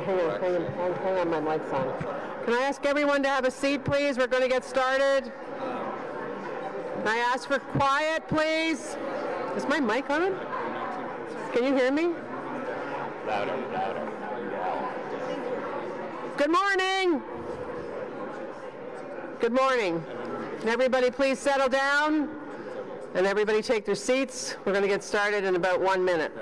Hang on, my mic's on. Can I ask everyone to have a seat, please? We're going to get started. Can I ask for quiet, please? Is my mic on? Can you hear me? Louder. Good morning. Good morning. Can everybody please settle down? And everybody take their seats. We're going to get started in about 1 minute.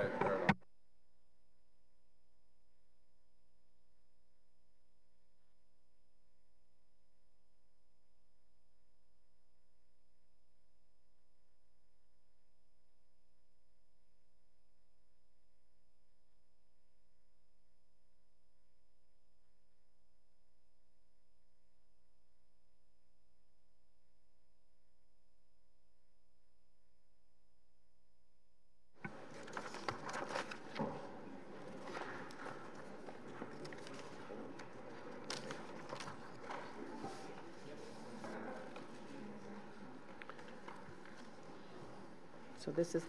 So this is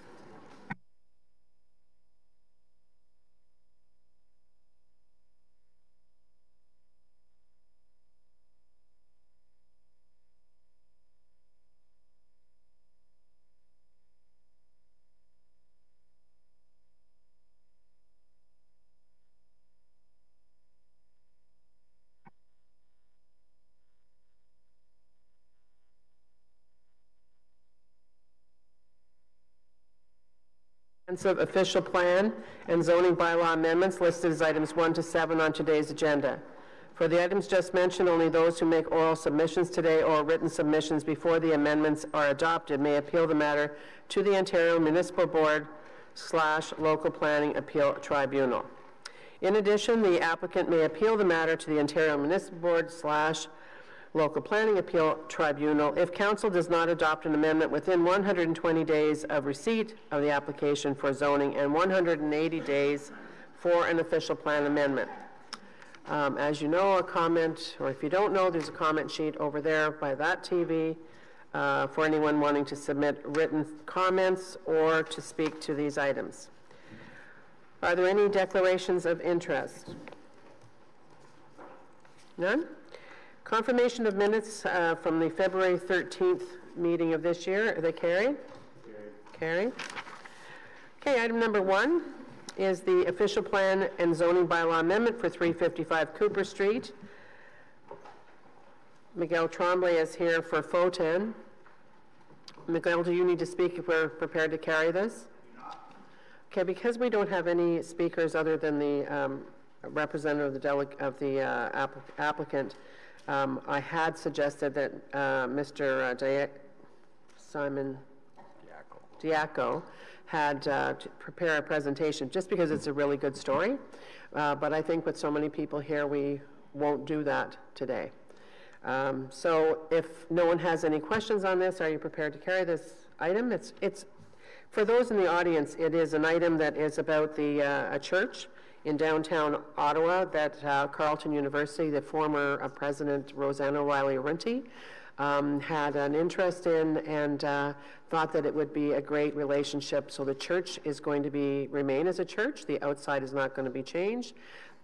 official plan and zoning bylaw amendments listed as items 1 to 7 on today's agenda. For the items just mentioned, only those who make oral submissions today or written submissions before the amendments are adopted may appeal the matter to the Ontario Municipal Board / Local Planning Appeal Tribunal. In addition, the applicant may appeal the matter to the Ontario Municipal Board / Local Planning Appeal Tribunal if Council does not adopt an amendment within 120 days of receipt of the application for zoning and 180 days for an official plan amendment. As you know, a comment, or if you don't know, there's a comment sheet over there by that TV for anyone wanting to submit written comments or to speak to these items. Are there any declarations of interest? None? Confirmation of minutes from the February 13th meeting of this year. Are they carried? Carried. Okay, item number 1 is the official plan and zoning bylaw amendment for 355 Cooper Street. Miguel Tremblay is here for FOTEN. Miguel, do you need to speak if we're prepared to carry this? Okay, because we don't have any speakers other than the representative of the applicant, I had suggested that Mr. Simon Diaco had to prepare a presentation just because it's a really good story. But I think with so many people here, we won't do that today. So if no one has any questions on this, are you prepared to carry this item? It's for those in the audience, it is an item that is about a church in downtown Ottawa that Carleton University, the former president Rosanna Riley-Runty, had an interest in and thought that it would be a great relationship. So the church is going to remain as a church. The outside is not going to be changed.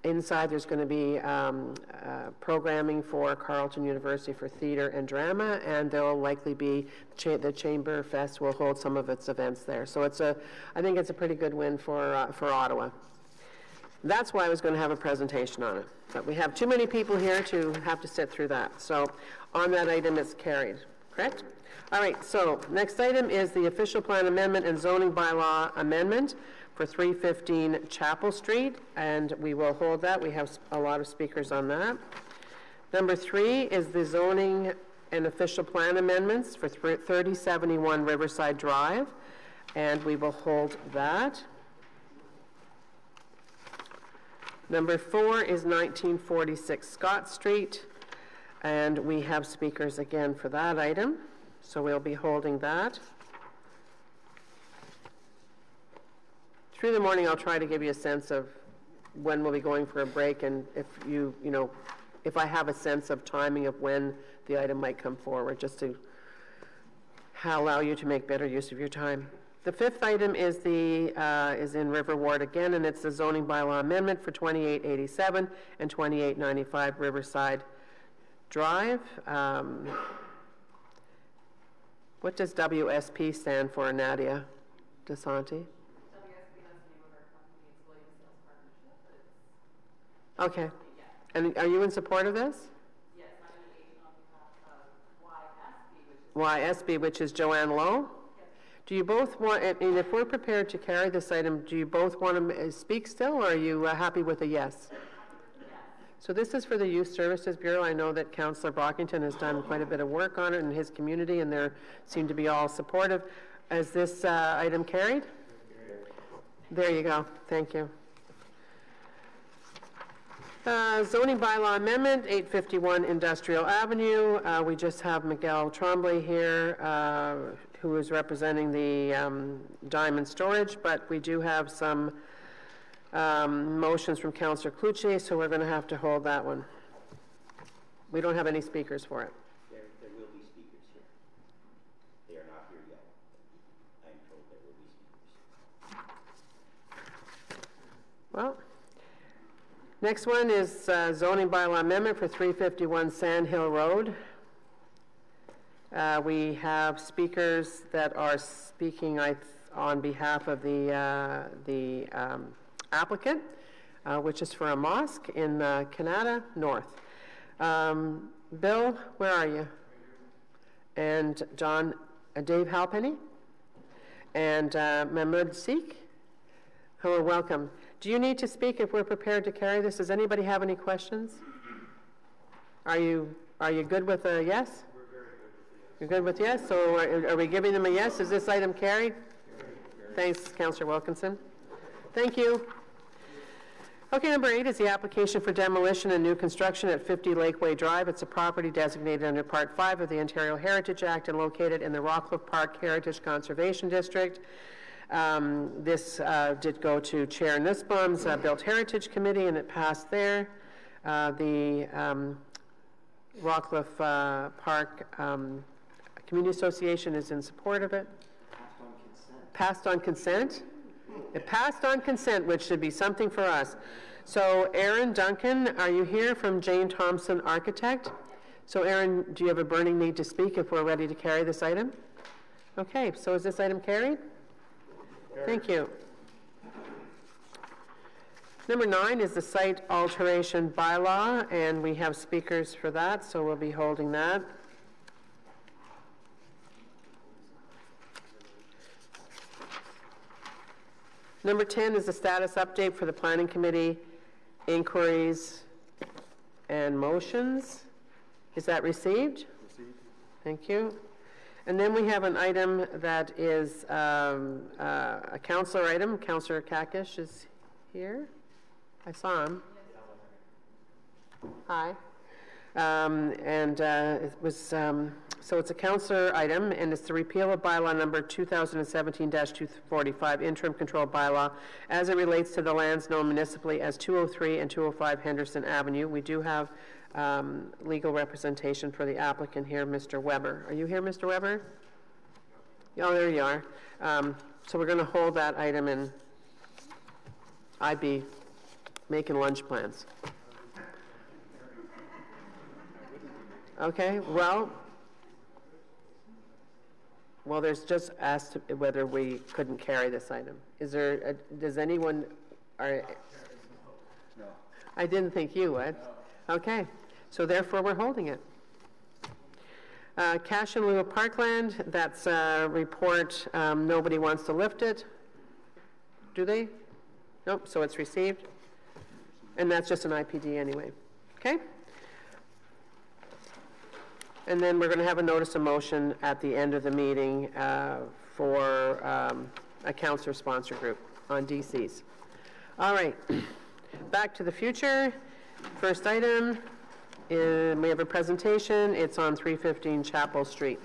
Inside there's going to be programming for Carleton University for theater and drama, and there will likely be the Chamber Fest will hold some of its events there. So I think it's a pretty good win for Ottawa. That's why I was going to have a presentation on it. But we have too many people here to have to sit through that. So on that item, it's carried. Correct? All right, so next item is the official plan amendment and zoning bylaw amendment for 315 Chapel Street, and we will hold that. We have a lot of speakers on that. Number 3 is the zoning and official plan amendments for 3071 Riverside Drive, and we will hold that. Number 4 is 1946 Scott Street, and we have speakers again for that item, so we'll be holding that. Through the morning, I'll try to give you a sense of when we'll be going for a break, and if I have a sense of timing of when the item might come forward, just to allow you to make better use of your time. The fifth item is is in River Ward again, and it's the zoning bylaw amendment for 2887 and 2895 Riverside Drive. What does WSP stand for, Nadia DeSanti? WSP, that's the name of our company. It's Williams Sales Partnership, but it's... Okay. And are you in support of this? Yes, I'm an agent on behalf of YSB, YSB, which is Joanne Lowe? Yes. Do you both want, I mean, if we're prepared to carry this item, do you both want to speak still, or are you happy with a yes? Yes. So this is for the Youth Services Bureau. I know that Councillor Brockington has done quite a bit of work on it in his community, and they seem to be all supportive. Is this item carried? There you go. Thank you. Zoning bylaw amendment, 851 Industrial Avenue. We just have Miguel Tremblay here, who is representing the Diamond Storage, but we do have some motions from Councillor Cloutier, so we're going to have to hold that one. We don't have any speakers for it. There will be speakers here. They are not here yet. I'm told there will be speakers. Well, next one is zoning bylaw amendment for 351 Sand Hill Road. We have speakers that are speaking on behalf of the applicant, which is for a mosque in Canada North. Bill, where are you? And John, Dave Halpenny, and Mahmoud Sikh. Hello, welcome. Do you need to speak if we're prepared to carry this? Does anybody have any questions? Are you good with a yes? You're good with yes? So are we giving them a yes? Is this item carried? Thanks, Councillor Wilkinson. Thank you. Okay, number 8 is the application for demolition and new construction at 50 Lakeway Drive. It's a property designated under Part 5 of the Ontario Heritage Act and located in the Rockcliffe Park Heritage Conservation District. This did go to Chair Nussbaum's Built Heritage Committee, and it passed there. The Rockcliffe Park Community Association is in support of it. Passed on consent? It passed on consent, which should be something for us. So, Aaron Duncan, are you here from Jane Thompson Architect? So, Aaron, do you have a burning need to speak if we're ready to carry this item? Okay, so is this item carried? Thank you. Number 9 is the site alteration bylaw, and we have speakers for that, so we'll be holding that. Number 10 is the status update for the Planning Committee inquiries and motions. Is that received? Received. Thank you. And then we have an item that is a councillor item. Councillor Kakish is here. I saw him. Hi. It was, so it's a councillor item, and it's the repeal of bylaw number 2017-245, interim control bylaw, as it relates to the lands known municipally as 203 and 205 Henderson Avenue. We do have legal representation for the applicant here, Mr. Weber. Are you here, Mr. Weber? Oh, there you are. So we're going to hold that item, and I'd be making lunch plans. Okay, well, there's just asked whether we couldn't carry this item. Is there, does anyone, no. I didn't think you would. No. Okay, so therefore we're holding it. Cash in lieu of parkland, that's a report, nobody wants to lift it. Do they? Nope, so it's received. And that's just an IPD anyway. Okay? And then we're going to have a notice of motion at the end of the meeting for a councillor sponsor group on DCs. All right, back to the future. First item, we have a presentation. It's on 315 Chapel Street.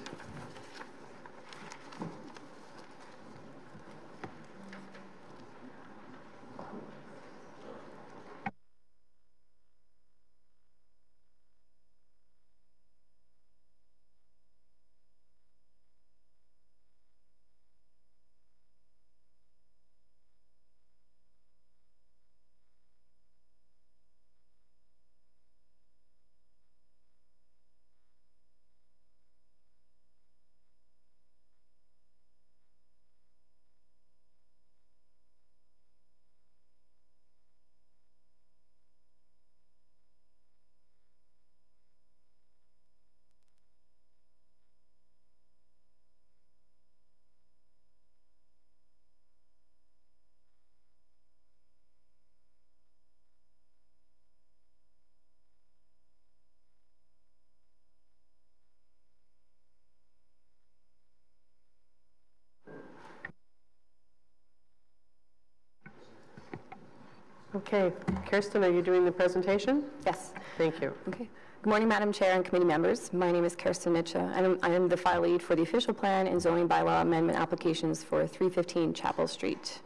Okay, Kirsten, are you doing the presentation? Yes. Thank you. Okay. Good morning, Madam Chair and committee members. My name is Kirsten Mitcha. I am the file lead for the official plan and zoning bylaw amendment applications for 315 Chapel Street.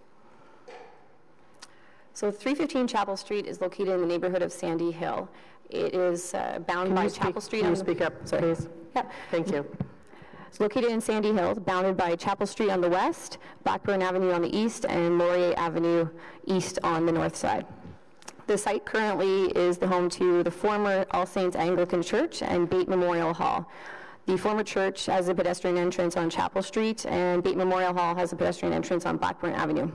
So 315 Chapel Street is located in the neighborhood of Sandy Hill. It is bound by Chapel Street. Can you speak up, please? Yeah. Thank you. It's located in Sandy Hill, bounded by Chapel Street on the west, Blackburn Avenue on the east, and Laurier Avenue east on the north side. The site currently is the home to the former All Saints Anglican Church and Bate Memorial Hall. The former church has a pedestrian entrance on Chapel Street, and Bate Memorial Hall has a pedestrian entrance on Blackburn Avenue.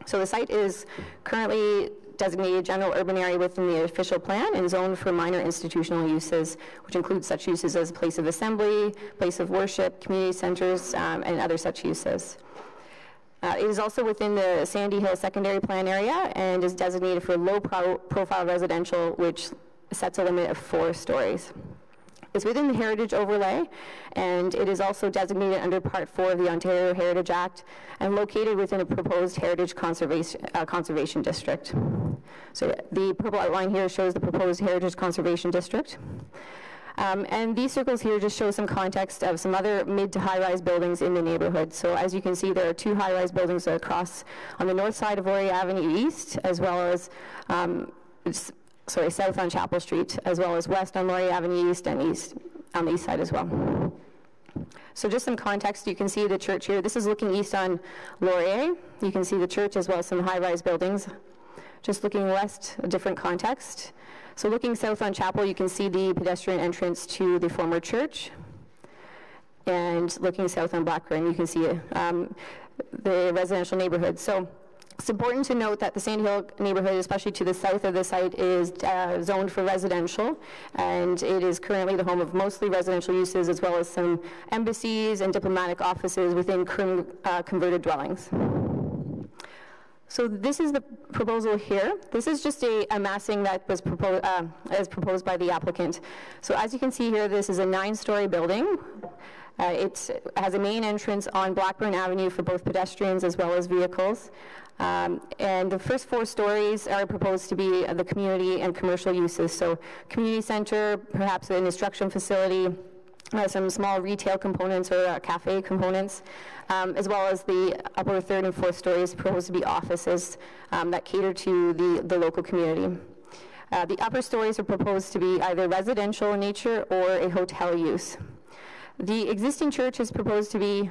So the site is currently designated general urban area within the official plan and zoned for minor institutional uses, which include such uses as a place of assembly, place of worship, community centers, and other such uses. It is also within the Sandy Hill secondary plan area and is designated for low profile residential, which sets a limit of 4 stories. It's within the Heritage Overlay, and it is also designated under Part 4 of the Ontario Heritage Act and located within a proposed Heritage Conservation District. So the purple outline here shows the proposed Heritage Conservation District. And these circles here just show some context of some other mid to high-rise buildings in the neighborhood. So as you can see, there are 2 high-rise buildings across on the north side of Laurier Avenue East, as well as south on Chapel Street, as well as west on Laurier Avenue East and east on the east side as well. So just some context, you can see the church here. This is looking east on Laurier. You can see the church as well as some high-rise buildings. Just looking west, a different context. So looking south on Chapel, you can see the pedestrian entrance to the former church. And looking south on Blackburn, you can see the residential neighborhood. So it's important to note that the Sandy Hill neighborhood, especially to the south of the site, is zoned for residential, and it is currently the home of mostly residential uses as well as some embassies and diplomatic offices within converted dwellings. So this is the proposal here. This is just a massing that was proposed by the applicant. So as you can see here, this is a 9-story building. It has a main entrance on Blackburn Avenue for both pedestrians as well as vehicles. And the first 4 stories are proposed to be the community and commercial uses. So community center, perhaps an instruction facility, some small retail components or cafe components, as well as the upper 3rd and 4th stories proposed to be offices that cater to the local community. The upper stories are proposed to be either residential in nature or a hotel use. The existing church is proposed to be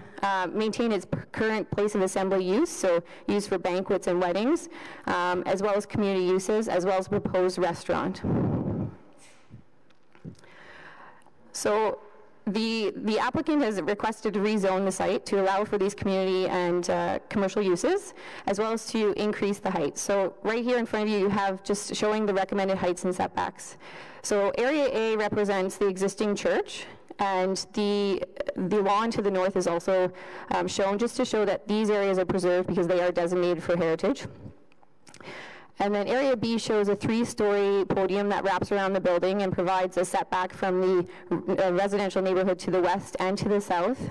maintain its current place of assembly use, so used for banquets and weddings, as well as community uses, as well as a proposed restaurant. So the applicant has requested to rezone the site to allow for these community and commercial uses, as well as to increase the height. So right here in front of you, you have just showing the recommended heights and setbacks. So area A represents the existing church, and the lawn to the north is also shown just to show that these areas are preserved because they are designated for heritage. And then area B shows a 3-story podium that wraps around the building and provides a setback from the residential neighborhood to the west and to the south.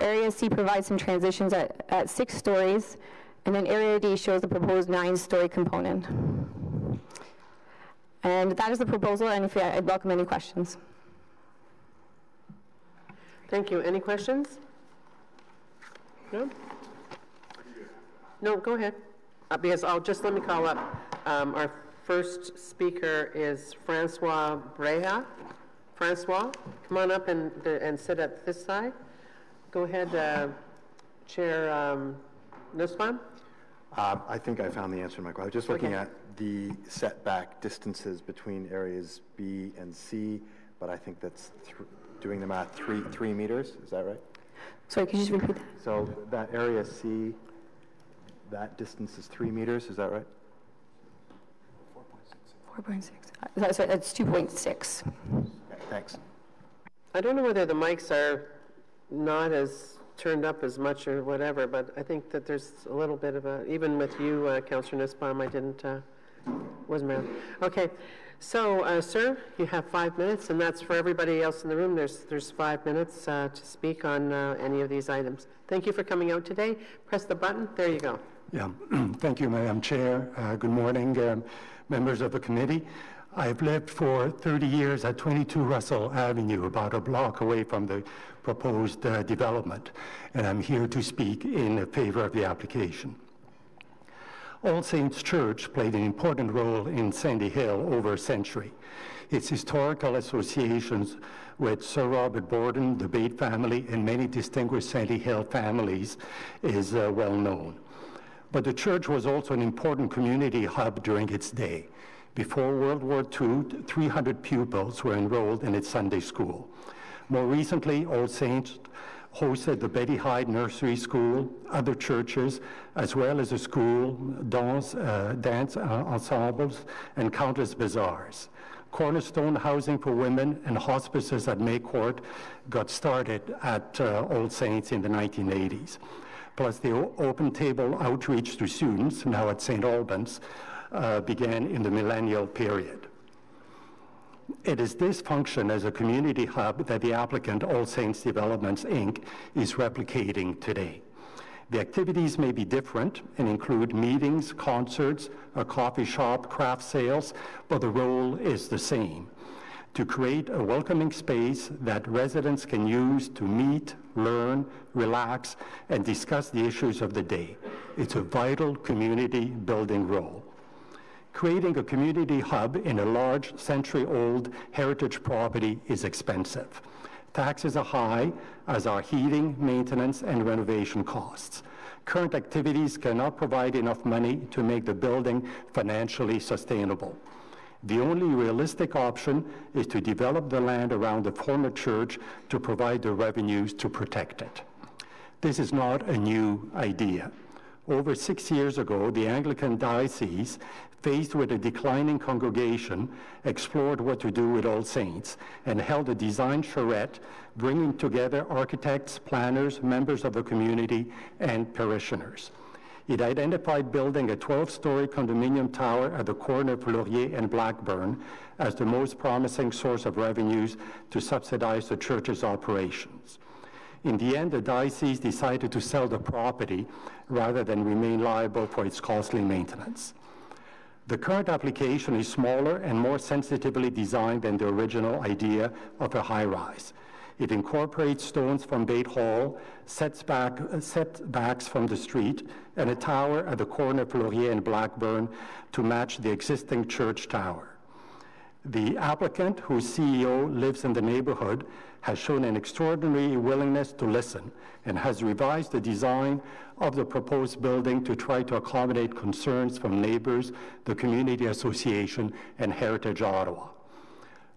Area C provides some transitions at 6 stories, and then area D shows the proposed 9-story component. And that is the proposal, and I'd welcome any questions. Thank you. Any questions? No? No, go ahead. Because let me call up. Our first speaker is Francois Breha. Francois, come on up and sit at this side. Go ahead, Chair Nussbaum. I think I found the answer to my question. I was just looking at the setback distances between areas B and C, but I think that's doing the math, 3 meters. Is that right? Sorry, could you just repeat that? So that area C, that distance is 3 meters. Is that right? 4.6. Sorry, that's 2.6. Okay, thanks. I don't know whether the mics are not as turned up as much or whatever, but I think that there's a little bit of a, even with you, Councillor Nussbaum, I wasn't around. Okay, so, sir, you have 5 minutes, and that's for everybody else in the room. There's 5 minutes to speak on any of these items. Thank you for coming out today. Press the button. There you go. Yeah, thank you, Madam Chair. Good morning, members of the committee. I've lived for 30 years at 22 Russell Avenue, about a block away from the proposed development, and I'm here to speak in favor of the application. All Saints Church played an important role in Sandy Hill over a century. Its historical associations with Sir Robert Borden, the Bate family, and many distinguished Sandy Hill families is well known. But the church was also an important community hub during its day. Before World War II, 300 pupils were enrolled in its Sunday school. More recently, All Saints hosted the Betty Hyde Nursery School, other churches, as well as a school, dance ensembles, and countless bazaars. Cornerstone housing for women and hospices at May Court got started at All Saints in the 1980s. Plus the open table outreach to students, now at St. Albans, began in the millennial period. It is this function as a community hub that the applicant, All Saints Developments, Inc., is replicating today. The activities may be different and include meetings, concerts, a coffee shop, craft sales, but the role is the same: to create a welcoming space that residents can use to meet, learn, relax, and discuss the issues of the day. It's a vital community building role. Creating a community hub in a large, century-old heritage property is expensive. Taxes are high, as are heating, maintenance, and renovation costs. Current activities cannot provide enough money to make the building financially sustainable. The only realistic option is to develop the land around the former church to provide the revenues to protect it. This is not a new idea. Over 6 years ago, the Anglican Diocese, faced with a declining congregation, explored what to do with All Saints and held a design charrette bringing together architects, planners, members of the community, and parishioners. It identified building a 12-story condominium tower at the corner of Laurier and Blackburn as the most promising source of revenues to subsidize the church's operations. In the end, the diocese decided to sell the property rather than remain liable for its costly maintenance. The current application is smaller and more sensitively designed than the original idea of a high-rise. It incorporates stones from Bate Hall, setbacks from the street, and a tower at the corner of Laurier and Blackburn to match the existing church tower. The applicant, whose CEO lives in the neighborhood, has shown an extraordinary willingness to listen and has revised the design of the proposed building to try to accommodate concerns from neighbors, the Community Association, and Heritage Ottawa.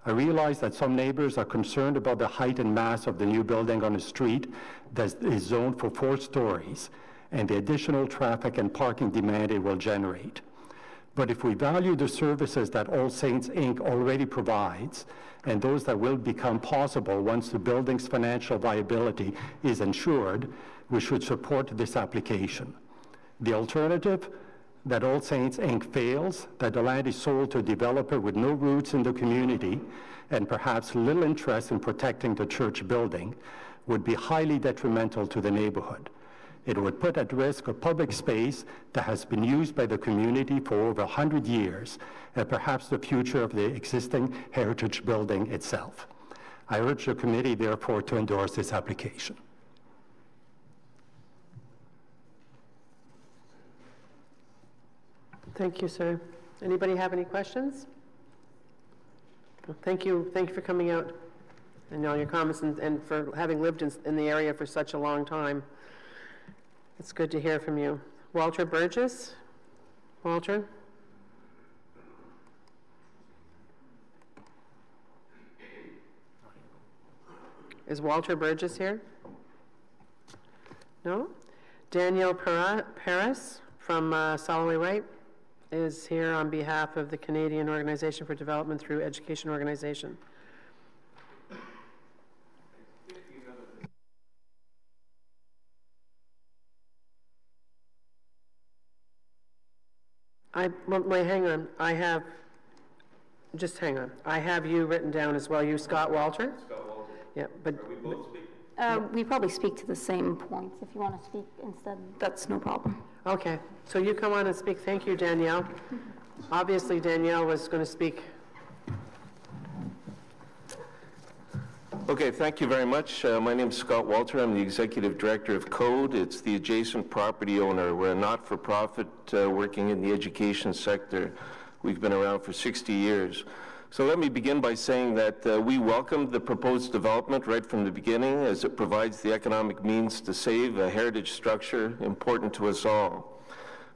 I realize that some neighbors are concerned about the height and mass of the new building on a street that is zoned for 4 stories and the additional traffic and parking demand it will generate. But if we value the services that All Saints Inc. already provides and those that will become possible once the building's financial viability is ensured, we should support this application. The alternative, that All Saints Inc. fails, that the land is sold to a developer with no roots in the community and perhaps little interest in protecting the church building, would be highly detrimental to the neighborhood. It would put at risk a public space that has been used by the community for over 100 years, and perhaps the future of the existing heritage building itself. I urge the committee, therefore, to endorse this application. Thank you, sir. Anybody have any questions? Well, thank you for coming out and all your comments and for having lived in the area for such a long time. It's good to hear from you. Walter Burgess? Walter? Is Walter Burgess here? No? Danielle Paris from Soloway Wright is here on behalf of the Canadian Organization for Development through Education Organization. Hang on. Just hang on. I have you written down as well. You, Scott Walter? Scott Walter. Yeah, but. Are we both speaking? We probably speak to the same points. If you want to speak instead, that's no problem. Okay, so you come on and speak. Thank you, Danielle. Obviously, Danielle was going to speak. Okay, thank you very much. My name is Scott Walter. I'm the Executive Director of Code. It's the adjacent property owner. We're a not-for-profit working in the education sector. We've been around for 60 years. So let me begin by saying that we welcomed the proposed development right from the beginning, as it provides the economic means to save a heritage structure important to us all.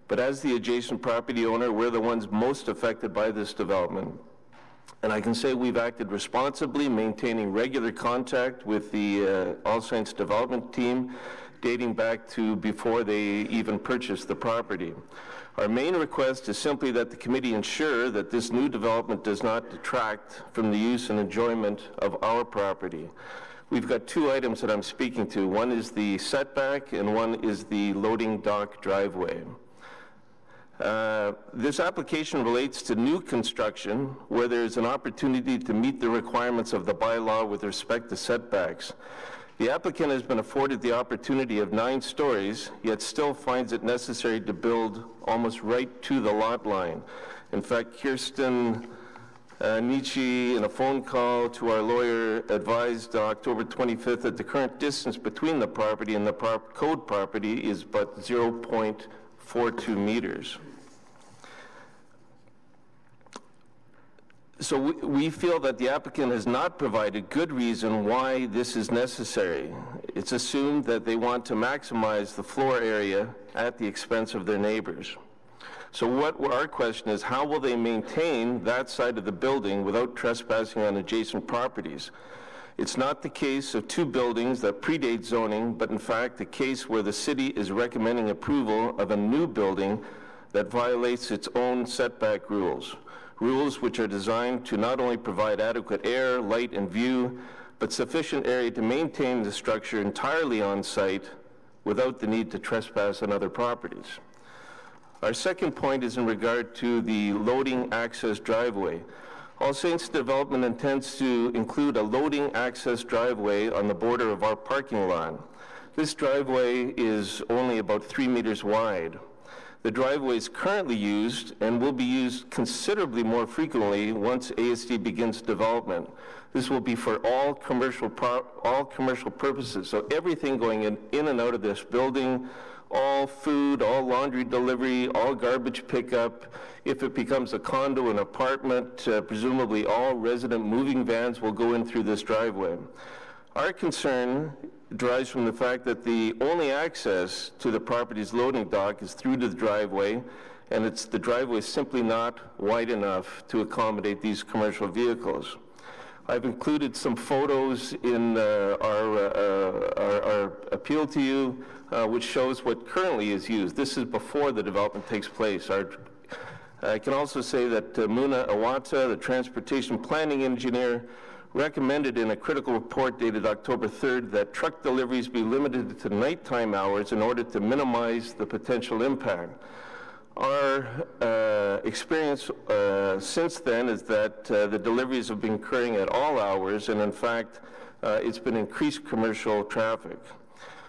But as the adjacent property owner, we're the ones most affected by this development. And I can say we've acted responsibly, maintaining regular contact with the All Saints development team, dating back to before they even purchased the property. Our main request is simply that the committee ensure that this new development does not detract from the use and enjoyment of our property. We've got two items that I'm speaking to. One is the setback and one is the loading dock driveway. This application relates to new construction where there's an opportunity to meet the requirements of the bylaw with respect to setbacks. The applicant has been afforded the opportunity of 9 stories, yet still finds it necessary to build almost right to the lot line. In fact, Kirsten Nietzsche, in a phone call to our lawyer, advised October 25th that the current distance between the property and the code property is but 0.42 meters. So we feel that the applicant has not provided good reason why this is necessary. It's assumed that they want to maximize the floor area at the expense of their neighbors. So what our question is, how will they maintain that side of the building without trespassing on adjacent properties? It's not the case of 2 buildings that predate zoning, but in fact a case where the city is recommending approval of a new building that violates its own setback rules. Rules which are designed to not only provide adequate air, light, and view, but sufficient area to maintain the structure entirely on site without the need to trespass on other properties. Our second point is in regard to the loading access driveway. All Saints Development intends to include a loading access driveway on the border of our parking lot. This driveway is only about 3 meters wide. The driveway is currently used and will be used considerably more frequently once ASD begins development. This will be for all commercial purposes. So everything going in and out of this building, all food, all laundry delivery, all garbage pickup. If it becomes a condo, an apartment, presumably all resident moving vans will go in through this driveway. Our concern derives from the fact that the only access to the property's loading dock is through to the driveway, and the driveway is simply not wide enough to accommodate these commercial vehicles. I've included some photos in our appeal to you, which shows what currently is used. This is before the development takes place. I can also say that Muna Awata, the transportation planning engineer, recommended in a critical report dated October 3rd that truck deliveries be limited to nighttime hours in order to minimize the potential impact. Our experience since then is that the deliveries have been occurring at all hours, and in fact, it's been increased commercial traffic.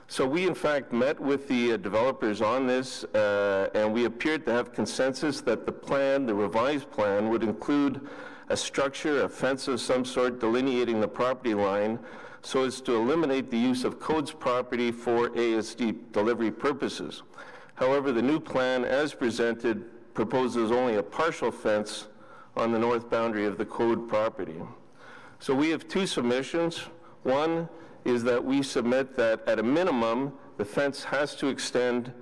So we in fact met with the developers on this, and we appeared to have consensus that the revised plan, would include a structure, a fence of some sort delineating the property line so as to eliminate the use of Code's property for ASD delivery purposes. However, the new plan as presented proposes only a partial fence on the north boundary of the Code property. So we have 2 submissions. One is that we submit that at a minimum, the fence has to extend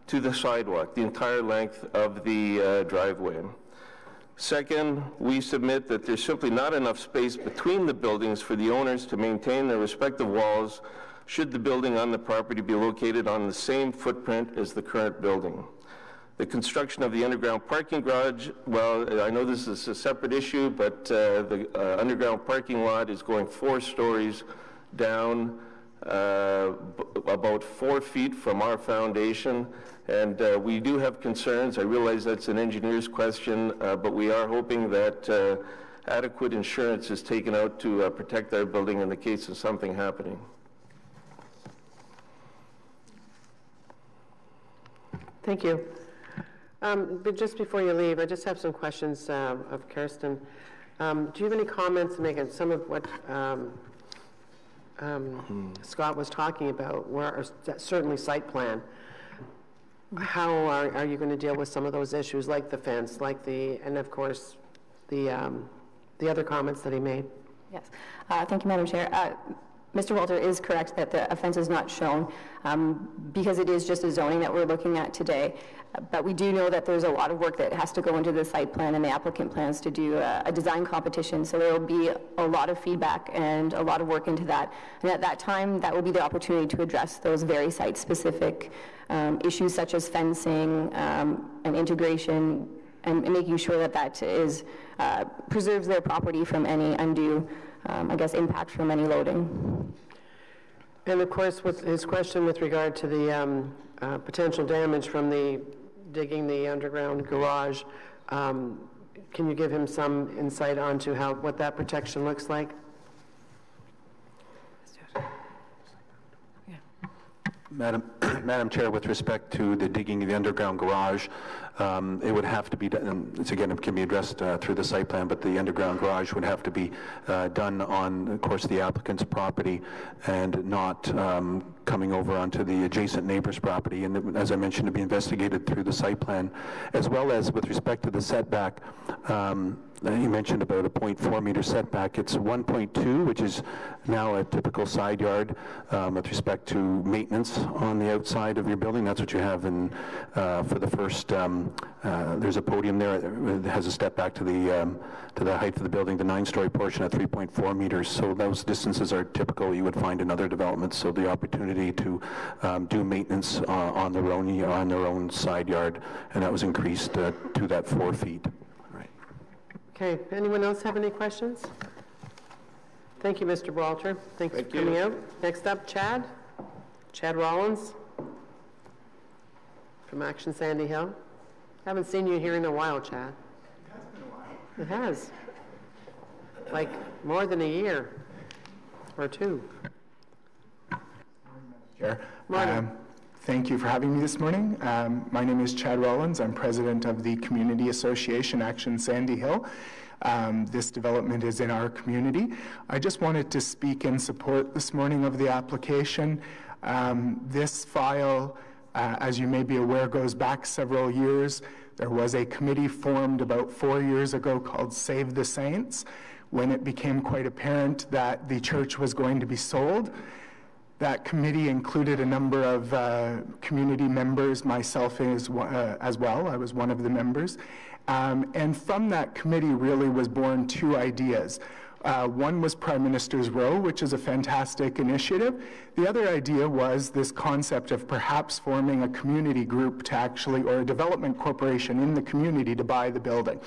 to the sidewalk, the entire length of the driveway. Second, we submit that there's simply not enough space between the buildings for the owners to maintain their respective walls should the building on the property be located on the same footprint as the current building. The construction of the underground parking garage, well, I know this is a separate issue, but the underground parking lot is going 4 stories down, about 4 feet from our foundation. And we do have concerns. I realize that's an engineer's question, but we are hoping that adequate insurance is taken out to protect our building in the case of something happening. Thank you. But just before you leave, I just have some questions of Kirsten. Do you have any comments to make on some of what Scott was talking about, where certainly site plan? How are you going to deal with some of those issues, like the fence, like and of course, the other comments that he made? Yes. Thank you, Madam Chair. Mr. Walter is correct that the offense is not shown because it is just a zoning that we're looking at today. But we do know that there's a lot of work that has to go into the site plan, and the applicant plans to do a design competition. So there will be a lot of feedback and a lot of work into that. And at that time, that will be the opportunity to address those very site-specific issues such as fencing and integration, and making sure that that is preserves their property from any undue, I guess, impact from any loading. And of course, with his question with regard to the potential damage from the digging the underground garage, can you give him some insight onto what that protection looks like? Madam Chair, with respect to the digging of the underground garage, it would have to be done, it's again, it can be addressed through the site plan, but the underground garage would have to be done on, of course, the applicant's property and not coming over onto the adjacent neighbor's property. And as I mentioned, to be investigated through the site plan, as well as with respect to the setback. You mentioned about a 0.4 meter setback. It's 1.2, which is now a typical side yard with respect to maintenance on the outside of your building. That's what you have in for the first. There's a podium there that has a step back to the height of the building, the 9-story portion at 3.4 meters. So those distances are typical you would find in other developments. So the opportunity to do maintenance on their own side yard, and that was increased to that 4 feet. Okay, anyone else have any questions? Thank you, Mr. Walter. Thanks for coming out. Next up, Chad Rollins from Action Sandy Hill. Haven't seen you here in a while, Chad. It has been a while. It has. Like more than a year or two. Chair. Morning. Thank you for having me this morning. My name is Chad Rollins. I'm president of the Community Association Action Sandy Hill. This development is in our community. I just wanted to speak in support this morning of the application. This file, as you may be aware, goes back several years. There was a committee formed about 4 years ago called Save the Saints, when it became quite apparent that the church was going to be sold. That committee included a number of community members, myself as well. I was one of the members. And from that committee really was born 2 ideas. One was Prime Minister's Row, which is a fantastic initiative. The other idea was this concept of perhaps forming a community group to actually, or a development corporation in the community to buy the building.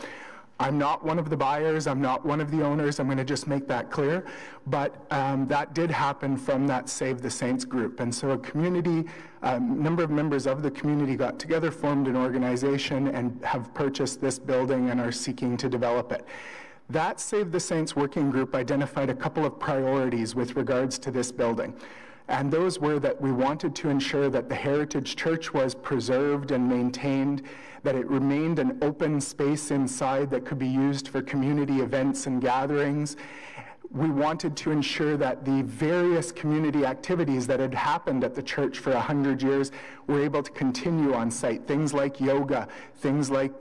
I'm not one of the buyers, I'm not one of the owners, I'm going to just make that clear, but that did happen from that Save the Saints group. And so a community, number of members of the community got together, formed an organization, and have purchased this building and are seeking to develop it. That Save the Saints working group identified a couple of priorities with regards to this building. And those were that we wanted to ensure that the heritage church was preserved and maintained, that it remained an open space inside that could be used for community events and gatherings. We wanted to ensure that the various community activities that had happened at the church for 100 years were able to continue on site, things like yoga, things like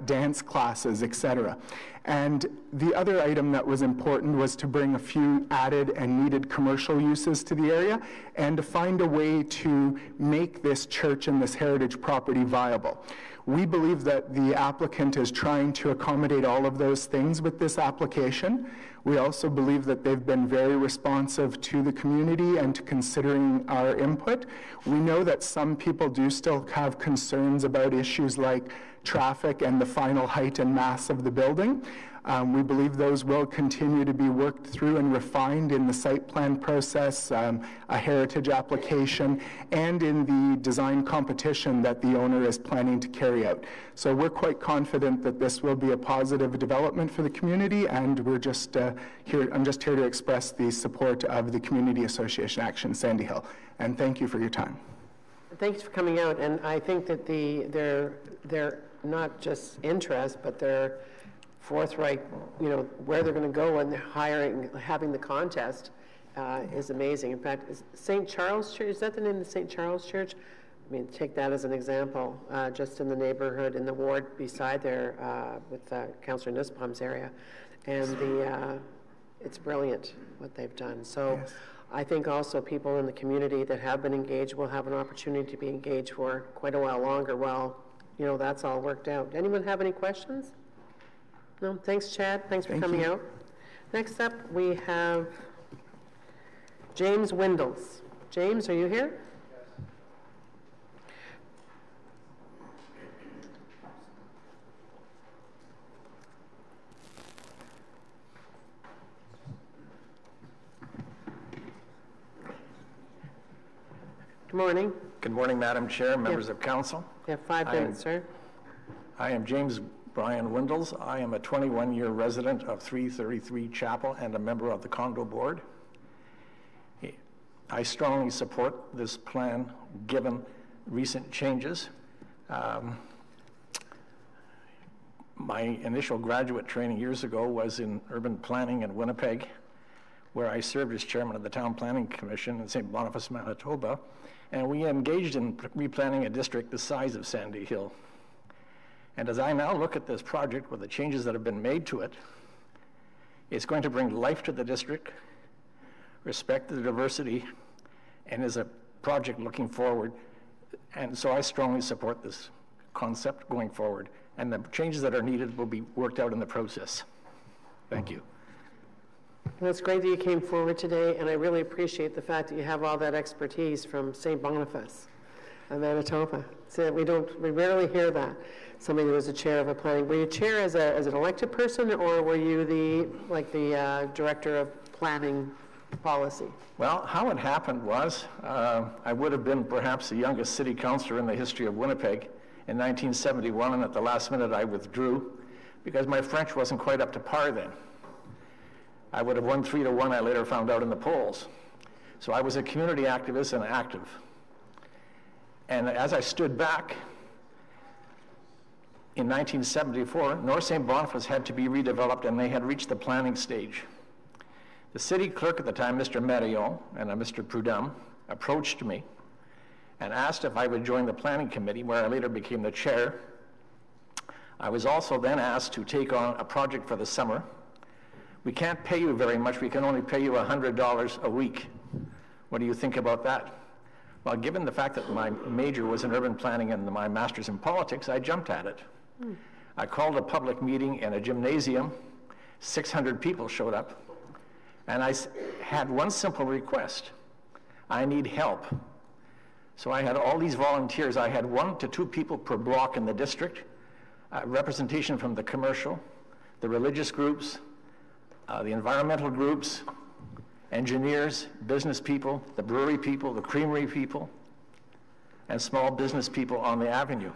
dance classes, etc. And the other item that was important was to bring a few added and needed commercial uses to the area and to find a way to make this church and this heritage property viable. We believe that the applicant is trying to accommodate all of those things with this application. We also believe that they've been very responsive to the community and to considering our input. We know that some people do still have concerns about issues like traffic and the final height and mass of the building. We believe those will continue to be worked through and refined in the site plan process, a heritage application, and in the design competition that the owner is planning to carry out. So we're quite confident that this will be a positive development for the community, and we're just I'm just here to express the support of the Community Association Action Sandy Hill. And thank you for your time. thanks for coming out, and I think that their not just interest, but their forthright, where they're going to go and having the contest is amazing. In fact, is St. Charles Church, is that the name of the St. Charles Church? I mean, take that as an example, just in the neighborhood, in the ward beside there with Councillor Nussbaum's area. And it's brilliant what they've done. So yes. I think also people in the community that have been engaged will have an opportunity to be engaged for quite a while longer while, that's all worked out. Anyone have any questions? No? Thanks, Chad. Thanks for coming out. Next up, we have James Windles. James, are you here? Good morning. Good morning, Madam Chair, members of council. You have 5 minutes, sir. I am James Brian Windles. I am a 21-year resident of 333 Chapel and a member of the condo board. I strongly support this plan given recent changes. My initial graduate training years ago was in urban planning in Winnipeg, where I served as chairman of the Town Planning Commission in St. Boniface, Manitoba, and we engaged in replanning a district the size of Sandy Hill. And as I now look at this project with the changes that have been made to it, it's going to bring life to the district, respect the diversity, and is a project looking forward. And so I strongly support this concept going forward. And the changes that are needed will be worked out in the process. Thank you. Well, it's great that you came forward today, and I really appreciate the fact that you have all that expertise from St. Boniface and Manitoba. So we rarely hear that. Somebody who was a chair of a planning. Were you chair as an elected person, or were you the director of planning policy? Well, how it happened was I would have been perhaps the youngest city councillor in the history of Winnipeg in 1971, and at the last minute I withdrew because my French wasn't quite up to par then. I would have won 3-1, I later found out in the polls. So I was a community activist and active. And as I stood back in 1974, North St. Boniface had to be redeveloped, and they had reached the planning stage. The city clerk at the time, Mr. Marion, and Mr. Prudhomme, approached me and asked if I would join the planning committee, where I later became the chair. I was also then asked to take on a project for the summer. We can't pay you very much. We can only pay you $100 a week. What do you think about that? Well, given the fact that my major was in urban planning and my master's in politics, I jumped at it. I called a public meeting in a gymnasium. 600 people showed up. And I had one simple request. I need help. So I had all these volunteers. I had 1 to 2 people per block in the district, representation from the commercial, the religious groups, the environmental groups, engineers, business people, the brewery people, the creamery people, and small business people on the avenue.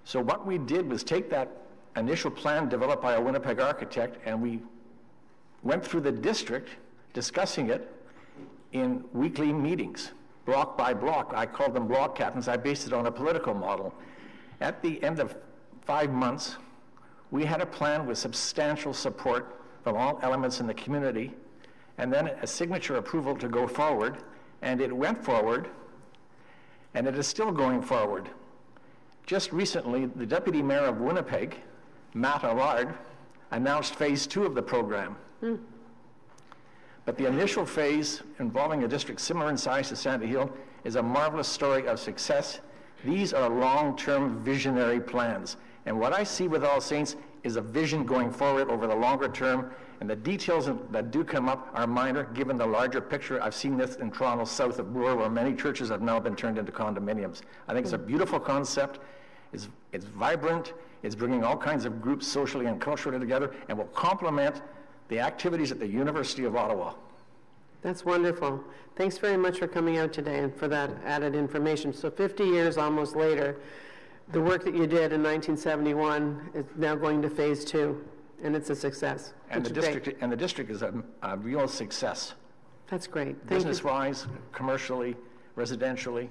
So what we did was take that initial plan developed by a Winnipeg architect, and we went through the district discussing it in weekly meetings, block by block. I called them block captains. I based it on a political model. At the end of 5 months, we had a plan with substantial support from all elements in the community, and then a signature approval to go forward, and it went forward, and it is still going forward. Just recently, the Deputy Mayor of Winnipeg, Matt Allard, announced phase 2 of the program. But the initial phase, involving a district similar in size to Sandy Hill, is a marvelous story of success. These are long-term visionary plans. And what I see with All Saints is a vision going forward over the longer term, and the details that do come up are minor given the larger picture. I've seen this in Toronto, south of Bloor, where many churches have now been turned into condominiums. I think it's a beautiful concept. It's vibrant. It's bringing all kinds of groups socially and culturally together, and will complement the activities at the University of Ottawa. That's wonderful. Thanks very much for coming out today and for that added information. So 50 years almost later, the work that you did in 1971 is now going to phase 2, and it's a success. And the district is a real success. That's great. Thank Business-wise, commercially, residentially.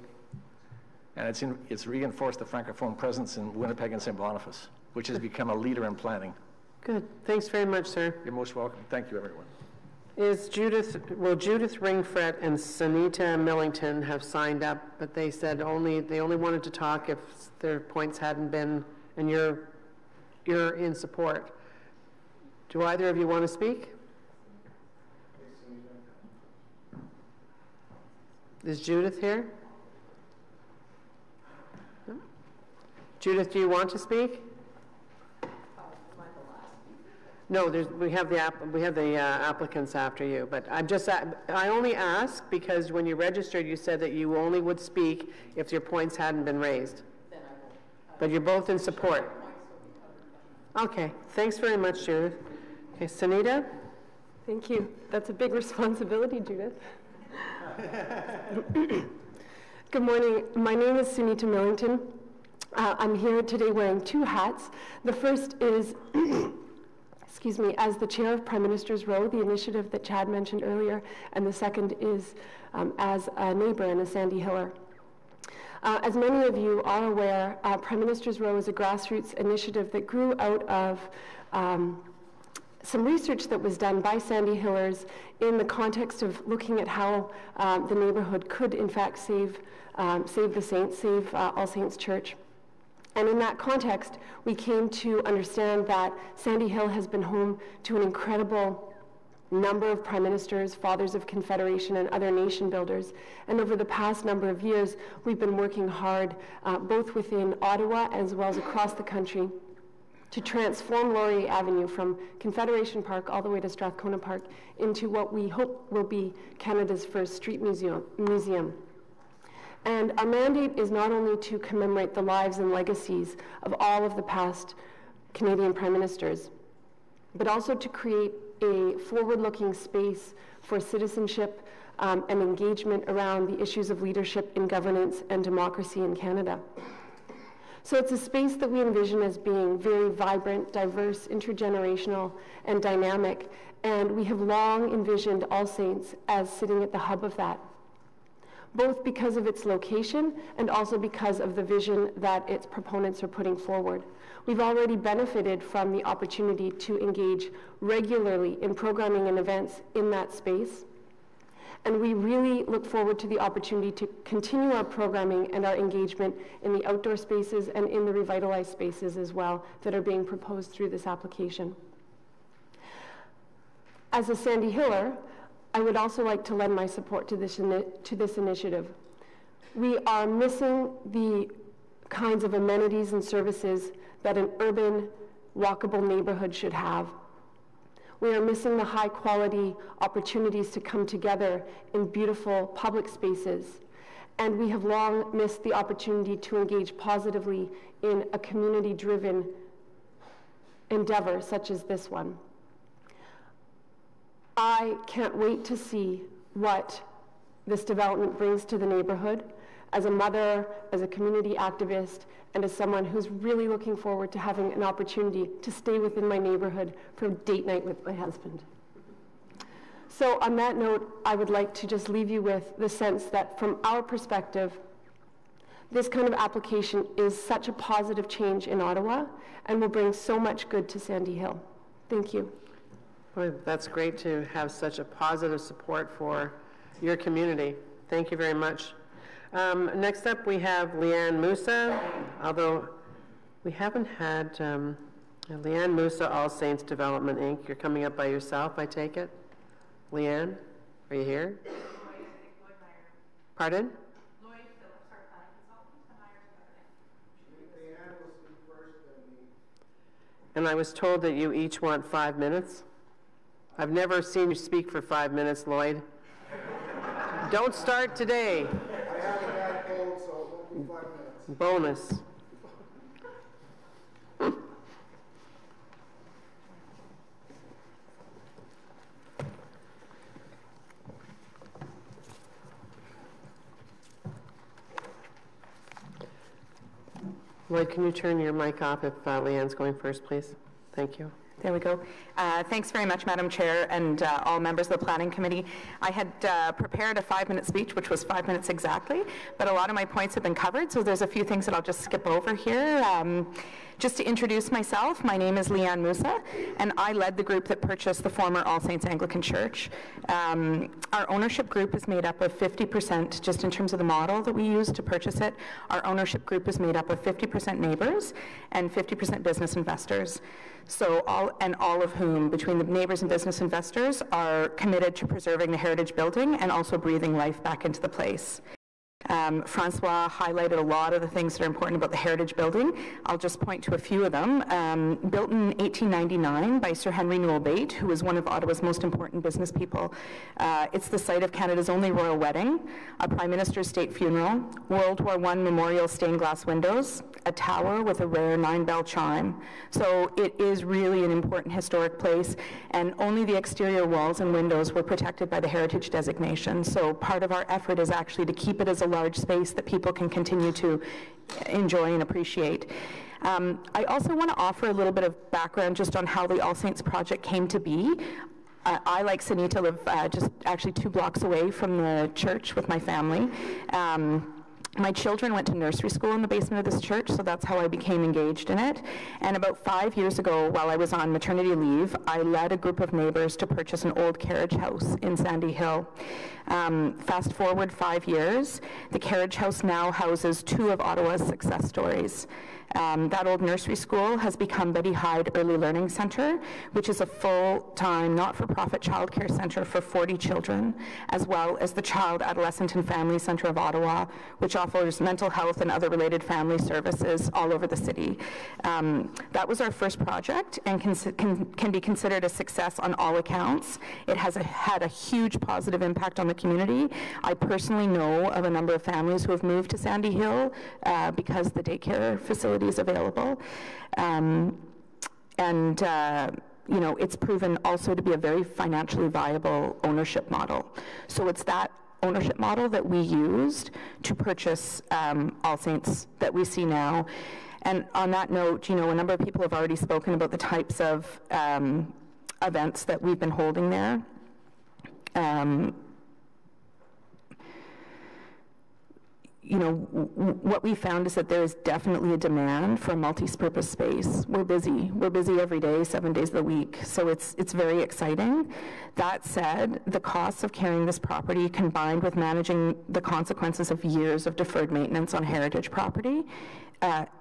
And it's reinforced the Francophone presence in Winnipeg and St. Boniface, which has become a leader in planning. Good. Thanks very much, sir. You're most welcome. Thank you, everyone. Will Judith Ringfret and Sunita Millington have signed up, but they said they only wanted to talk if their points hadn't been, and you're in support. Do either of you want to speak? Is Judith here? No? Judith, do you want to speak? No, we have the applicants after you, but I only ask because when you registered, you said that you only would speak if your points hadn't been raised. Then I won't. But you're both in support. Okay, thanks very much, Judith. Okay, Sunita? Thank you. That's a big responsibility, Judith. Good morning. My name is Sunita Millington. I'm here today wearing two hats. The first is excuse me, as the chair of Prime Minister's Row, the initiative that Chad mentioned earlier, and the second is as a neighbor and a Sandy Hiller. As many of you are aware, Prime Minister's Row is a grassroots initiative that grew out of some research that was done by Sandy Hillers in the context of looking at how the neighborhood could in fact save the saints, save All Saints Church. And in that context, we came to understand that Sandy Hill has been home to an incredible number of prime ministers, fathers of confederation, and other nation builders. And over the past number of years, we've been working hard, both within Ottawa as well as across the country, to transform Laurier Avenue from Confederation Park all the way to Strathcona Park into what we hope will be Canada's first street museum. And our mandate is not only to commemorate the lives and legacies of all of the past Canadian prime ministers, but also to create a forward-looking space for citizenship and engagement around the issues of leadership in governance and democracy in Canada. So it's a space that we envision as being very vibrant, diverse, intergenerational, and dynamic, and we have long envisioned All Saints as sitting at the hub of that, both because of its location and also because of the vision that its proponents are putting forward. We've already benefited from the opportunity to engage regularly in programming and events in that space, and we really look forward to the opportunity to continue our programming and our engagement in the outdoor spaces and in the revitalized spaces as well that are being proposed through this application. As a Sandy Hiller, I would also like to lend my support to this initiative. We are missing the kinds of amenities and services that an urban, walkable neighborhood should have. We are missing the high quality opportunities to come together in beautiful public spaces. And we have long missed the opportunity to engage positively in a community-driven endeavor such as this one. I can't wait to see what this development brings to the neighborhood as a mother, as a community activist, and as someone who's really looking forward to having an opportunity to stay within my neighborhood for date night with my husband. So on that note, I would like to just leave you with the sense that from our perspective, this kind of application is such a positive change in Ottawa and will bring so much good to Sandy Hill. Thank you. Well, that's great to have such a positive support for your community. Thank you very much. Next up, we have Leanne Musa, although we haven't had Leanne Musa, All Saints Development, Inc. You're coming up by yourself, I take it? Leanne, are you here? Pardon? Lloyd Phillips, our planning consultant, and I are together. Leanne will speak first, then me. And I was told that you each want 5 minutes. I've never seen you speak for 5 minutes, Lloyd. Don't start today. I have a bad cold, so it won't be 5 minutes. Bonus. Lloyd, can you turn your mic off if Leanne's going first, please? Thank you. There we go. Thanks very much, Madam Chair, and all members of the Planning Committee. I had prepared a 5-minute speech, which was 5 minutes exactly, but a lot of my points have been covered, so there's a few things that I'll just skip over here. Just to introduce myself, my name is Leanne Musa, and I led the group that purchased the former All Saints Anglican Church. Our ownership group is made up of 50%, just in terms of the model that we used to purchase it, our ownership group is made up of 50% neighbors and 50% business investors. So all of whom, between the neighbors and business investors, are committed to preserving the heritage building and also breathing life back into the place. Francois highlighted a lot of the things that are important about the heritage building. I'll just point to a few of them. Built in 1899 by Sir Henry Newell Bate, who was one of Ottawa's most important business people. It's the site of Canada's only royal wedding, a Prime Minister's state funeral, World War I memorial stained glass windows, a tower with a rare 9-bell chime. So it is really an important historic place, and only the exterior walls and windows were protected by the heritage designation. So part of our effort is actually to keep it as a large space that people can continue to enjoy and appreciate. I also want to offer a little bit of background just on how the All Saints project came to be. I, like Sunita, live just actually 2 blocks away from the church with my family. My children went to nursery school in the basement of this church, so that's how I became engaged in it. And about 5 years ago, while I was on maternity leave, I led a group of neighbors to purchase an old carriage house in Sandy Hill. Fast forward 5 years, the carriage house now houses 2 of Ottawa's success stories. That old nursery school has become Betty Hyde Early Learning Centre, which is a full-time, not-for-profit childcare centre for 40 children, as well as the Child, Adolescent and Family Centre of Ottawa, which offers mental health and other related family services all over the city. That was our first project and can be considered a success on all accounts. It has had a huge positive impact on the community. I personally know of a number of families who have moved to Sandy Hill because the daycare facility is available. You know, it's proven also to be a very financially viable ownership model. So it's that ownership model that we used to purchase All Saints that we see now. And on that note, you know, a number of people have already spoken about the types of events that we've been holding there. You know, what we found is that there is definitely a demand for a multi-purpose space. We're busy every day, 7 days of the week, so it's very exciting. That said, the costs of carrying this property combined with managing the consequences of years of deferred maintenance on heritage property,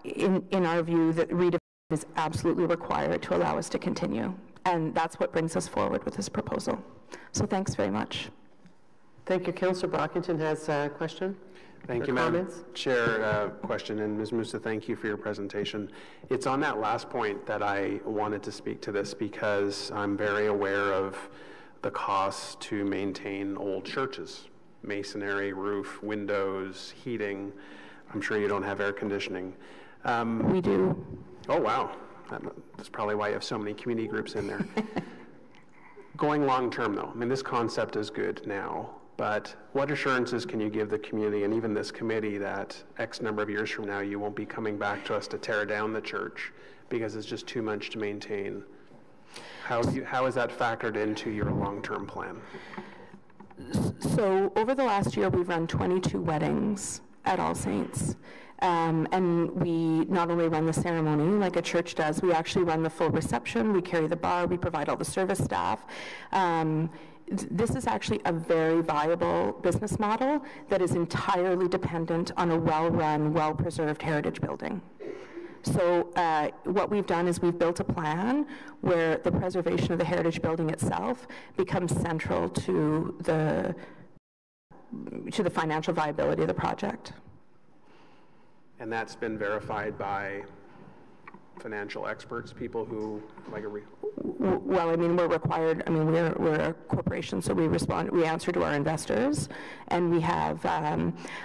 in our view, that redevelopment is absolutely required to allow us to continue. And that's what brings us forward with this proposal. So thanks very much. Thank you. Councillor Brockington has a question. Thank you, Madam Chair. Question, and Ms. Musa, thank you for your presentation. It's on that last point that I wanted to speak to this because I'm very aware of the costs to maintain old churches. Masonry, roof, windows, heating. I'm sure you don't have air conditioning. We do. Oh, wow. That's probably why you have so many community groups in there. Going long term, though, I mean, this concept is good now. But what assurances can you give the community and even this committee that X number of years from now you won't be coming back to us to tear down the church because it's just too much to maintain? How is that factored into your long-term plan? So over the last year, we've run 22 weddings at All Saints. And we not only run the ceremony like a church does, we actually run the full reception, we carry the bar, we provide all the service staff. This is actually a very viable business model that is entirely dependent on a well-run, well-preserved heritage building. So what we've done is we've built a plan where the preservation of the heritage building itself becomes central to the financial viability of the project. And that's been verified by financial experts, people who like well, I mean, we're required. I mean, we're a corporation, so we answer to our investors, and we have,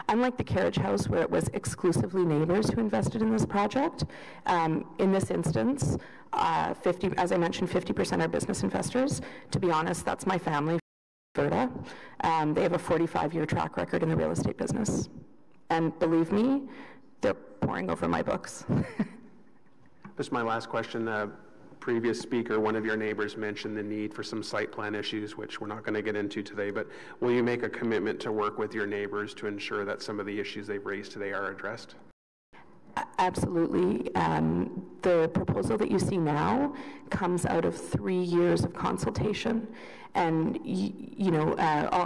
unlike the carriage house where it was exclusively neighbors who invested in this project. In this instance, as I mentioned, 50% are business investors. To be honest, that's my family. Alberta. They have a 45-year track record in the real estate business, and believe me, they're poring over my books. This is my last question. previous speaker, one of your neighbors mentioned the need for some site plan issues, which we're not going to get into today, but will you make a commitment to work with your neighbors to ensure that some of the issues they've raised today are addressed? Absolutely. The proposal that you see now comes out of 3 years of consultation. And,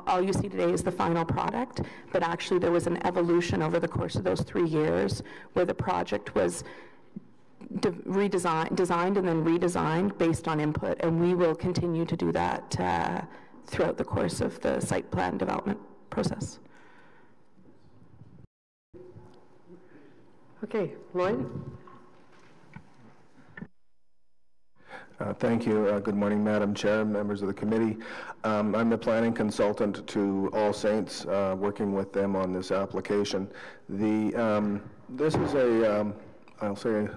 all you see today is the final product, but actually there was an evolution over the course of those 3 years where the project was designed and then redesigned based on input, and we will continue to do that throughout the course of the site plan development process. Okay, Lloyd? Thank you. Good morning, Madam Chair, members of the committee. I'm the planning consultant to All Saints, working with them on this application. This is I'll say,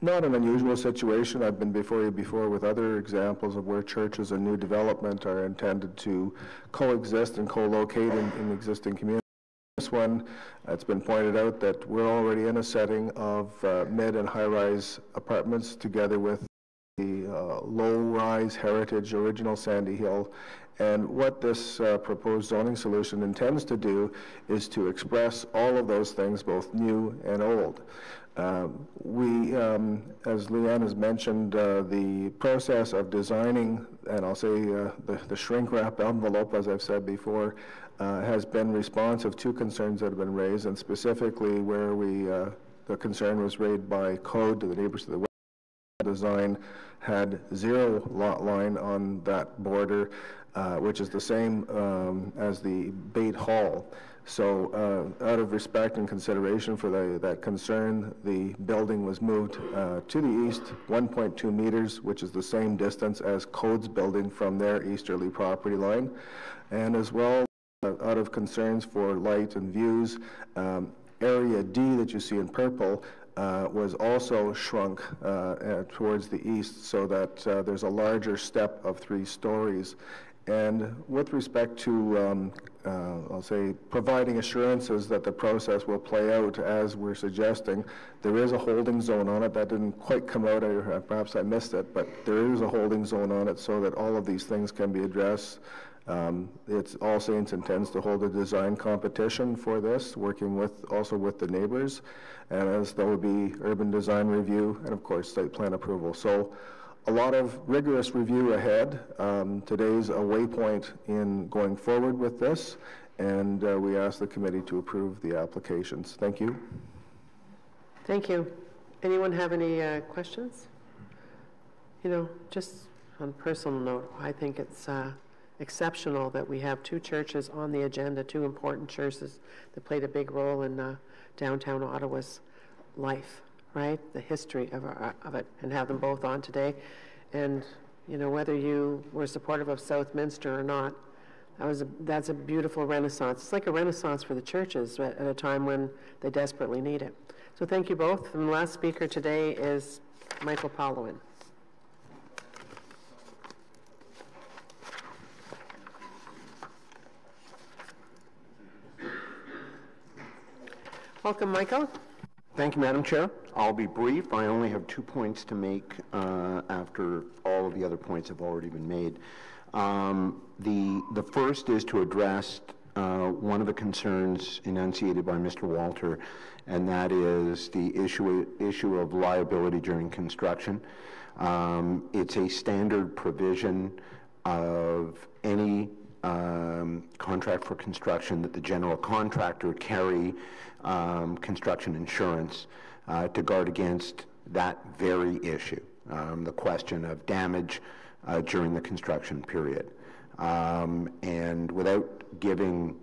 not an unusual situation. I've been before you before with other examples of where churches and new development are intended to coexist and co-locate in existing communities. This one, it's been pointed out that we're already in a setting of mid and high-rise apartments together with the low-rise heritage original Sandy Hill. And what this proposed zoning solution intends to do is to express all of those things, both new and old. As Leanne has mentioned, the process of designing, and I'll say the shrink wrap envelope, as I've said before, has been responsive to concerns that have been raised, and specifically where the concern was raised by code to the neighbors to the west. Design had 0 lot line on that border, which is the same as the Bait Hall. So out of respect and consideration for that concern, the building was moved to the east 1.2 meters, which is the same distance as Code's building from their easterly property line. And as well, out of concerns for light and views, area D that you see in purple was also shrunk towards the east so that there's a larger step of 3 stories. And with respect to, I'll say, providing assurances that the process will play out as we're suggesting, there is a holding zone on it. That didn't quite come out, perhaps I missed it, but there is a holding zone on it so that all of these things can be addressed. It's All Saints intends to hold a design competition for this, working also with the neighbors, and as there will be urban design review and of course site plan approval. So a lot of rigorous review ahead. Today's a waypoint in going forward with this, and we ask the committee to approve the applications. Thank you. Thank you. Anyone have any questions? Just on a personal note, I think it's exceptional that we have 2 churches on the agenda, 2 important churches that played a big role in downtown Ottawa's life, right? The history of it, and have them both on today. And whether you were supportive of Southminster or not, that's a beautiful renaissance. It's like a renaissance for the churches at a time when they desperately need it. So thank you both. And the last speaker today is Michael Paulowin. Welcome, Michael. Thank you, Madam Chair. I'll be brief. I only have 2 points to make after all of the other points have already been made. The first is to address one of the concerns enunciated by Mr. Walter, and that is the issue of liability during construction. It's a standard provision of any contract for construction that the general contractor carry construction insurance to guard against that very issue, the question of damage during the construction period. And without giving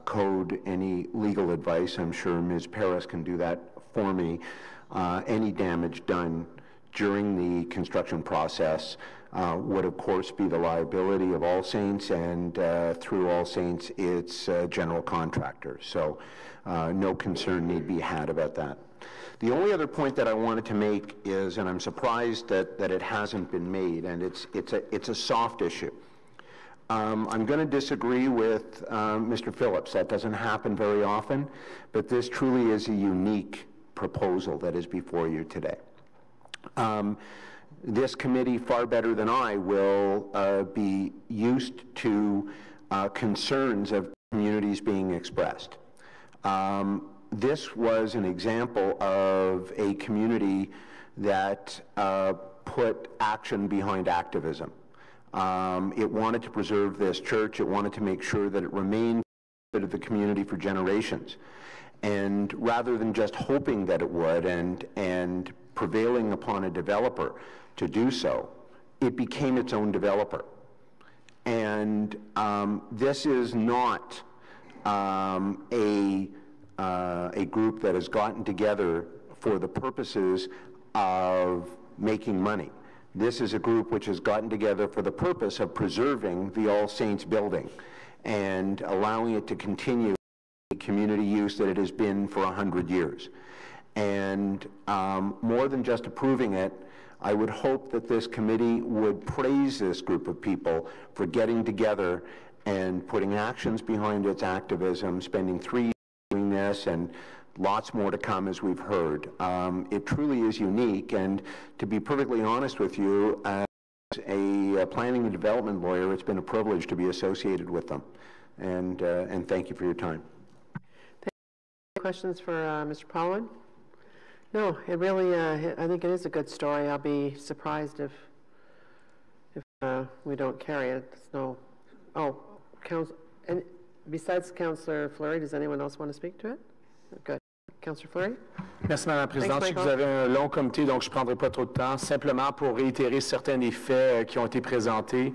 code any legal advice, I'm sure Ms. Paris can do that for me, any damage done during the construction process would of course be the liability of All Saints, and through All Saints it's general contractors. So no concern need be had about that. The only other point that I wanted to make is, and I'm surprised that it hasn't been made, and it's a soft issue. I'm going to disagree with Mr. Phillips. That doesn't happen very often, but this truly is a unique proposal that is before you today. this committee, far better than I, will be used to concerns of communities being expressed. This was an example of a community that put action behind activism. It wanted to preserve this church. It wanted to make sure that it remained of the community for generations. And rather than just hoping that it would and prevailing upon a developer to do so, it became its own developer. And this is not a group that has gotten together for the purposes of making money. This is a group which has gotten together for the purpose of preserving the All Saints building and allowing it to continue the community use that it has been for 100 years. And more than just approving it, I would hope that this committee would praise this group of people for getting together and putting actions behind its activism, spending 3 years doing this, and lots more to come, as we've heard. It truly is unique, and to be perfectly honest with you, as a planning and development lawyer, it's been a privilege to be associated with them. And thank you for your time. Questions for Mr. Polwin? No, it really, I think it is a good story. I'll be surprised if we don't carry it. No. Oh, and besides Councillor Fleury, does anyone else want to speak to it? Good. Councillor Fleury? Merci, Mme la Présidente. Je sais que vous avez un long comité, donc je ne prendrai pas trop de temps. Simplement pour réitérer certains des faits qui ont été présentés.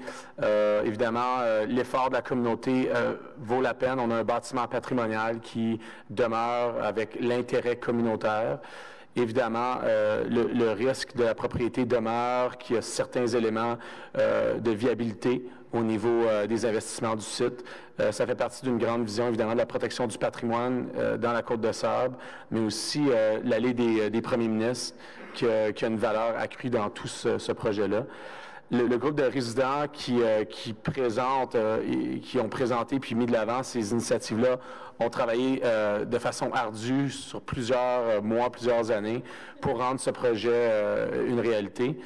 Évidemment, l'effort de la communauté vaut la peine. On a un bâtiment patrimonial qui demeure avec l'intérêt communautaire. Évidemment, le risque de la propriété demeure, qu'il y a certains éléments de viabilité au niveau des investissements du site. Ça fait partie d'une grande vision, évidemment, de la protection du patrimoine dans la Côte-de-Sable, mais aussi l'allée des premiers ministres qui a une valeur accrue dans tout ce projet-là. Le groupe de résidents qui ont présenté puis mis de l'avant ces initiatives-là ont travaillé de façon ardue sur plusieurs mois, plusieurs années pour rendre ce projet une réalité.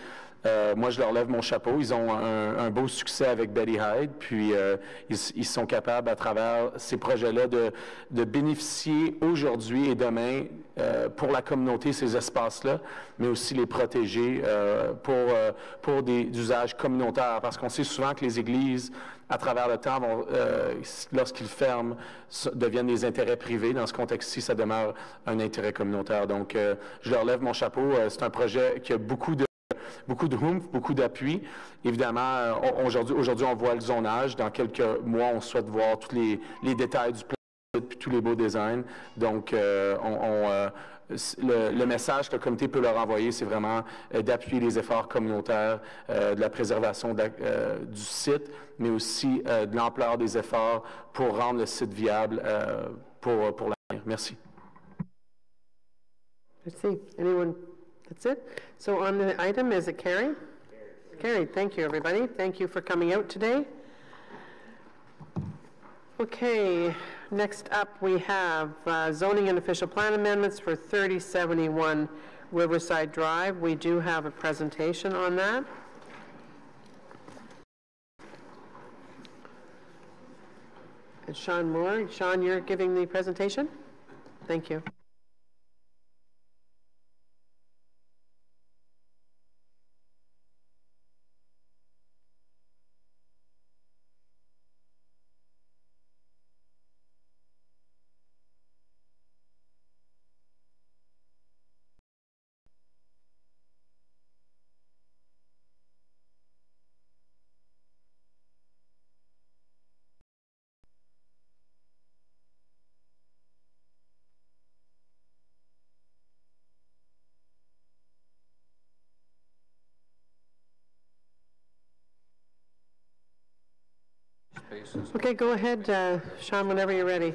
Moi, je leur lève mon chapeau. Ils ont un beau succès avec Betty Hyde, puis ils sont capables, à travers ces projets-là, de bénéficier aujourd'hui et demain pour la communauté ces espaces-là, mais aussi les protéger pour des usages communautaires. Parce qu'on sait souvent que les églises, à travers le temps, lorsqu'ils ferment, deviennent des intérêts privés. Dans ce contexte-ci, ça demeure un intérêt communautaire. Donc, je leur lève mon chapeau. C'est un projet qui a beaucoup de oomph, beaucoup d'appui. Évidemment, aujourd'hui, on voit le zonage. Dans quelques mois, on souhaite voir tous les détails du plan et tous les beaux designs. Donc, le message que le comité peut leur envoyer, c'est vraiment d'appuyer les efforts communautaires de la préservation du site, mais aussi de l'ampleur des efforts pour rendre le site viable pour l'avenir. Merci. Merci. Anyone? That's it. So on the item, is it carried? Carried. Thank you, everybody. Thank you for coming out today. Okay, next up we have zoning and official plan amendments for 3071 Riverside Drive. We do have a presentation on that. And Sean Moore. Sean, you're giving the presentation? Thank you. Okay, go ahead, Sean, whenever you're ready.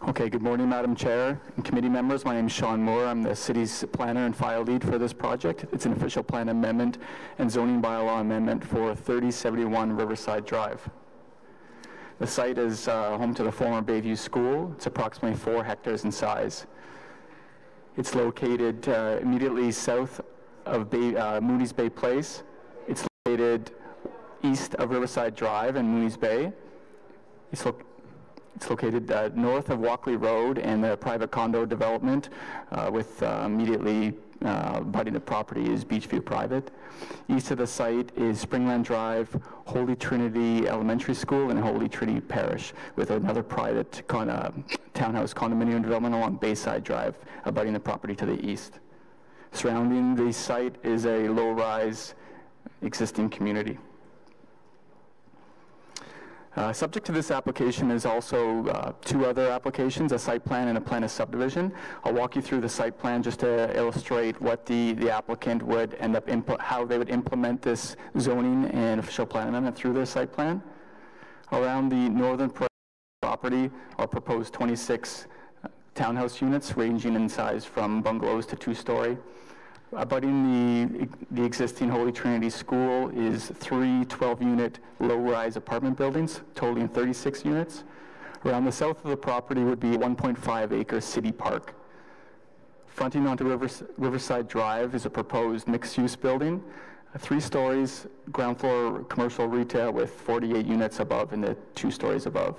Okay, good morning, Madam Chair and committee members. My name is Sean Moore. I'm the city's planner and file lead for this project. It's an official plan amendment and zoning bylaw amendment for 3071 Riverside Drive. The site is home to the former Bayview School. It's approximately 4 hectares in size. It's located immediately south Mooney's Bay Place. It's located east of Riverside Drive and Mooney's Bay. It's located north of Walkley Road and the private condo development with immediately abutting the property is Beachview Private. East of the site is Springland Drive, Holy Trinity Elementary School, and Holy Trinity Parish, with another private townhouse condominium development along Bayside Drive, abutting the property to the east. Surrounding the site is a low-rise existing community. Subject to this application is also two other applications, a site plan and a plan of subdivision. I'll walk you through the site plan just to illustrate what the applicant would end up how they would implement this zoning and official plan amendment through their site plan. Around the northern property are proposed 26 townhouse units ranging in size from bungalows to 2-story. Abutting the existing Holy Trinity School is 3 12-unit low-rise apartment buildings, totaling 36 units. Around the south of the property would be a 1.5-acre city park. Fronting onto Riverside Drive is a proposed mixed-use building, 3 stories, ground floor commercial retail with 48 units above and the 2 stories above.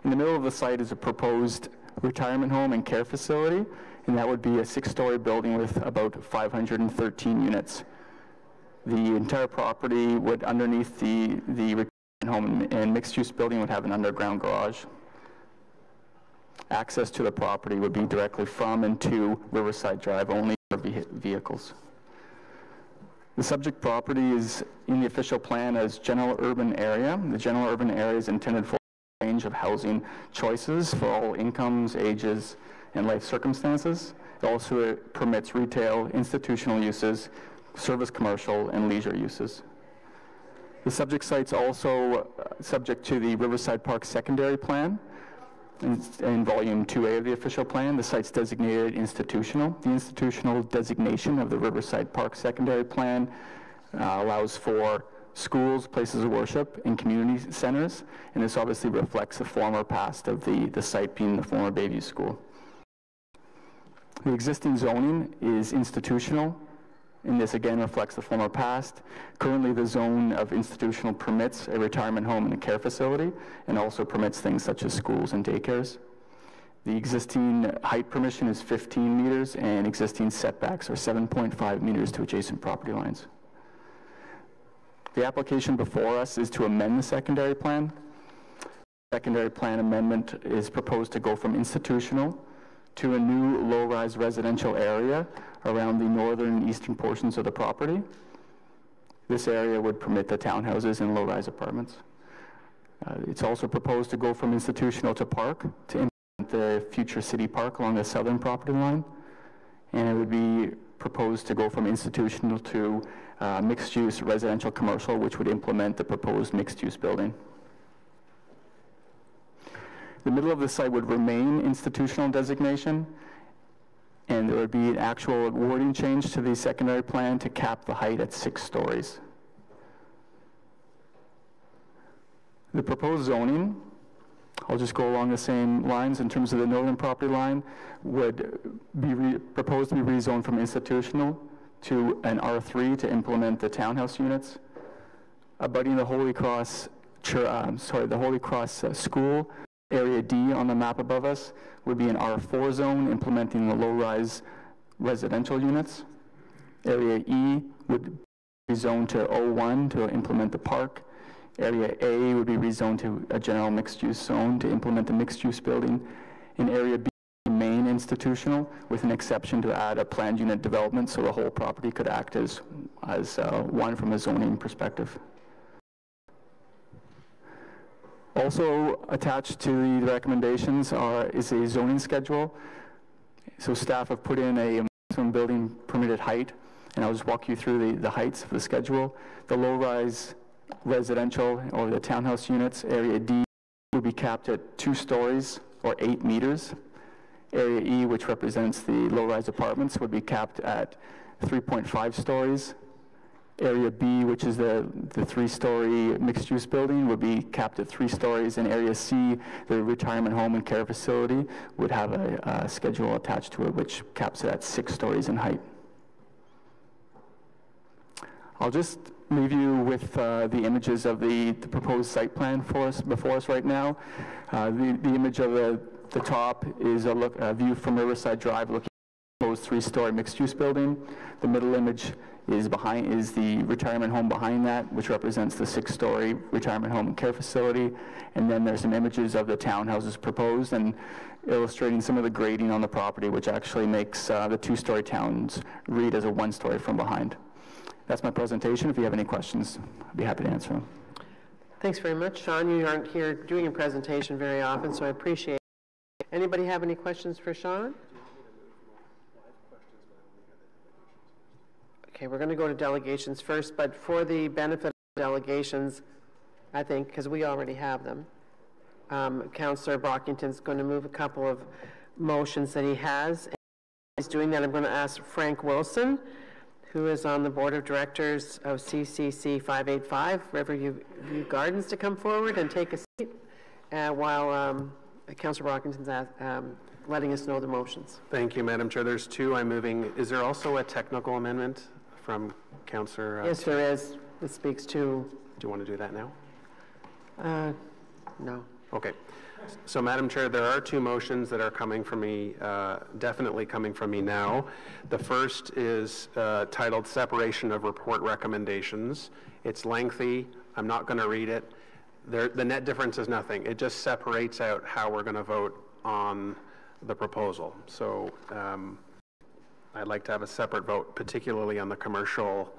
In the middle of the site is a proposed retirement home and care facility, and that would be a 6-story building with about 513 units. The entire property would, underneath the retirement home and mixed-use building, would have an underground garage. Access to the property would be directly from and to Riverside Drive only for vehicles. The subject property is in the official plan as general urban area. The general urban area is intended for a range of housing choices for all incomes, ages, and life circumstances. It also permits retail, institutional uses, service commercial, and leisure uses. The subject site's also subject to the Riverside Park secondary plan. In volume 2A of the official plan, the site's designated institutional. The institutional designation of the Riverside Park secondary plan allows for schools, places of worship, and community centers, and this obviously reflects the former past of the site being the former Bayview School. The existing zoning is institutional, and this again reflects the former past. Currently, the zone of institutional permits a retirement home and a care facility, and also permits things such as schools and daycares. The existing height permission is 15 meters, and existing setbacks are 7.5 meters to adjacent property lines. The application before us is to amend the secondary plan. Secondary plan amendment is proposed to go from institutional to a new low-rise residential area around the northern and eastern portions of the property. This area would permit the townhouses and low-rise apartments. It's also proposed to go from institutional to park to implement the future city park along the southern property line. And it would be proposed to go from institutional to mixed-use residential commercial, which would implement the proposed mixed-use building. The middle of the site would remain institutional designation, and there would be an actual wording change to the secondary plan to cap the height at 6 stories. The proposed zoning, I'll just go along the same lines in terms of the northern property line, would be proposed to be rezoned from institutional to an R3 to implement the townhouse units. Abutting the Holy Cross School, Area D on the map above us would be an R4 zone implementing the low-rise residential units. Area E would be zoned to O1 to implement the park. Area A would be rezoned to a general mixed-use zone to implement the mixed-use building. In Area B, main institutional, with an exception to add a planned unit development so the whole property could act as one from a zoning perspective. Also attached to the recommendations is a zoning schedule. So staff have put in a maximum building permitted height, and I'll just walk you through the heights of the schedule. The low-rise residential or the townhouse units, Area D, would be capped at 2 stories or 8 meters. Area E, which represents the low-rise apartments, would be capped at 3.5 stories. Area B, which is the 3-story mixed-use building, would be capped at 3 stories. And Area C, the retirement home and care facility, would have a schedule attached to it, which caps it at 6 stories in height. I'll just leave you with the images of the proposed site plan before us right now. The image of the top is a view from Riverside Drive looking at the proposed 3-story mixed-use building. The middle image is the retirement home behind that, which represents the 6-story retirement home and care facility. And then there's some images of the townhouses proposed and illustrating some of the grading on the property, which actually makes the 2-story towns read as a 1-story from behind. That's my presentation. If you have any questions, I'd be happy to answer them. Thanks very much, Sean. You aren't here doing a presentation very often, so I appreciate it. Anybody have any questions for Sean? Okay, we're going to go to delegations first, but for the benefit of delegations, I think, because we already have them, Councillor Brockington's going to move a couple of motions that he has. And he's doing that. I'm going to ask Frank Wilson, who is on the board of directors of CCC 585, Riverview Gardens, to come forward and take a seat while Councillor Brockington's letting us know the motions. Thank you, Madam Chair. There's two I'm moving. Is there also a technical amendment from Councillor? Yes, there is. It speaks to... Do you want to do that now? No. Okay. So, Madam Chair, there are two motions that are coming from me, definitely coming from me now. The first is titled Separation of Report Recommendations. It's lengthy. I'm not going to read it. The net difference is nothing. It just separates out how we're going to vote on the proposal. So I'd like to have a separate vote, particularly on the commercial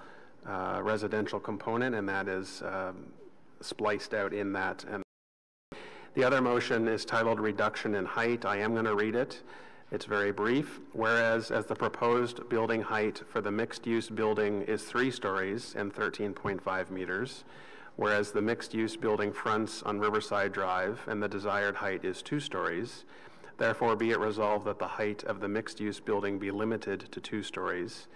residential component, and that is spliced out in that. And the other motion is titled Reduction in Height. I am going to read it. It's very brief. Whereas, as the proposed building height for the mixed-use building is 3 stories and 13.5 meters, whereas the mixed-use building fronts on Riverside Drive and the desired height is 2 stories, therefore be it resolved that the height of the mixed-use building be limited to 2 stories,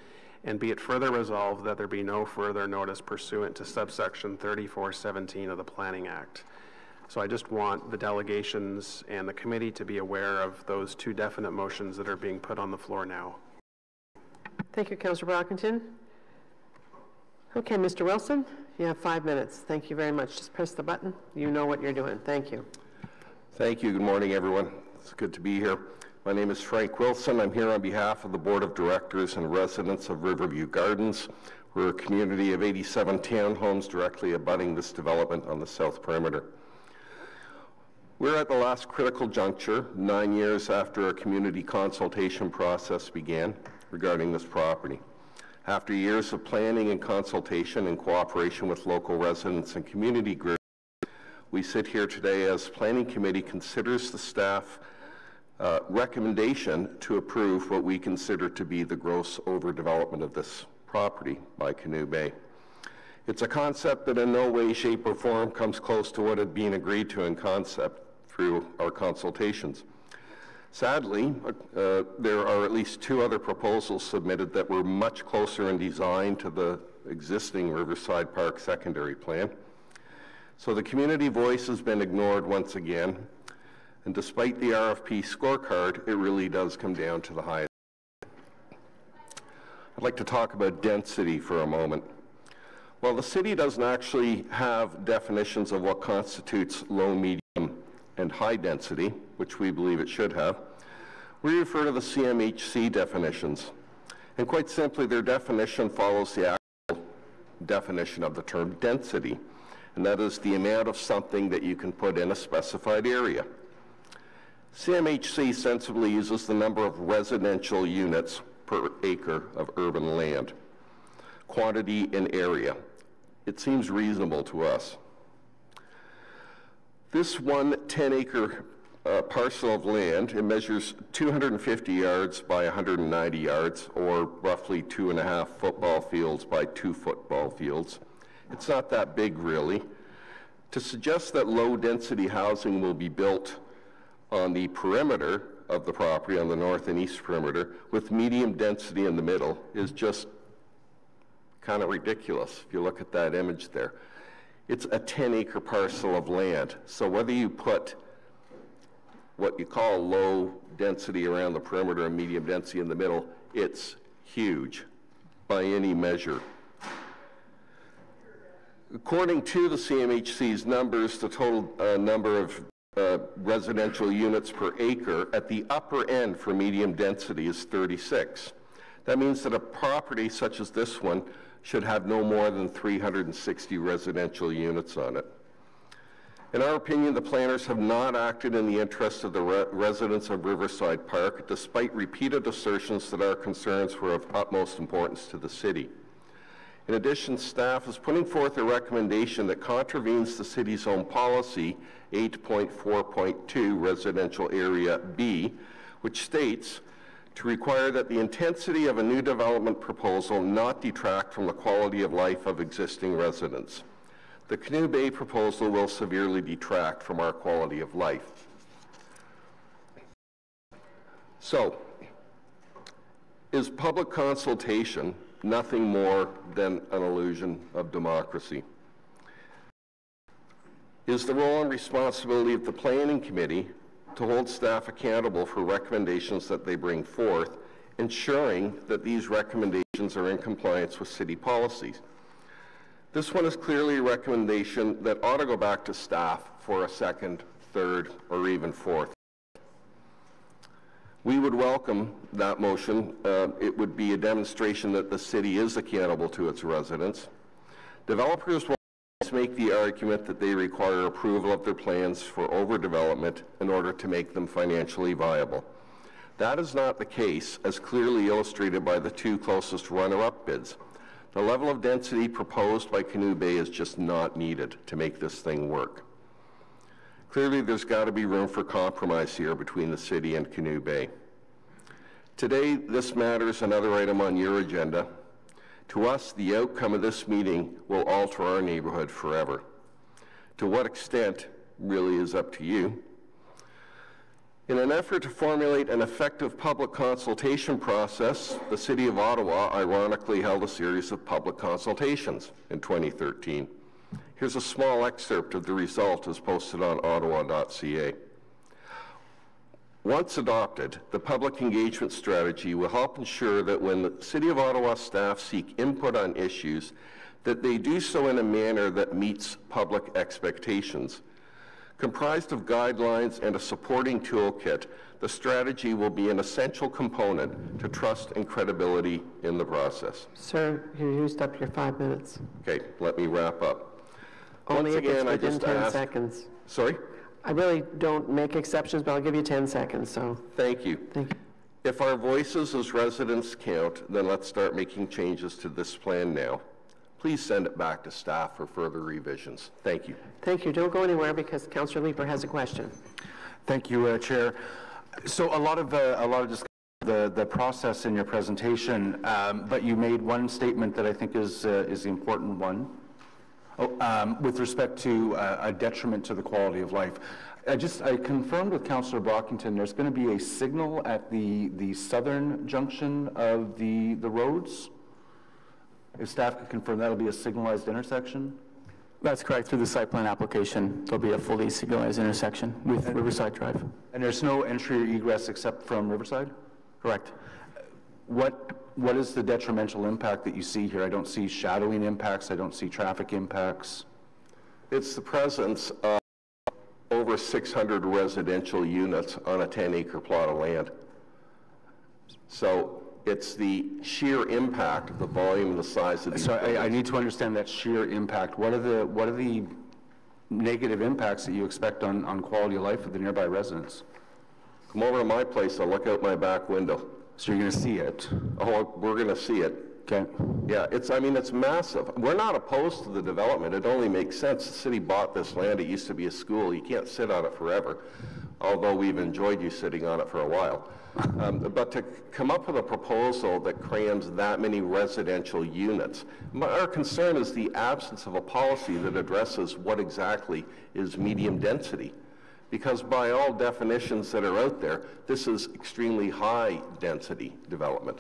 and be it further resolved that there be no further notice pursuant to subsection 3417 of the Planning Act. So I just want the delegations and the committee to be aware of those two definite motions that are being put on the floor now. Thank you, Councillor Brockington. Okay, Mr. Wilson, you have 5 minutes. Thank you very much. Just press the button. You know what you're doing. Thank you. Thank you. Good morning, everyone. It's good to be here. My name is Frank Wilson. I'm here on behalf of the Board of Directors and residents of Riverview Gardens. We're a community of 87 townhomes directly abutting this development on the south perimeter. We're at the last critical juncture, 9 years after a community consultation process began regarding this property. After years of planning and consultation in cooperation with local residents and community groups, we sit here today as Planning Committee considers the staff recommendation to approve what we consider to be the gross overdevelopment of this property by Canoe Bay. It's a concept that in no way, shape, or form comes close to what had been agreed to in concept through our consultations. Sadly, there are at least 2 other proposals submitted that were much closer in design to the existing Riverside Park secondary plan. So the community voice has been ignored once again, and despite the RFP scorecard, it really does come down to the highest. I'd like to talk about density for a moment. While the city doesn't actually have definitions of what constitutes low, medium, and high density, which we believe it should have, we refer to the CMHC definitions. And quite simply, their definition follows the actual definition of the term density, and that is the amount of something that you can put in a specified area. CMHC sensibly uses the number of residential units per acre of urban land, quantity and area. It seems reasonable to us. This one 10-acre parcel of land, it measures 250 yards by 190 yards, or roughly 2.5 football fields by 2 football fields. It's not that big, really. To suggest that low-density housing will be built on the perimeter of the property, on the north and east perimeter, with medium density in the middle is just kind of ridiculous if you look at that image there. It's a 10-acre parcel of land. So whether you put what you call low density around the perimeter and medium density in the middle, it's huge by any measure. According to the CMHC's numbers, the total number of residential units per acre at the upper end for medium density is 36. That means that a property such as this one should have no more than 360 residential units on it. In our opinion, the planners have not acted in the interest of the residents of Riverside Park, despite repeated assertions that our concerns were of utmost importance to the city. In addition, staff is putting forth a recommendation that contravenes the city's own policy 8.4.2 Residential Area B, which states to require that the intensity of a new development proposal not detract from the quality of life of existing residents. The Canoe Bay proposal will severely detract from our quality of life. So, is public consultation nothing more than an illusion of democracy? Is the role and responsibility of the Planning Committee to hold staff accountable for recommendations that they bring forth, ensuring that these recommendations are in compliance with city policies? This one is clearly a recommendation that ought to go back to staff for a second, third, or even fourth. We would welcome that motion. It would be a demonstration that the city is accountable to its residents. Developers will always make the argument that they require approval of their plans for overdevelopment in order to make them financially viable. That is not the case, as clearly illustrated by the two closest runner-up bids. The level of density proposed by Canoe Bay is just not needed to make this thing work. Clearly, there's got to be room for compromise here between the city and Canoe Bay. Today, this matter is another item on your agenda. To us, the outcome of this meeting will alter our neighborhood forever. To what extent really is up to you. In an effort to formulate an effective public consultation process, the City of Ottawa ironically held a series of public consultations in 2013. Here's a small excerpt of the result as posted on ottawa.ca. Once adopted, the public engagement strategy will help ensure that when the City of Ottawa staff seek input on issues, that they do so in a manner that meets public expectations. Comprised of guidelines and a supporting toolkit, the strategy will be an essential component to trust and credibility in the process. Sir, you used up your 5 minutes. Okay, let me wrap up. Only Once if again, it's I within just 10 asked, seconds. Sorry? I really don't make exceptions, but I'll give you 10 seconds, so. Thank you. Thank you. If our voices as residents count, then let's start making changes to this plan now. Please send it back to staff for further revisions. Thank you. Thank you. Don't go anywhere because Councillor Leeper has a question. Thank you, Chair. So a lot of discussion the process in your presentation, but you made one statement that I think is the important one. With respect to a detriment to the quality of life. I confirmed with Councillor Brockington there's going to be a signal at the southern junction of the roads. If staff could confirm that'll be a signalized intersection? That's correct. Through the site plan application, there'll be a fully signalized intersection with Riverside Drive. And there's no entry or egress except from Riverside? Correct. What is the detrimental impact that you see here? I don't see shadowing impacts. I don't see traffic impacts. It's the presence of over 600 residential units on a 10-acre plot of land. So it's the sheer impact of the volume and the size of these buildings. I need to understand that sheer impact. What are the negative impacts that you expect on quality of life of the nearby residents? Come over to my place, I'll look out my back window. So you're going to see it? Oh, we're going to see it. Okay. Yeah, it's massive. We're not opposed to the development. It only makes sense. The city bought this land. It used to be a school. You can't sit on it forever, although we've enjoyed you sitting on it for a while. But to come up with a proposal that crams that many residential units, our concern is the absence of a policy that addresses what exactly is medium density. Because by all definitions that are out there, this is extremely high density development.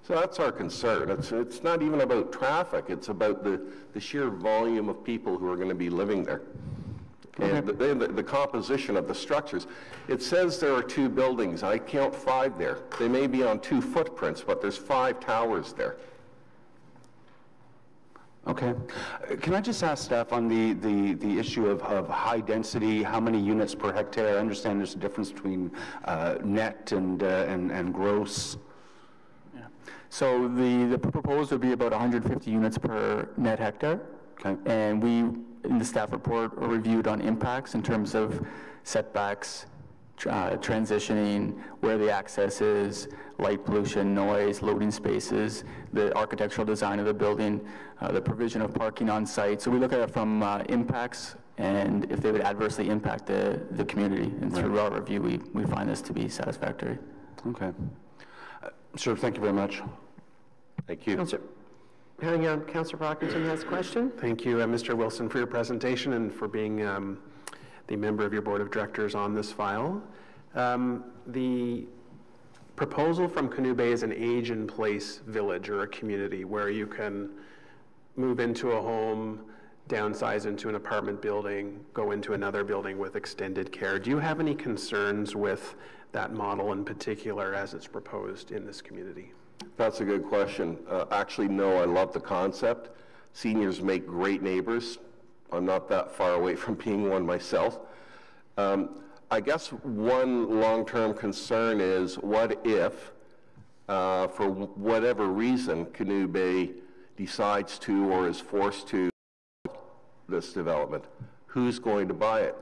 So that's our concern. It's not even about traffic, it's about the sheer volume of people who are going to be living there. Okay. And the composition of the structures. It says there are 2 buildings. I count 5 there. They may be on 2 footprints, but there's 5 towers there. Okay. Can I just ask staff on the issue of high density, how many units per hectare? I understand there's a difference between net and gross. Yeah. So the proposed would be about 150 units per net hectare. Okay. And we, in the staff report, are reviewed on impacts in terms of setbacks, transitioning, where the access is, light pollution, noise, loading spaces, the architectural design of the building, the provision of parking on site. So we look at it from impacts and if they would adversely impact the community. And through our review, we find this to be satisfactory. Okay. Sir, thank you very much. Thank you. Hang on, Councillor Brockington has a question. Thank you, Mr. Wilson, for your presentation and for being the member of your board of directors on this file. The proposal from Canoe Bay is an age-in-place village or a community where you can move into a home, downsize into an apartment building, go into another building with extended care. Do you have any concerns with that model in particular as it's proposed in this community? That's a good question. Actually, no, I love the concept. Seniors make great neighbors. I'm not that far away from being one myself. I guess one long-term concern is what if, for whatever reason, Canoe Bay decides to or is forced to this development? Who's going to buy it?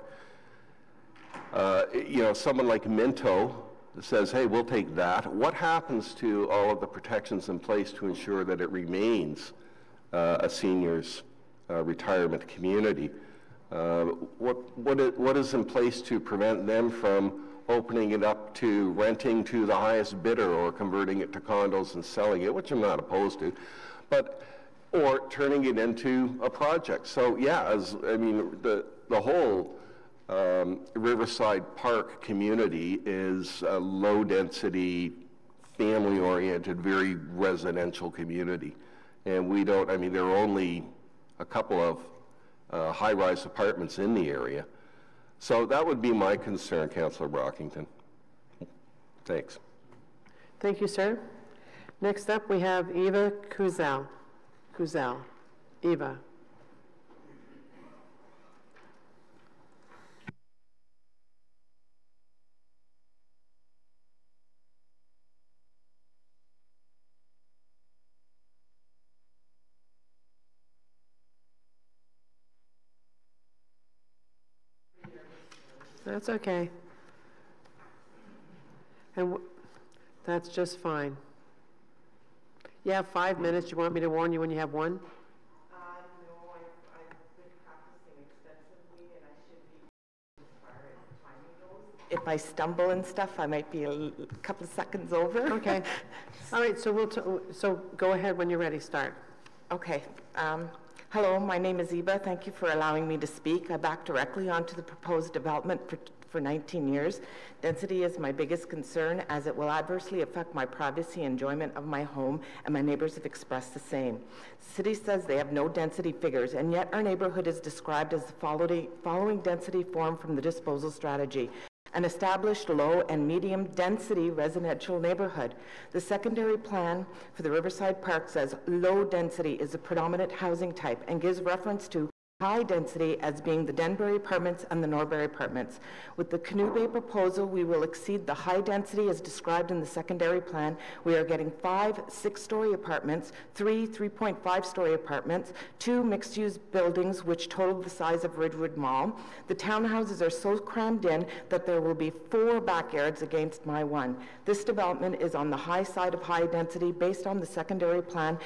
You know, someone like Minto says, hey, we'll take that. What happens to all of the protections in place to ensure that it remains a seniors retirement community? What is in place to prevent them from opening it up to renting to the highest bidder or converting it to condos and selling it, which I'm not opposed to, but or turning it into a project? So yeah, I mean, the whole Riverside Park community is a low-density, family-oriented, very residential community. And we don't, I mean, there are only a couple of high-rise apartments in the area. So that would be my concern, Councillor Brockington. Thanks. Thank you, sir. Next up, we have Eva Kuzel. Eva. That's okay. And that's just fine. You have 5 minutes. You want me to warn you when you have one? No, I've been practicing extensively, and I should be, as far as timing goes. If I stumble and stuff, I might be a couple of seconds over. Okay. All right, so so go ahead when you're ready. Start. Okay. Hello, my name is Eva. Thank you for allowing me to speak. I back directly onto the proposed development for 19 years. Density is my biggest concern as it will adversely affect my privacy and enjoyment of my home, and my neighbors have expressed the same. The city says they have no density figures, and yet our neighborhood is described as the following density form from the disposal strategy: an established low and medium density residential neighborhood. The secondary plan for the Riverside Park says low density is the predominant housing type and gives reference to high density as being the Denbury apartments and the Norbury apartments. With the Canoe Bay proposal, we will exceed the high density as described in the secondary plan. We are getting 5 6-story apartments, 3 3.5-story apartments, 2 mixed-use buildings which total the size of Ridgewood Mall. The townhouses are so crammed in that there will be 4 backyards against my 1. This development is on the high side of high density based on the secondary plan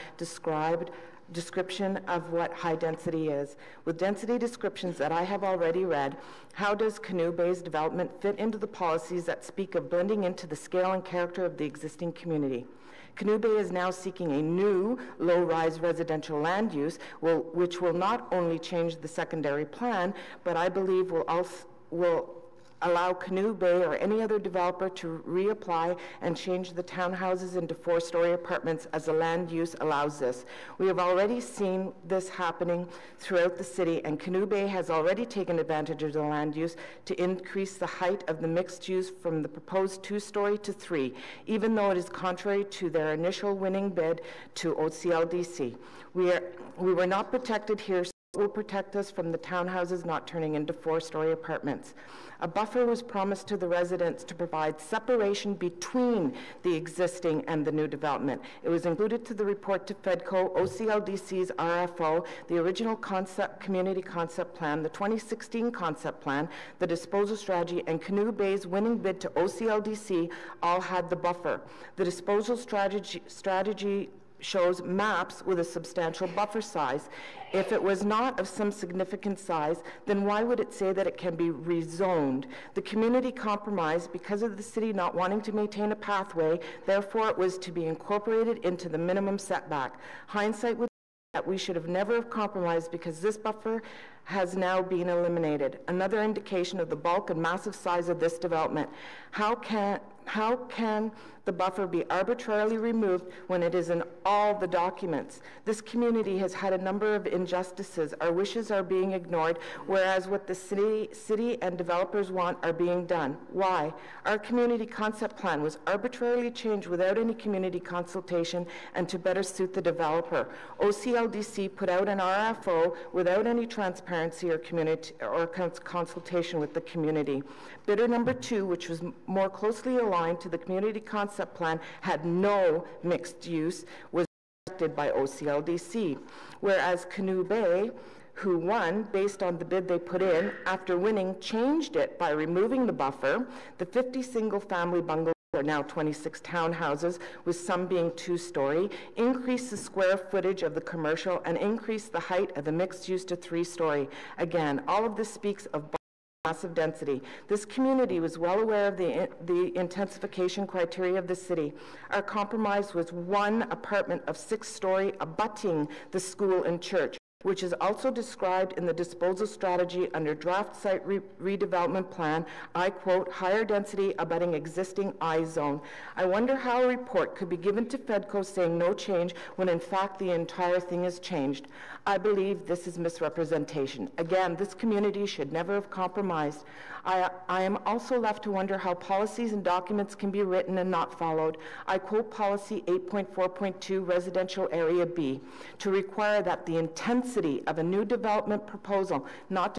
description of what high density is. With density descriptions that I have already read, how does Canoe Bay's development fit into the policies that speak of blending into the scale and character of the existing community? Canoe Bay is now seeking a new low-rise residential land use, which will not only change the secondary plan, but I believe will allow Canoe Bay or any other developer to reapply and change the townhouses into 4-story apartments as the land use allows this. We have already seen this happening throughout the city, and Canoe Bay has already taken advantage of the land use to increase the height of the mixed use from the proposed 2-story to 3, even though it is contrary to their initial winning bid to OCLDC. We were not protected here, so it will protect us from the townhouses not turning into 4-story apartments. A buffer was promised to the residents to provide separation between the existing and the new development. It was included to the report to FEDCO, OCLDC's RFO, the original community concept plan, the 2016 concept plan, the disposal strategy, and Canoe Bay's winning bid to OCLDC all had the buffer. The disposal strategy shows maps with a substantial buffer size. If it was not of some significant size, then why would it say that it can be rezoned? The community compromised because of the city not wanting to maintain a pathway, therefore it was to be incorporated into the minimum setback. Hindsight would say that we should have never have compromised because this buffer has now been eliminated. Another indication of the bulk and massive size of this development. How can the buffer be arbitrarily removed when it is in all the documents? This community has had a number of injustices. Our wishes are being ignored, whereas what the city and developers want are being done. Why? Our community concept plan was arbitrarily changed without any community consultation and to better suit the developer. OCLDC put out an RFO without any transparency or consultation with the community. Bidder number 2, which was more closely aligned to the community concept plan, had no mixed use, was rejected by OCLDC, whereas Canoe Bay, who won based on the bid they put in, after winning, changed it by removing the buffer. The 50 single-family bungalows are now 26 townhouses, with some being 2-story, increased the square footage of the commercial, and increased the height of the mixed use to 3-story. Again, all of this speaks of massive density. This community was well aware of the intensification criteria of the city. Our compromise was 1 apartment of 6-story abutting the school and church, which is also described in the disposal strategy under draft site redevelopment plan. I quote, higher density abutting existing I zone. I wonder how a report could be given to FEDCO saying no change when in fact the entire thing is changed. I believe this is misrepresentation. Again, this community should never have compromised. I am also left to wonder how policies and documents can be written and not followed. I quote policy 8.4.2 residential area B to require that the intensity of a new development proposal not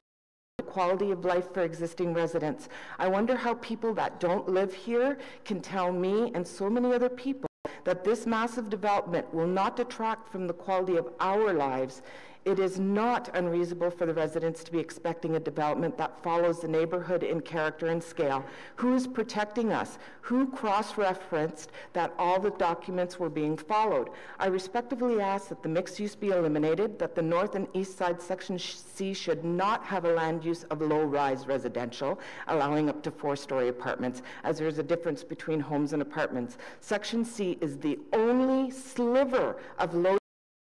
the quality of life for existing residents. I wonder how people that don't live here can tell me and so many other people that this massive development will not detract from the quality of our lives. It is not unreasonable for the residents to be expecting a development that follows the neighborhood in character and scale. Who is protecting us? Who cross-referenced that all the documents were being followed? I respectfully ask that the mixed use be eliminated, that the north and east side section C should not have a land use of low-rise residential, allowing up to 4-story apartments, as there is a difference between homes and apartments. Section C is the only sliver of low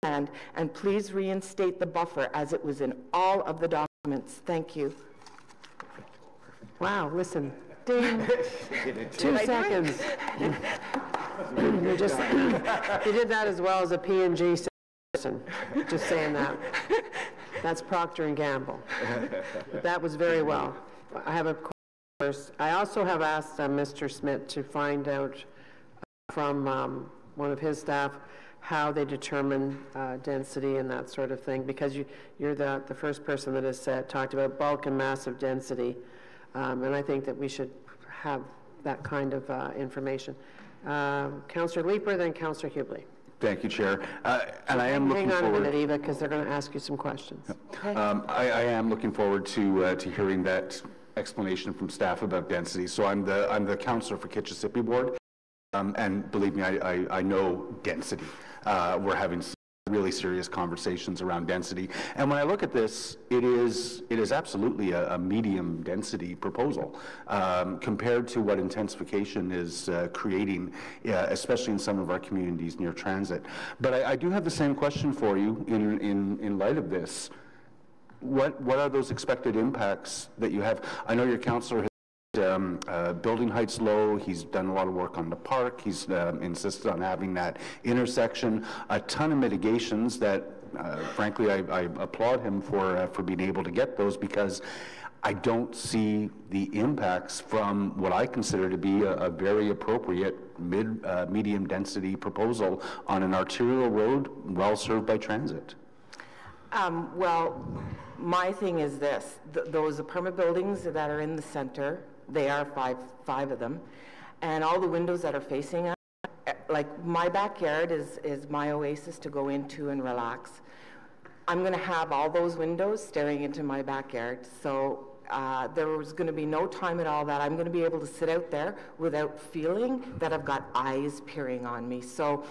land, and please reinstate the buffer as it was in all of the documents. Thank you. Wow, listen. Ding. 2 seconds. You did that as well as a P&G person. Just saying that. That's Procter & Gamble. But that was very well. I have a question first. I also have asked Mr. Smith to find out from one of his staff how they determine density and that sort of thing, because you're the first person that has talked about bulk and massive density, and I think that we should have that kind of information. Councillor Leeper, then Councillor Hubley. Thank you, Chair. And I am looking forward... Hang on a minute, Eva, because they're going to ask you some questions. Okay. I am looking forward to hearing that explanation from staff about density. So I'm the councillor for Kitchissippi Ward, and believe me, I know density. We're having some really serious conversations around density, and when I look at this, it is absolutely a medium density proposal compared to what intensification is creating, especially in some of our communities near transit. But I do have the same question for you in light of this. What are those expected impacts that you have? I know your councillor has building heights low. He's done a lot of work on the park. He's insisted on having that intersection. A ton of mitigations that, frankly, I applaud him for being able to get those, because I don't see the impacts from what I consider to be a very appropriate medium density proposal on an arterial road well served by transit. Well, my thing is this, those apartment buildings that are in the center, they are five of them, and all the windows that are facing us, like my backyard is my oasis to go into and relax. I'm going to have all those windows staring into my backyard, so there was going to be no time at all that I'm going to be able to sit out there without feeling that I've got eyes peering on me. So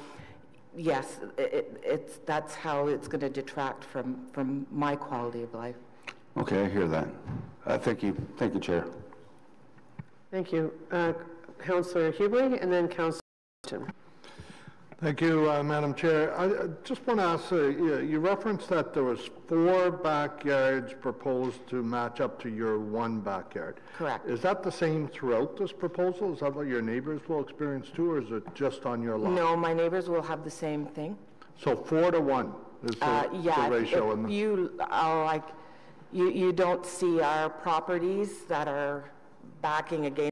yes, that's how it's going to detract from my quality of life. Okay, I hear that. Thank you, Chair. Thank you. Councillor Hubley, and then Councillor Martin. Thank you, Madam Chair. I just want to ask, you referenced that there was 4 backyards proposed to match up to your 1 backyard. Correct. Is that the same throughout this proposal? Is that what your neighbors will experience too, or is it just on your lot? No, my neighbors will have the same thing. So 4 to 1 is the ratio? If you you don't see our properties that are backing against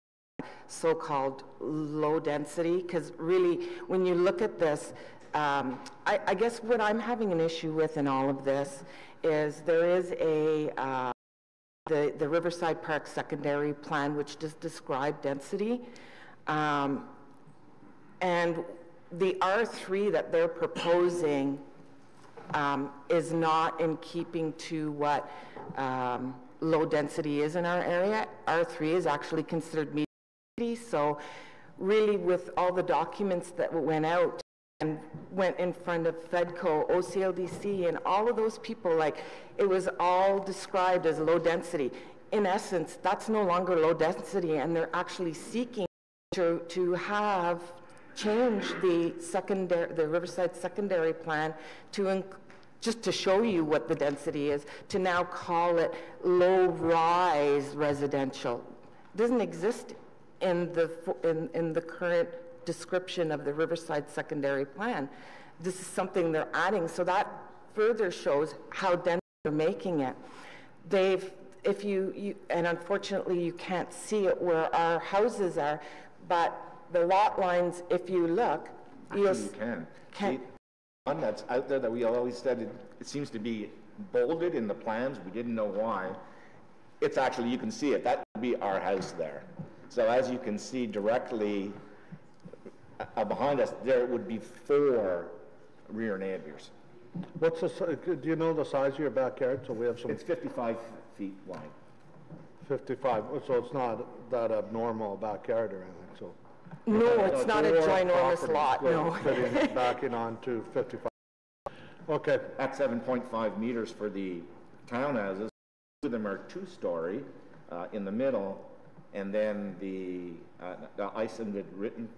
so-called low density, because really when you look at this, I guess what I'm having an issue with in all of this is there is the Riverside Park secondary plan, which does describe density, and the R3 that they're proposing is not in keeping to what low density is in our area. R3 is actually considered medium density, so really with all the documents that went out and went in front of FEDCO, OCLDC, and all of those people, like, it was all described as low density. In essence, that's no longer low density, and they're actually seeking to have changed the Riverside secondary plan to just to show you what the density is, to now call it low-rise residential. It doesn't exist in the current description of the Riverside secondary plan. This is something they're adding, so that further shows how dense they're making it. If you and unfortunately you can't see it where our houses are, but the lot lines, if you look, you can. One that's out there that we always said it seems to be bolded in the plans. We didn't know why. It's actually, you can see it. That would be our house there. So as you can see directly behind us, there would be 4 rear neighbors. What's the? Do you know the size of your backyard? So we have some. It's 55 feet wide. 55. So it's not that abnormal backyard or anything. So. No, it's not a ginormous lot, no. Backing on to 55. Okay. At 7.5 meters for the townhouses. 2 of them are 2-story in the middle, and then the isolated written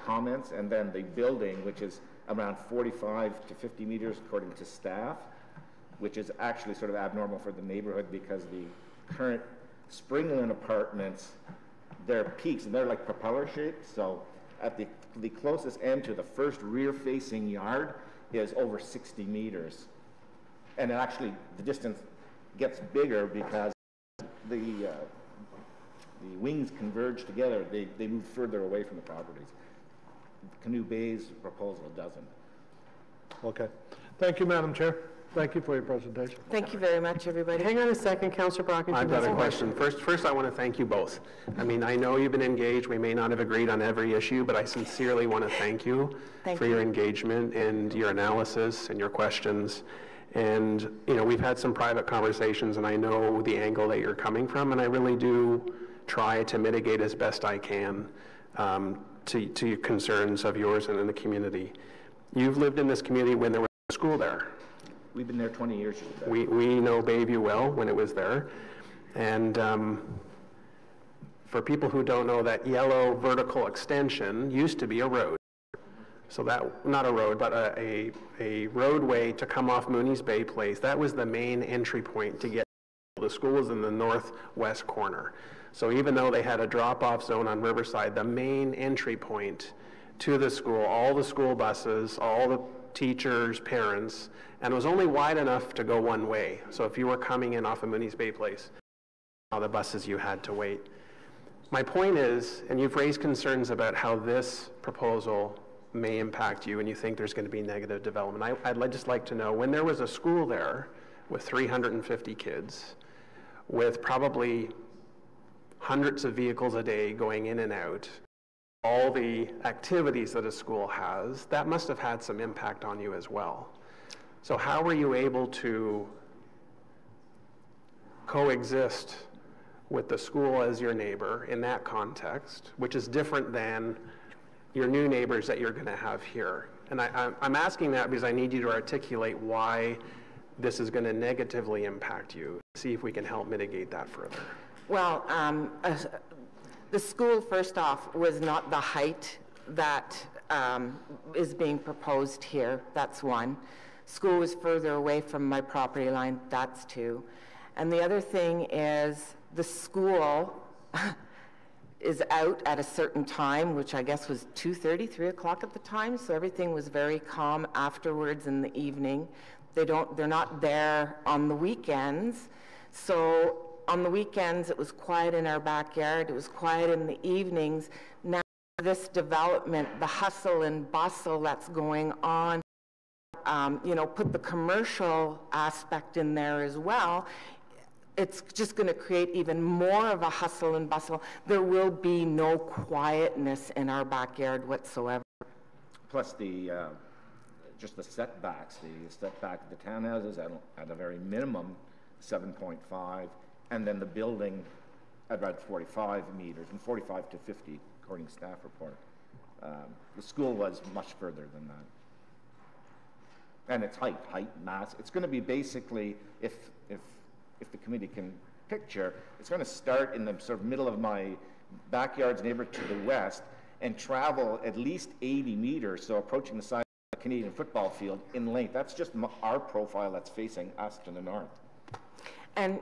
comments, and then the building, which is around 45 to 50 meters according to staff, which is actually sort of abnormal for the neighborhood because the current Springland apartments, they're peaks, and they're like propeller shaped, so at the closest end to the first rear-facing yard is over 60 meters. And it actually, the distance gets bigger because the wings converge together. They move further away from the properties. Canoe Bay's proposal doesn't. Okay. Thank you, Madam Chair. Thank you for your presentation. Thank you very much, everybody. Hang on a second, Councillor Brock. I've got a question. First, I want to thank you both. I mean, I know you've been engaged. We may not have agreed on every issue, but I sincerely want to thank you for your engagement and your analysis and your questions. And, you know, we've had some private conversations, and I know the angle that you're coming from, and I really do try to mitigate as best I can to concerns of yours and in the community. You've lived in this community when there was a school there. We've been there 20 years. We know Bayview well when it was there. And for people who don't know, that yellow vertical extension used to be a road. So that, not a road, but a roadway to come off Mooney's Bay Place. That was the main entry point to get to the school. Was in the northwest corner. So even though they had a drop-off zone on Riverside, the main entry point to the school, all the school buses, all the teachers, parents, and it was only wide enough to go one way. So if you were coming in off of Mooney's Bay Place, all the buses you had to wait. My point is, and you've raised concerns about how this proposal may impact you and you think there's going to be negative development. I'd just like to know, when there was a school there with 350 kids, with probably hundreds of vehicles a day going in and out, all the activities that a school has, that must have had some impact on you as well. So how were you able to coexist with the school as your neighbor in that context, which is different than your new neighbors that you're going to have here? And I'm asking that because I need you to articulate why this is going to negatively impact you. See if we can help mitigate that further. Well, the school, first off, was not the height that is being proposed here. That's one. School was further away from my property line. That's two. And the other thing is the school is out at a certain time, which I guess was 2:30, 3 o'clock at the time. So everything was very calm afterwards in the evening. They're not there on the weekends. So on the weekends, it was quiet in our backyard. It was quiet in the evenings. Now, this development, the hustle and bustle that's going on, put the commercial aspect in there as well. It's just going to create even more of a hustle and bustle. There will be no quietness in our backyard whatsoever. Plus just the setbacks, the setback of the townhouses at a very minimum 7.5, and then the building at about 45 meters, and 45 to 50, according to staff report. The school was much further than that. And its height, mass. It's going to be basically, if the committee can picture, it's going to start in the sort of middle of my backyard's neighbor to the west and travel at least 80 meters, so approaching the side of the Canadian football field in length. That's just our profile that's facing us to the north. And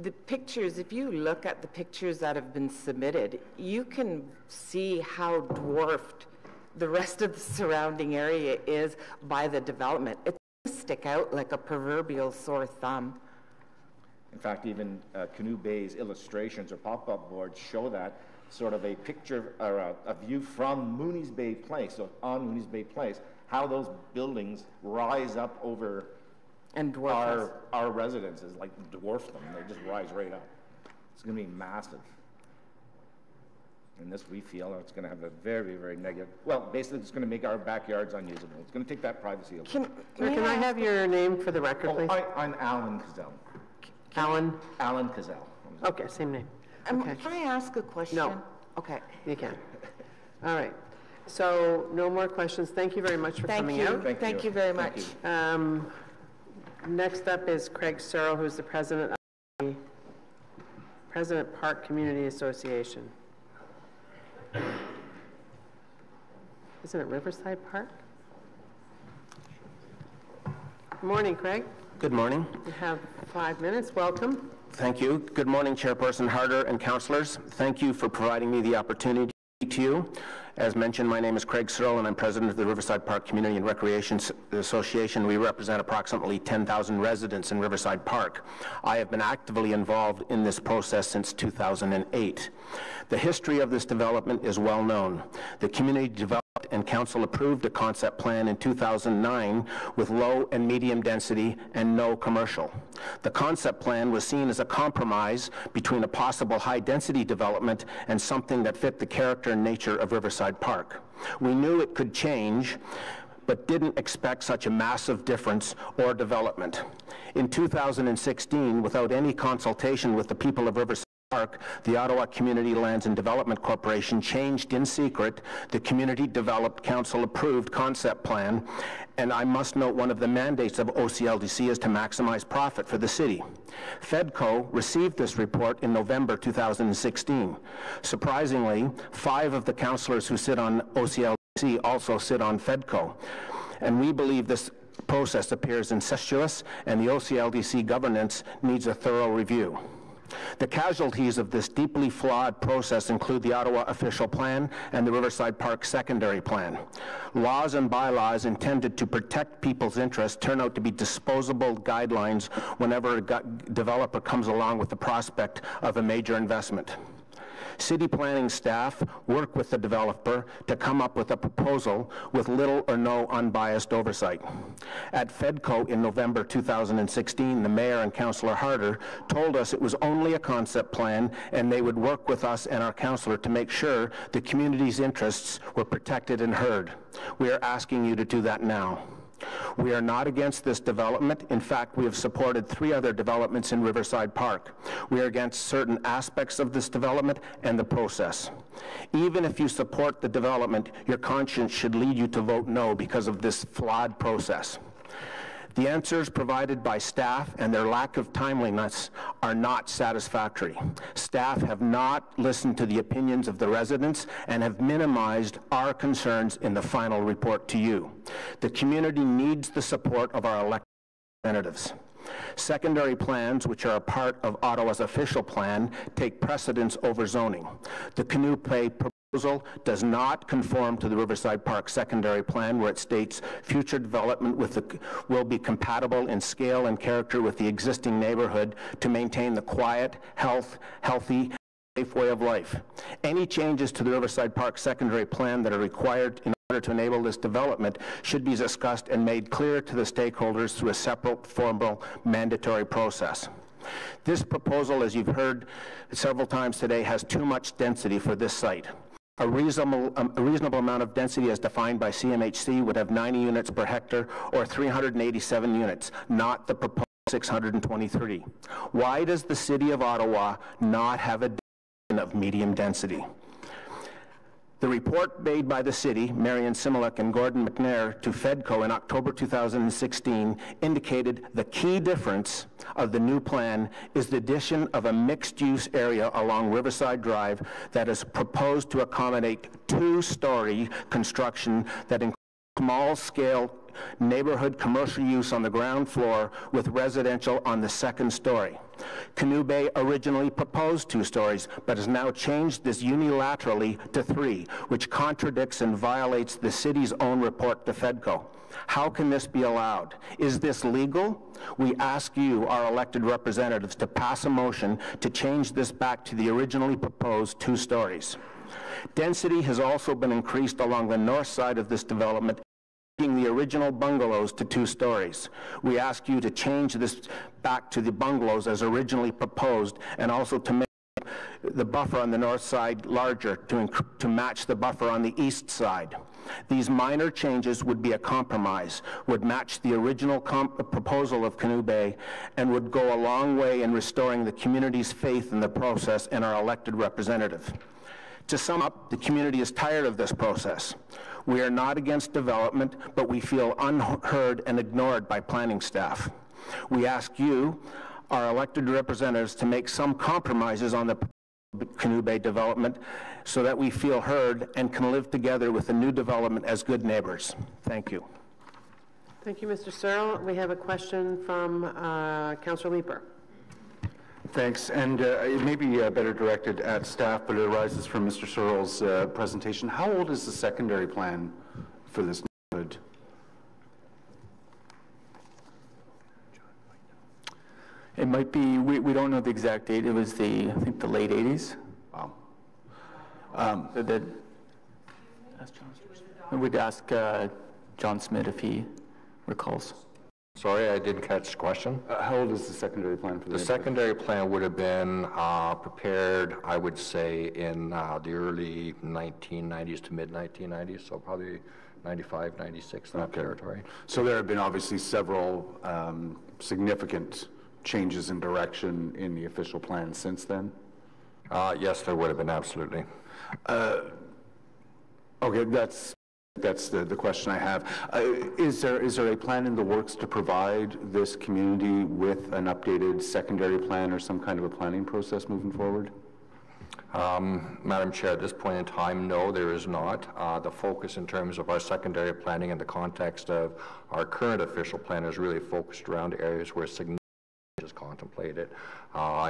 the pictures, if you look at the pictures that have been submitted, you can see how dwarfed the rest of the surrounding area is by the development. It's going to stick out like a proverbial sore thumb. In fact, even Canoe Bay's illustrations or pop-up boards show that sort of a picture or a view from Mooney's Bay Place, so on Mooney's Bay Place, how those buildings rise up over and dwarf our residences, like dwarf them. They just rise right up. It's going to be massive. And this, we feel, it's going to have a very, very negative, well, basically it's going to make our backyards unusable. It's going to take that privacy away. Can I have your name for the record, please? I'm Alan Cazell. Alan Cazell. Okay, same name. Okay. Can I ask a question? No. Okay. You can. All right. So no more questions. Thank you very much for coming out. Thank you very much. Next up is Craig Searle, who's the president of the Park Community Association. Isn't it Riverside Park? Good morning, Craig. Good morning. You have 5 minutes. Welcome. Thank you. Good morning, Chairperson Harder and councillors. Thank you for providing me the opportunity to speak to you. As mentioned, my name is Craig Searle, and I'm president of the Riverside Park Community and Recreation Association. We represent approximately 10,000 residents in Riverside Park. I have been actively involved in this process since 2008. The history of this development is well known. The community developed and council approved a concept plan in 2009 with low and medium density and no commercial. The concept plan was seen as a compromise between a possible high density development and something that fit the character and nature of Riverside Park. We knew it could change, but didn't expect such a massive difference or development. In 2016, without any consultation with the people of Riverside Park, the Ottawa Community Lands and Development Corporation changed in secret the community developed council approved concept plan, and I must note one of the mandates of OCLDC is to maximize profit for the city. FEDCO received this report in November 2016. Surprisingly, 5 of the councillors who sit on OCLDC also sit on FEDCO, and we believe this process appears incestuous and the OCLDC governance needs a thorough review. The casualties of this deeply flawed process include the Ottawa Official Plan and the Riverside Park Secondary Plan. Laws and bylaws intended to protect people's interests turn out to be disposable guidelines whenever a developer comes along with the prospect of a major investment. City planning staff work with the developer to come up with a proposal with little or no unbiased oversight. At FEDCO in November 2016, the mayor and Councillor Harder told us it was only a concept plan and they would work with us and our councillor to make sure the community's interests were protected and heard. We are asking you to do that now. We are not against this development. In fact, we have supported 3 other developments in Riverside Park. We are against certain aspects of this development and the process. Even if you support the development, your conscience should lead you to vote no because of this flawed process. The answers provided by staff and their lack of timeliness are not satisfactory. Staff have not listened to the opinions of the residents and have minimized our concerns in the final report to you. The community needs the support of our elected representatives. Secondary plans, which are a part of Ottawa's official plan, take precedence over zoning. The Comité proposal does not conform to the Riverside Park Secondary Plan, where it states future development will be compatible in scale and character with the existing neighborhood to maintain the quiet, healthy, safe way of life. Any changes to the Riverside Park Secondary Plan that are required in order to enable this development should be discussed and made clear to the stakeholders through a separate formal mandatory process. This proposal, as you've heard several times today, has too much density for this site. A reasonable amount of density as defined by CMHC would have 90 units per hectare or 387 units, not the proposed 623. Why does the City of Ottawa not have a definition of medium density? The report made by the city, Marion Similek and Gordon McNair, to FEDCO in October 2016 indicated the key difference of the new plan is the addition of a mixed-use area along Riverside Drive that is proposed to accommodate 2-story construction that includes small-scale neighborhood commercial use on the ground floor with residential on the 2nd story. Canoe Bay originally proposed 2 stories, but has now changed this unilaterally to 3, which contradicts and violates the city's own report to FEDCO. How can this be allowed? Is this legal? We ask you, our elected representatives, to pass a motion to change this back to the originally proposed 2 stories. Density has also been increased along the north side of this development, taking the original bungalows to 2 stories. We ask you to change this back to the bungalows as originally proposed, and also to make the buffer on the north side larger to match the buffer on the east side. These minor changes would be a compromise, would match the original proposal of Canoe Bay, and would go a long way in restoring the community's faith in the process and our elected representative. To sum up, the community is tired of this process. We are not against development, but we feel unheard and ignored by planning staff. We ask you, our elected representatives, to make some compromises on the Canoe Bay development so that we feel heard and can live together with the new development as good neighbors. Thank you. Thank you, Mr. Searle. We have a question from Councillor Leeper. Thanks, and it may be better directed at staff, but it arises from Mr. Searle's presentation. How old is the secondary plan for this neighborhood? It might be, we don't know the exact date. It was I think the late 80s. Wow. I would ask John Smith if he recalls. Sorry, I didn't catch the question. How old is the secondary plan for the secondary plan would have been prepared, I would say, in the early 1990s to mid-1990s, so probably 95, 96, that territory. So there have been obviously several significant changes in direction in the official plan since then? Yes, there would have been, absolutely. Okay, that's the question I have. Is there a plan in the works to provide this community with an updated secondary plan or some kind of a planning process moving forward? Madam Chair, at this point in time, no, there is not. The focus in terms of our secondary planning in the context of our current official plan is really focused around areas where significant changes contemplate it.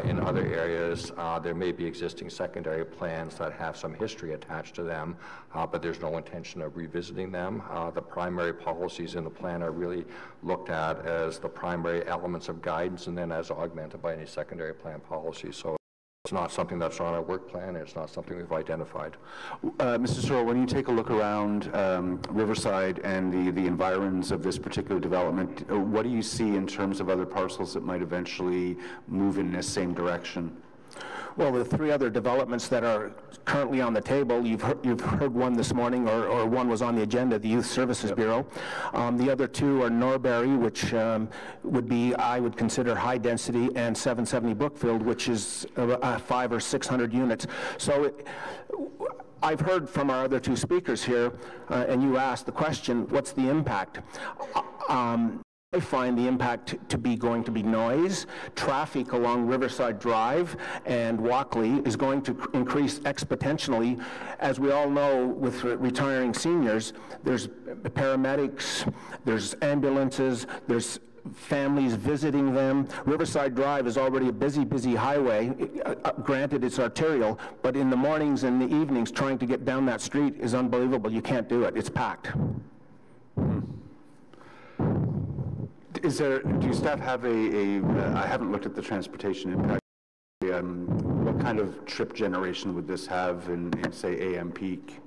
In other areas, there may be existing secondary plans that have some history attached to them, but there's no intention of revisiting them. The primary policies in the plan are really looked at as the primary elements of guidance and then as augmented by any secondary plan policy. So it's not something that's on our work plan, and it's not something we've identified. Mr. Searle, when you take a look around Riverside and the environs of this particular development, what do you see in terms of other parcels that might eventually move in this same direction? Well, the three other developments that are currently on the table, you've heard one this morning, or one was on the agenda, the Youth Services Bureau. The other two are Norbury, which would be, I would consider high density, and 770 Brookfield, which is 500 or 600 units. So I've heard from our other two speakers here, and you asked the question, what's the impact? I find the impact to be going to be noise. Traffic along Riverside Drive and Walkley is going to increase exponentially. As we all know, with retiring seniors, there's paramedics, there's ambulances, there's families visiting them. Riverside Drive is already a busy highway. Granted, it's arterial, but in the mornings and the evenings, trying to get down that street is unbelievable. You can't do it. It's packed. Do staff have I haven't looked at the transportation impact. What kind of trip generation would this have in say, AM peak?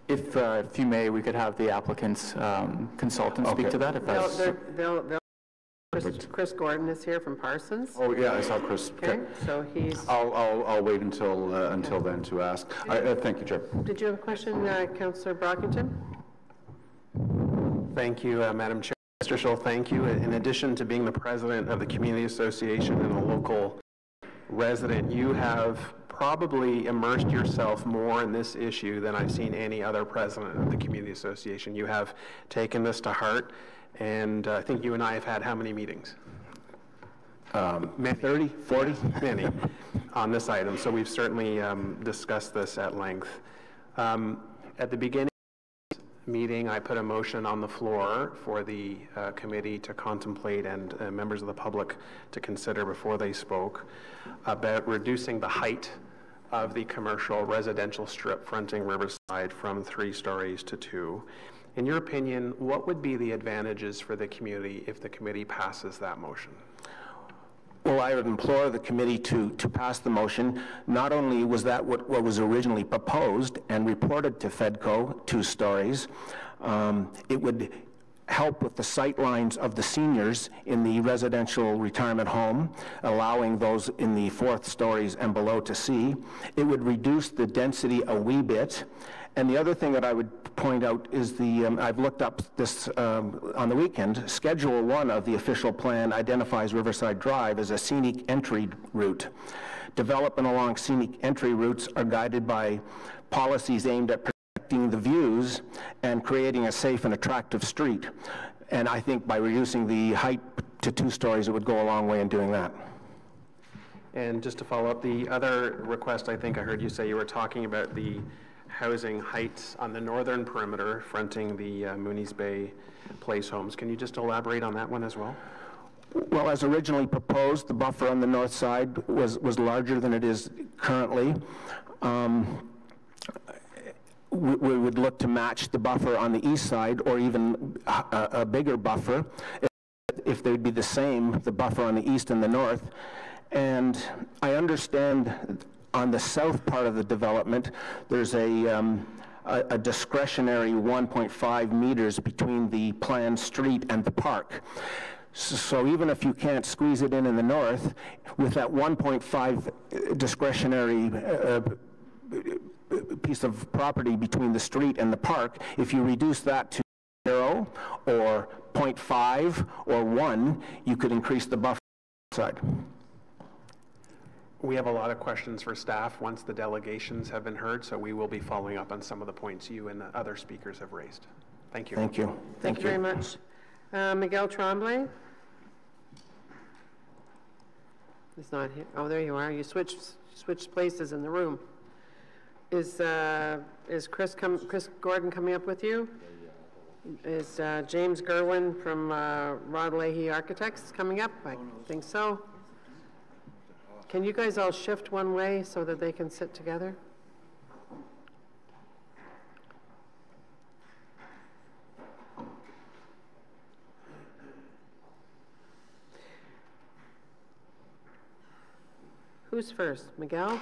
If you may, we could have the applicant's consultant speak to that. If that's... Chris Gordon is here from Parsons. Oh yeah, I saw Chris. Okay, so he's... I'll wait until then to ask. Thank you, Chair. Did you have a question, Councillor Brockington? Thank you, Madam Chair. Mr. Schull, thank you. In addition to being the president of the Community Association and a local resident, you have probably immersed yourself more in this issue than I've seen any other president of the Community Association. You have taken this to heart, and I think you and I have had how many meetings? 30, 40? Many on this item, so we've certainly discussed this at length. At the beginning meeting, I put a motion on the floor for the committee to contemplate and members of the public to consider before they spoke about reducing the height of the commercial residential strip fronting Riverside from 3 stories to 2. In your opinion, what would be the advantages for the community if the committee passes that motion? Well, I would implore the committee to pass the motion. Not only was that what was originally proposed and reported to FEDCO, 2 stories, it would help with the sight lines of the seniors in the residential retirement home, allowing those in the 4th stories and below to see. It would reduce the density a wee bit. And the other thing that I would point out is I've looked up this on the weekend. Schedule 1 of the official plan identifies Riverside Drive as a scenic entry route. Development along scenic entry routes are guided by policies aimed at protecting the views and creating a safe and attractive street. And I think by reducing the height to 2 stories, it would go a long way in doing that. And just to follow up, the other request, I think I heard you say you were talking about the housing heights on the northern perimeter fronting the Mooney's Bay Place homes. Can you just elaborate on that one as well? Well, as originally proposed, the buffer on the north side was larger than it is currently. We would look to match the buffer on the east side, or even a bigger buffer if they'd be the same, the buffer on the east and the north. And I understand on the south part of the development, there's a discretionary 1.5 meters between the planned street and the park. So even if you can't squeeze it in the north, with that 1.5 discretionary piece of property between the street and the park, if you reduce that to 0 or 0.5 or 1, you could increase the buffer side. We have a lot of questions for staff once the delegations have been heard, so we will be following up on some of the points you and the other speakers have raised. Thank you. Thank you. Thank you very much. Miguel Tremblay? He's not here. Oh, there you are. You switched places in the room. Is Chris Gordon coming up with you? Is James Gerwin from Rod Leahy Architects coming up? I think so. Can you guys all shift one way so that they can sit together? Who's first? Miguel?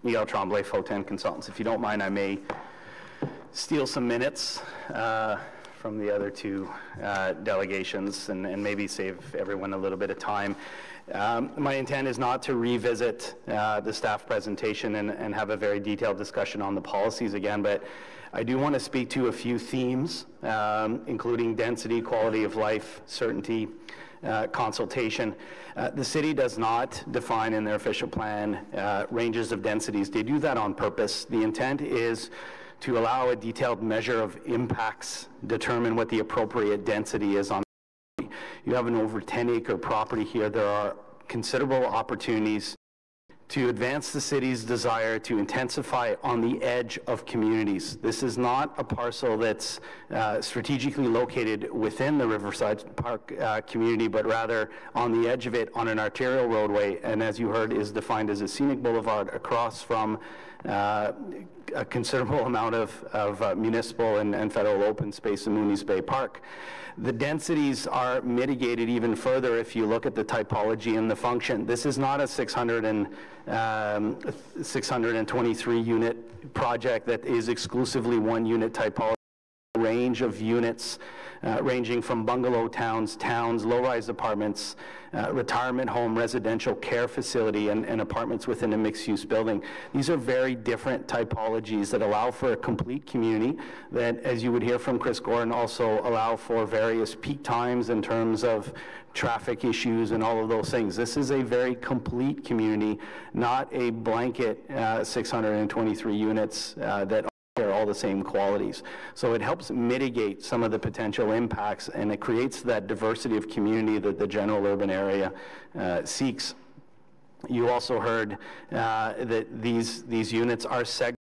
Miguel Tremblay, Photon Consultants. If you don't mind, I may steal some minutes from the other two delegations and maybe save everyone a little bit of time. My intent is not to revisit the staff presentation and have a very detailed discussion on the policies again, but I do want to speak to a few themes, including density, quality of life, certainty, consultation. The city does not define in their official plan ranges of densities. They do that on purpose. The intent is to allow a detailed measure of impacts, determine what the appropriate density is on. You have an over 10-acre property here. There are considerable opportunities to advance the city's desire to intensify on the edge of communities. This is not a parcel that's strategically located within the Riverside Park community, but rather on the edge of it on an arterial roadway, and as you heard, is defined as a scenic boulevard across from a considerable amount of municipal and federal open space in Mooney's Bay Park. The densities are mitigated even further if you look at the typology and the function. This is not a 623 unit project that is exclusively one unit typology. Range of units ranging from bungalow towns, low-rise apartments, retirement home, residential care facility, and apartments within a mixed-use building. These are very different typologies that allow for a complete community that, as you would hear from Chris Gordon, also allow for various peak times in terms of traffic issues and all of those things. This is a very complete community, not a blanket 623 units that share all the same qualities. So it helps mitigate some of the potential impacts, and it creates that diversity of community that the general urban area seeks. You also heard that these units are segregated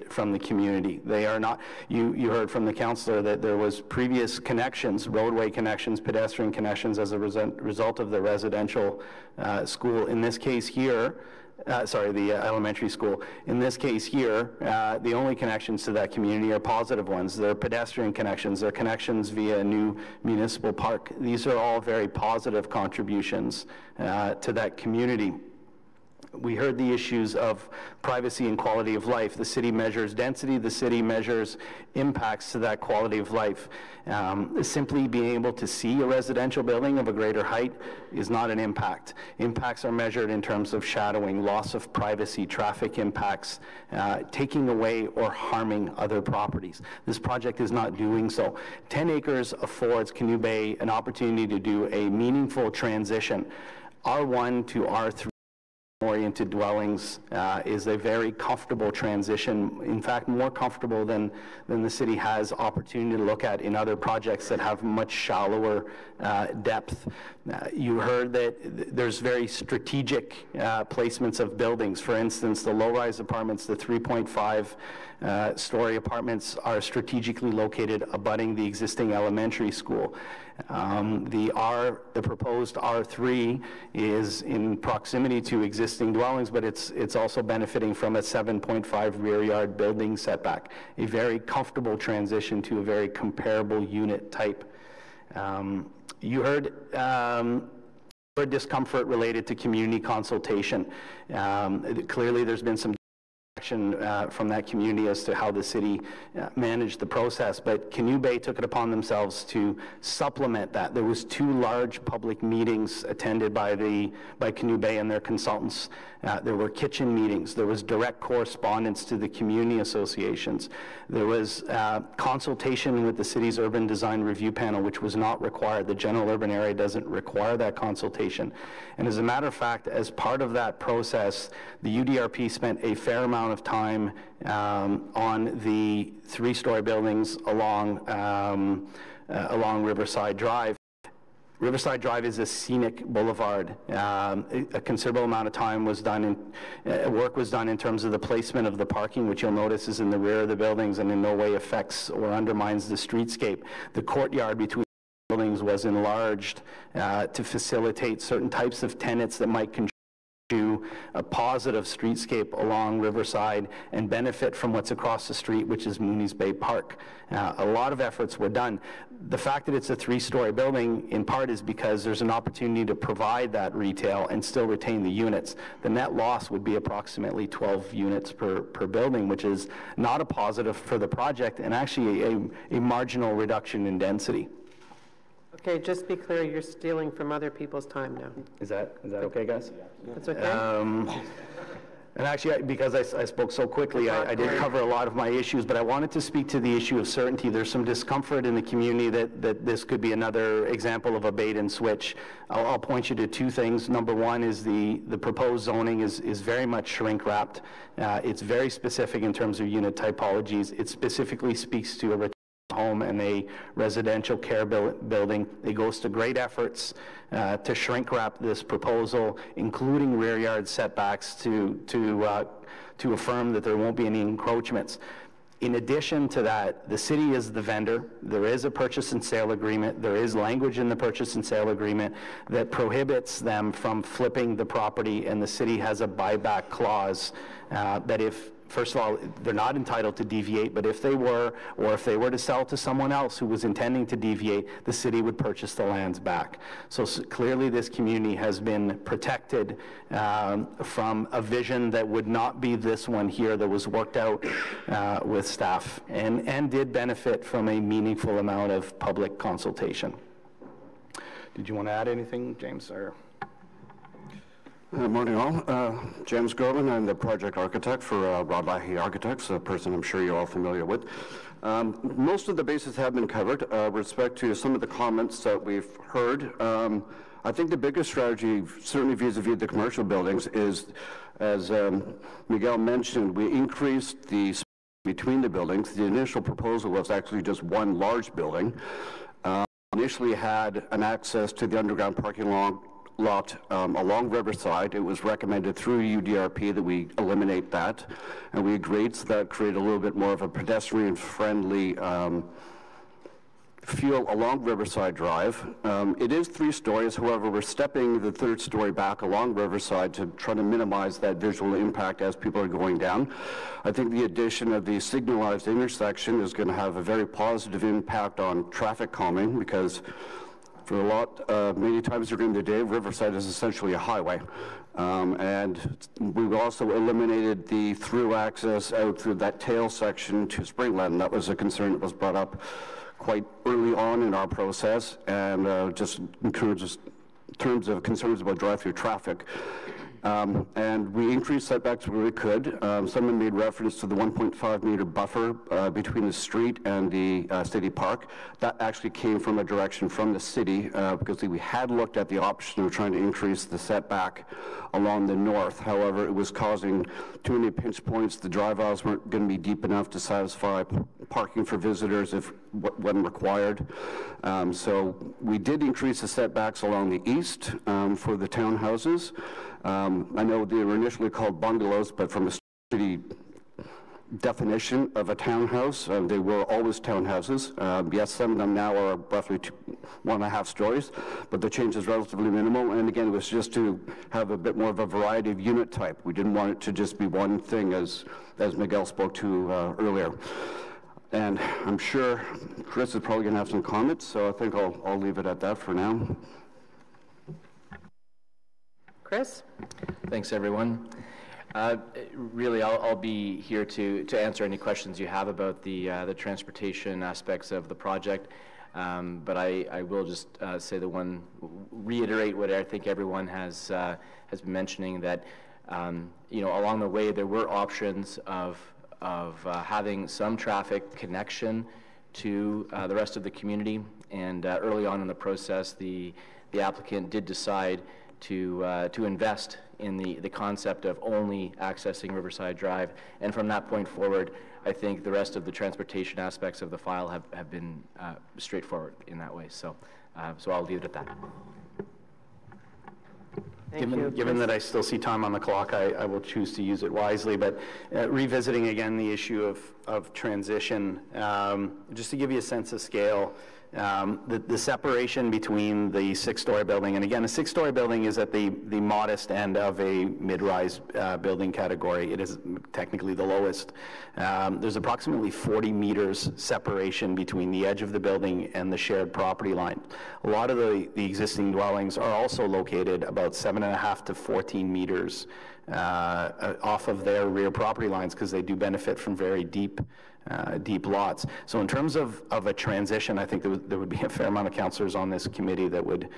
from the community. They are not, you heard from the councillor that there was previous connections, roadway connections, pedestrian connections as a result of the residential school. In this case here, the elementary school. In this case here, the only connections to that community are positive ones. They're pedestrian connections. They're connections via a new municipal park. These are all very positive contributions to that community. We heard the issues of privacy and quality of life. The city measures density. The city measures impacts to that quality of life. Simply being able to see a residential building of a greater height is not an impact. Impacts are measured in terms of shadowing, loss of privacy, traffic impacts, taking away or harming other properties. This project is not doing so. 10 acres affords Canoe Bay an opportunity to do a meaningful transition. R1 to R3 oriented dwellings is a very comfortable transition, in fact more comfortable than the city has opportunity to look at in other projects that have much shallower depth. You heard that there's very strategic placements of buildings. For instance, the low-rise apartments, the 3.5 story apartments are strategically located abutting the existing elementary school. The proposed R3 is in proximity to existing dwellings, but it's also benefiting from a 7.5 rear yard building setback, a very comfortable transition to a very comparable unit type. You heard discomfort related to community consultation. Clearly there's been some from that community as to how the city managed the process, but Canoe Bay took it upon themselves to supplement that. There was 2 large public meetings attended by Canoe Bay and their consultants. There were kitchen meetings. There was direct correspondence to the community associations. There was consultation with the city's urban design review panel, which was not required. The general urban area doesn't require that consultation. And as a matter of fact, as part of that process, the UDRP spent a fair amount of time on the 3-story buildings along Riverside Drive. Riverside Drive is a scenic boulevard. A considerable amount of time was done work was done in terms of the placement of the parking, which you'll notice is in the rear of the buildings and in no way affects or undermines the streetscape. The courtyard between the buildings was enlarged to facilitate certain types of tenants that might contribute to a positive streetscape along Riverside and benefit from what's across the street, which is Mooney's Bay Park. A lot of efforts were done. The fact that it's a 3-story building in part is because there's an opportunity to provide that retail and still retain the units. The net loss would be approximately 12 units per building, which is not a positive for the project and actually a marginal reduction in density. Okay, just be clear, you're stealing from other people's time now. Is that okay, guys? That's okay? And actually, because I spoke so quickly, I did cover a lot of my issues, but I wanted to speak to the issue of certainty. There's some discomfort in the community that this could be another example of a bait and switch. I'll point you to 2 things. Number one is the proposed zoning is very much shrink wrapped. It's very specific in terms of unit typologies. It specifically speaks to a home and a residential care building. It goes to great efforts to shrink wrap this proposal, including rear yard setbacks to affirm that there won't be any encroachments. In addition to that, the city is the vendor. There is a purchase and sale agreement. There is language in the purchase and sale agreement that prohibits them from flipping the property, and the city has a buyback clause that if, first of all, they're not entitled to deviate, but if they were, or if they were to sell to someone else who was intending to deviate, the city would purchase the lands back. So clearly this community has been protected from a vision that would not be this one here that was worked out with staff and did benefit from a meaningful amount of public consultation. Did you want to add anything, James? Or? Morning all. James Gorman, I'm the project architect for Rod Lahey Architects, a person I'm sure you're all familiar with. Most of the bases have been covered with respect to some of the comments that we've heard. I think the biggest strategy, certainly vis-a-vis the commercial buildings, is, as Miguel mentioned, we increased the space between the buildings. The initial proposal was actually just one large building. Initially had an access to the underground parking lot along Riverside. It was recommended through UDRP that we eliminate that, and we agreed, so that created a little bit more of a pedestrian-friendly feel along Riverside Drive. It is 3 stories, however, we're stepping the 3rd story back along Riverside to try to minimize that visual impact as people are going down. I think the addition of the signalized intersection is going to have a very positive impact on traffic calming, because for many times during the day, Riverside is essentially a highway. And we've also eliminated the through access out through that tail section to Springland. That was a concern that was brought up quite early on in our process, and just in terms of concerns about drive-through traffic. And we increased setbacks where we could. Someone made reference to the 1.5 meter buffer between the street and the city park. That actually came from a direction from the city because we had looked at the option of trying to increase the setback along the north. However, it was causing too many pinch points. The drive aisles weren't going to be deep enough to satisfy parking for visitors when required. So we did increase the setbacks along the east for the townhouses. I know they were initially called bungalows, but from a city definition of a townhouse, they were always townhouses. Yes, some of them now are roughly 1.5 stories, but the change is relatively minimal. And again, it was just to have a bit more of a variety of unit type. We didn't want it to just be one thing, as Miguel spoke to earlier. And I'm sure Chris is probably going to have some comments, so I think I'll leave it at that for now. Chris? Thanks, everyone. Really, I'll be here to answer any questions you have about the transportation aspects of the project. But I will just reiterate what I think everyone has been mentioning, that along the way there were options of having some traffic connection to the rest of the community, and early on in the process the applicant did decide to invest in the concept of only accessing Riverside Drive. And from that point forward, I think the rest of the transportation aspects of the file have been straightforward in that way. So, so I'll leave it at that. Given that I still see time on the clock, I will choose to use it wisely. But revisiting again the issue of transition, just to give you a sense of scale, the separation between the 6-story building, and again, a 6-story building is at the modest end of a mid-rise building category. It is technically the lowest. There's approximately 40 meters separation between the edge of the building and the shared property line. A lot of the existing dwellings are also located about 7.5 to 14 meters off of their rear property lines, because they do benefit from very deep lots. So in terms of a transition, I think there would be a fair amount of councillors on this committee that would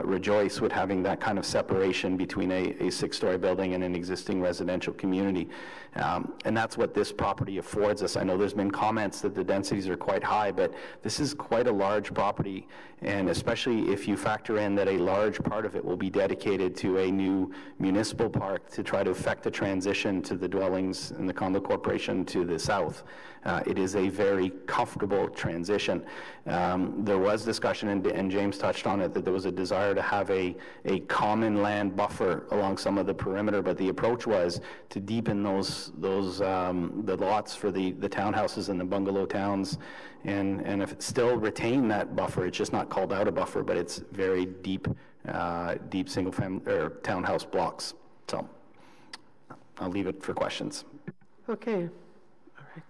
rejoice with having that kind of separation between a 6-story building and an existing residential community. And that's what this property affords us. I know there's been comments that the densities are quite high, but this is quite a large property, and especially if you factor in that a large part of it will be dedicated to a new municipal park to try to effect a transition to the dwellings in the condo corporation to the south. It is a very comfortable transition. There was discussion, and James touched on it, that there was a desire to have a common land buffer along some of the perimeter, but the approach was to deepen the lots for the townhouses and the bungalow towns, and if it still retain that buffer, it's just not called out a buffer, but it's very deep single family or townhouse blocks. So I'll leave it for questions. Okay.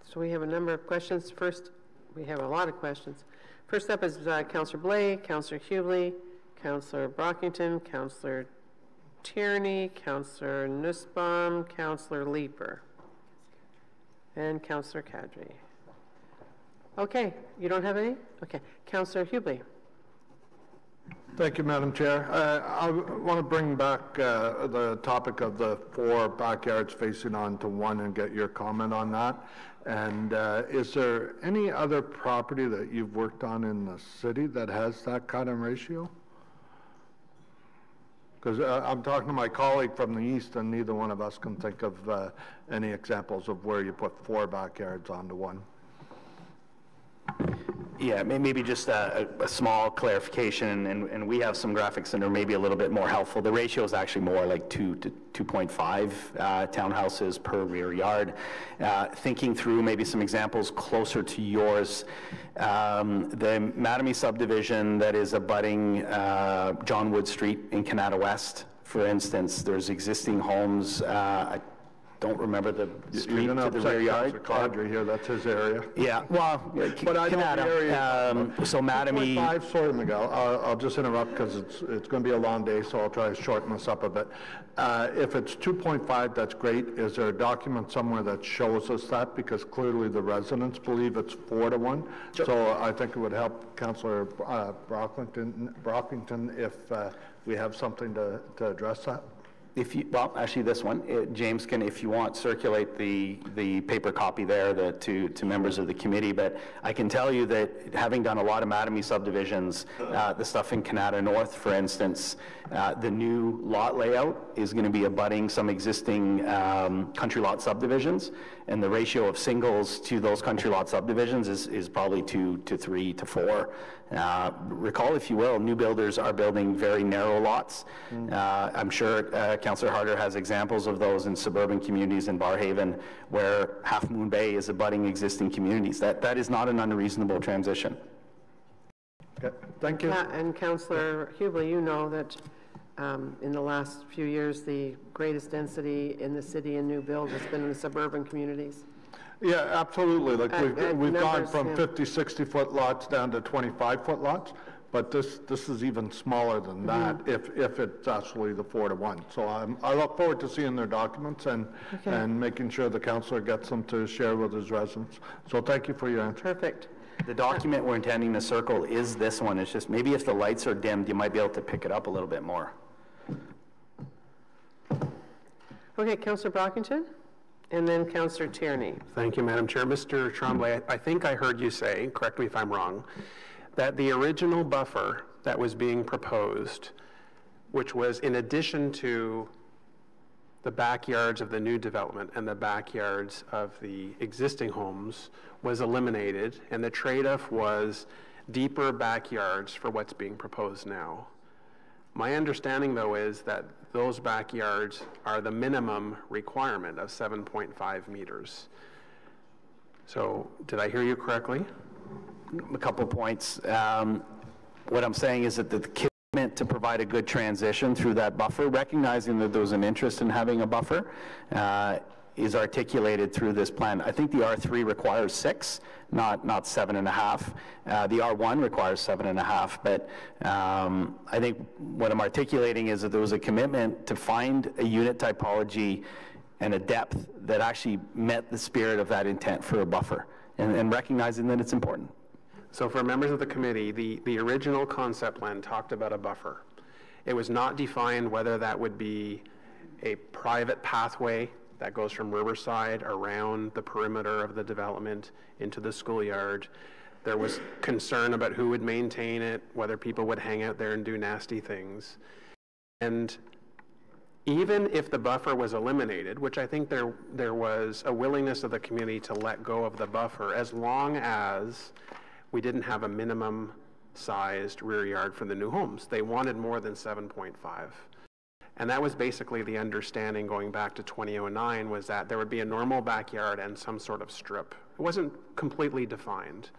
So we have a number of questions. First, we have a lot of questions. First up is Councillor Blais, Councillor Hubli, Councillor Brockington, Councillor Tierney, Councillor Nussbaum, Councillor Leeper, and Councillor Kadri. Okay, you don't have any? Okay, Councillor Hubli. Thank you, Madam Chair. I want to bring back the topic of the 4 backyards facing onto 1 and get your comment on that. And is there any other property that you've worked on in the city that has that kind of ratio? Because I'm talking to my colleague from the east, and neither one of us can think of any examples of where you put 4 backyards onto 1. Yeah, maybe just a small clarification, and we have some graphics that are maybe a little bit more helpful. The ratio is actually more like 2 to 2.5 townhouses per rear yard. Thinking through maybe some examples closer to yours, the Mattamy subdivision that is abutting John Wood Street in Canada West, for instance, there's existing homes. I don't remember the street to the rear yard. Cadre here, that's his area. Yeah, well, but I know the area. So Mattamy. 2.5, sorry, Miguel. I'll just interrupt because it's going to be a long day, so I'll try to shorten this up a bit. If it's 2.5, that's great. Is there a document somewhere that shows us that? Because clearly the residents believe it's 4 to 1. Sure. So I think it would help Councillor Brockington if we have something to address that. Well, actually this one, James can, if you want, circulate the paper copy there to members of the committee, but I can tell you that having done a lot of Mattamy subdivisions, the stuff in Canada North, for instance, the new lot layout is going to be abutting some existing country lot subdivisions, and the ratio of singles to those country lot subdivisions is probably 2 to 3 to 4. Recall, if you will, new builders are building very narrow lots. I'm sure Councillor Harder has examples of those in suburban communities in Barrhaven where Half Moon Bay is abutting existing communities. That is not an unreasonable transition. Okay, thank you. And Councillor Hubli, you know that in the last few years, the greatest density in the city in new build has been in the suburban communities. Yeah, absolutely. Like we've gone from yeah. 50, 60-foot lots down to 25-foot lots, but this is even smaller than that if it's actually the 4 to 1. So I look forward to seeing their documents and making sure the councillor gets them to share with his residents. So thank you for your answer. Perfect. The document we're intending to circle is this one. It's just maybe if the lights are dimmed, you might be able to pick it up a little bit more. Okay, Councillor Brockington? And then Councillor Tierney. Thank you, Madam Chair. Mr. Tremblay, I think I heard you say, correct me if I'm wrong, that the original buffer that was being proposed which was in addition to the backyards of the new development and the backyards of the existing homes, was eliminated, and the trade-off was deeper backyards for what's being proposed now. My understanding, though, is that those backyards are the minimum requirement of 7.5 meters. So, did I hear you correctly? A couple of points. What I'm saying is that the commitment to provide a good transition through that buffer, recognizing that there's an interest in having a buffer, is articulated through this plan. I think the R3 requires 6, not 7.5. The R1 requires 7.5, but I think what I'm articulating is that there was a commitment to find a unit typology and a depth that actually met the spirit of that intent for a buffer, and recognizing that it's important. So for members of the committee, the original concept plan talked about a buffer. It was not defined whether that would be a private pathway that goes from Riverside around the perimeter of the development into the schoolyard. There was concern about who would maintain it, whether people would hang out there and do nasty things. And even if the buffer was eliminated, which I think there was a willingness of the community to let go of the buffer, as long as we didn't have a minimum sized rear yard for the new homes. They wanted more than 7.5. And that was basically the understanding going back to 2009, was that there would be a normal backyard and some sort of strip. It wasn't completely defined.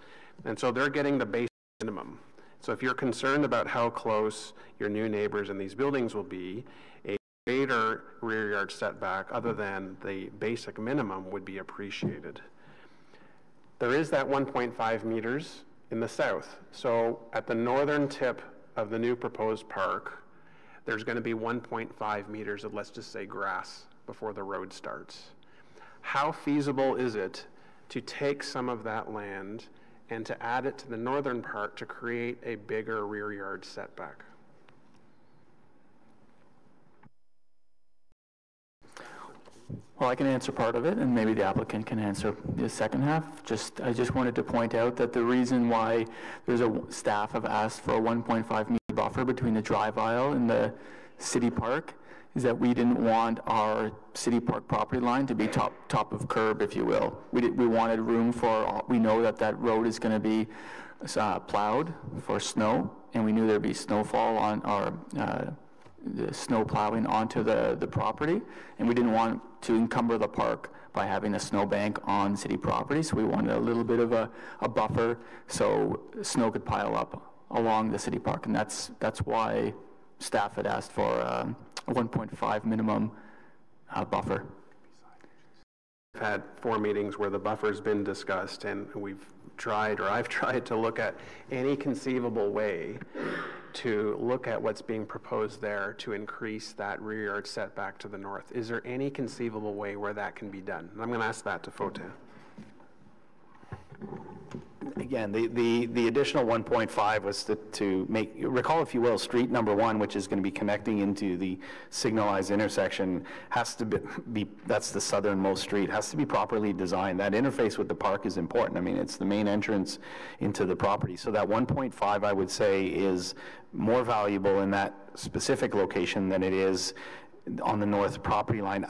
And so they're getting the base minimum. So if you're concerned about how close your new neighbors in these buildings will be, a greater rear yard setback other than the basic minimum would be appreciated. There is that 1.5 meters in the south. So at the northern tip of the new proposed park, there's going to be 1.5 meters of, let's just say, grass before the road starts. How feasible is it to take some of that land and to add it to the northern part to create a bigger rear yard setback? Well, I can answer part of it, and maybe the applicant can answer the second half. I just wanted to point out that the reason why staff have asked for a 1.5 meter buffer between the drive aisle and the city park is that we didn't want our city park property line to be top of curb, if you will. We wanted room for, we know that road is going to be plowed for snow, and we knew there'd be snowfall on our the snow plowing onto the property, and we didn't want to encumber the park by having a snowbank on city property, so we wanted a little bit of a buffer so snow could pile up along the city park, and that's why staff had asked for a 1.5 minimum buffer. We've had 4 meetings where the buffer's been discussed, and I've tried to look at any conceivable way to look at what's being proposed there to increase that rear yard setback to the north. Is there any conceivable way where that can be done? And I'm going to ask that to Fotin. Again, the additional 1.5 was to make, recall if you will, street number 1, which is going to be connecting into the signalized intersection, has to be that's the southernmost street, has to be properly designed. That interface with the park is important. I mean, it's the main entrance into the property. So that 1.5, I would say, is more valuable in that specific location than it is on the north property line.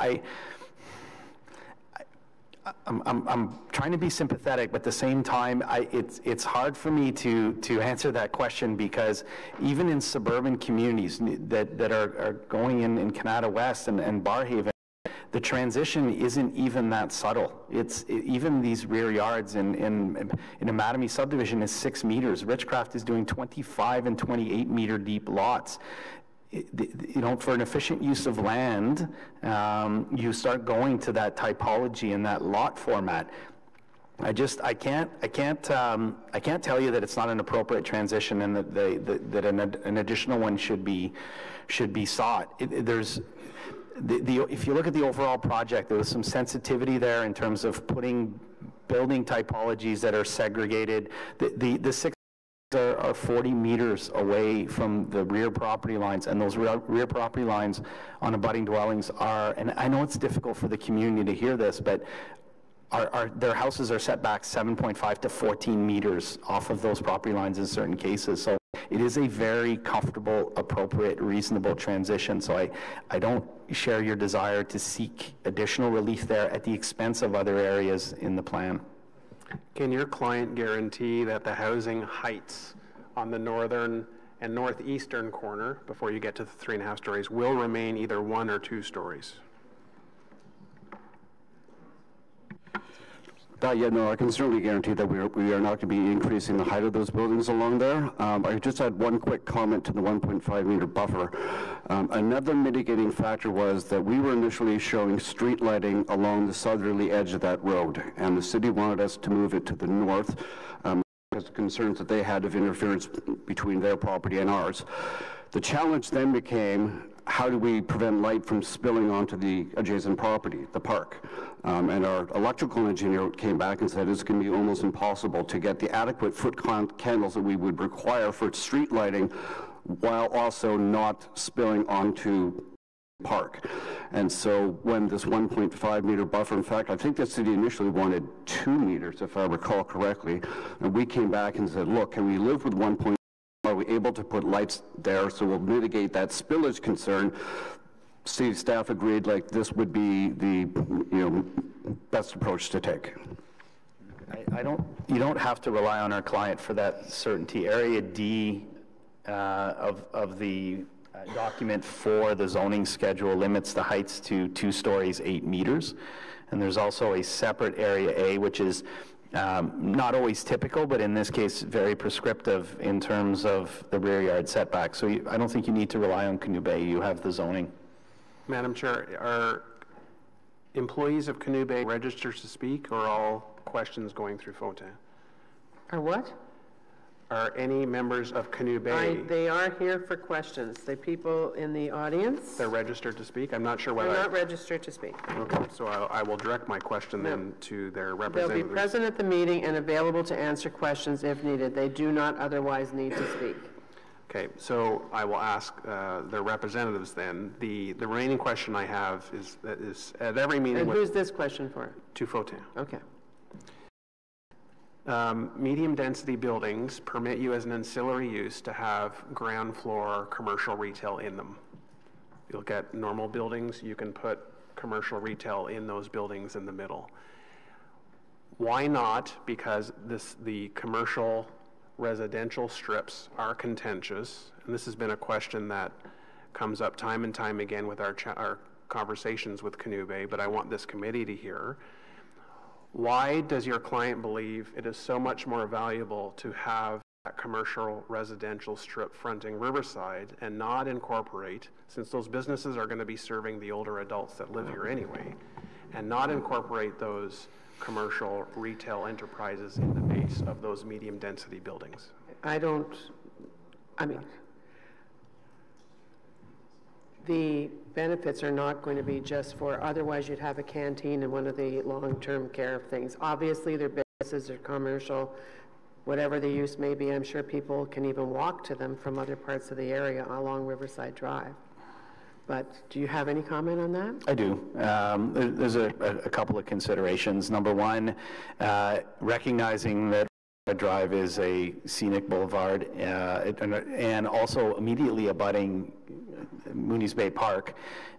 I'm trying to be sympathetic, but at the same time, it's hard for me to answer that question, because even in suburban communities that are going in Canada West and Barhaven, the transition isn't even that subtle. Even these rear yards in a Mattamy subdivision is 6 meters. Richcraft is doing 25 and 28 meter deep lots. You know, for an efficient use of land, you start going to that typology and that lot format. I can't tell you that it's not an appropriate transition and that an additional one should be sought. If you look at the overall project, there was some sensitivity there in terms of putting building typologies that are segregated. The 6 are 40 meters away from the rear property lines, and those rear property lines on abutting dwellings are, and I know it's difficult for the community to hear this, but their houses are set back 7.5 to 14 meters off of those property lines in certain cases. So it is a very comfortable, appropriate, reasonable transition. So I don't share your desire to seek additional relief there at the expense of other areas in the plan. Can your client guarantee that the housing heights on the northern and northeastern corner, before you get to the 3.5 stories, will remain either 1 or 2 stories? Yeah, no, I can certainly guarantee that we are not going to be increasing the height of those buildings along there. I just had one quick comment to the 1.5 meter buffer. Another mitigating factor was that we were initially showing street lighting along the southerly edge of that road, and the city wanted us to move it to the north because of concerns that they had of interference between their property and ours. The challenge then became, how do we prevent light from spilling onto the adjacent property, the park? And our electrical engineer came back and said it's going to be almost impossible to get the adequate foot candles that we would require for street lighting while also not spilling onto the park. And so when this 1.5 meter buffer, in fact, I think the city initially wanted 2 meters, if I recall correctly, and we came back and said, look, can we live with 1.5? Are we able to put lights there so we'll mitigate that spillage concern? City staff agreed like this would be the best approach to take. You don't have to rely on our client for that certainty. Area D of the document for the zoning schedule limits the heights to 2 stories, 8 meters. And there's also a separate area A, which is not always typical, but in this case, very prescriptive in terms of the rear yard setback. So I don't think you need to rely on Canoe Bay. You have the zoning. Madam Chair, are employees of Canoe Bay registered to speak, or all questions going through Fotin? Are what? Are any members of Canoe Bay? They are here for questions. The people in the audience? They're registered to speak? I'm not sure whether... They're not registered to speak. Okay, so I will direct my question then to their representatives. They'll be present at the meeting and available to answer questions if needed. They do not otherwise need to speak. Okay, so I will ask their representatives then. The remaining question I have is at every meeting... And who's this question for? To Fotin. Okay. Medium density buildings permit you as an ancillary use to have ground floor commercial retail in them. You look at normal buildings, you can put commercial retail in those buildings in the middle. Why not? Because the commercial residential strips are contentious, and this has been a question that comes up time and time again with our conversations with Canoe Bay, but I want this committee to hear. Why does your client believe it is so much more valuable to have that commercial residential strip fronting Riverside and not incorporate, since those businesses are going to be serving the older adults that live here anyway, and not incorporate those commercial retail enterprises in the base of those medium density buildings? The benefits are not going to be just for, otherwise you'd have a canteen and one of the long-term care things. Obviously, their businesses are commercial, whatever the use may be. I'm sure people can even walk to them from other parts of the area along Riverside Drive. But do you have any comment on that? I do. There's a couple of considerations. Number one, recognizing that Drive is a scenic boulevard and also immediately abutting Mooney's Bay Park.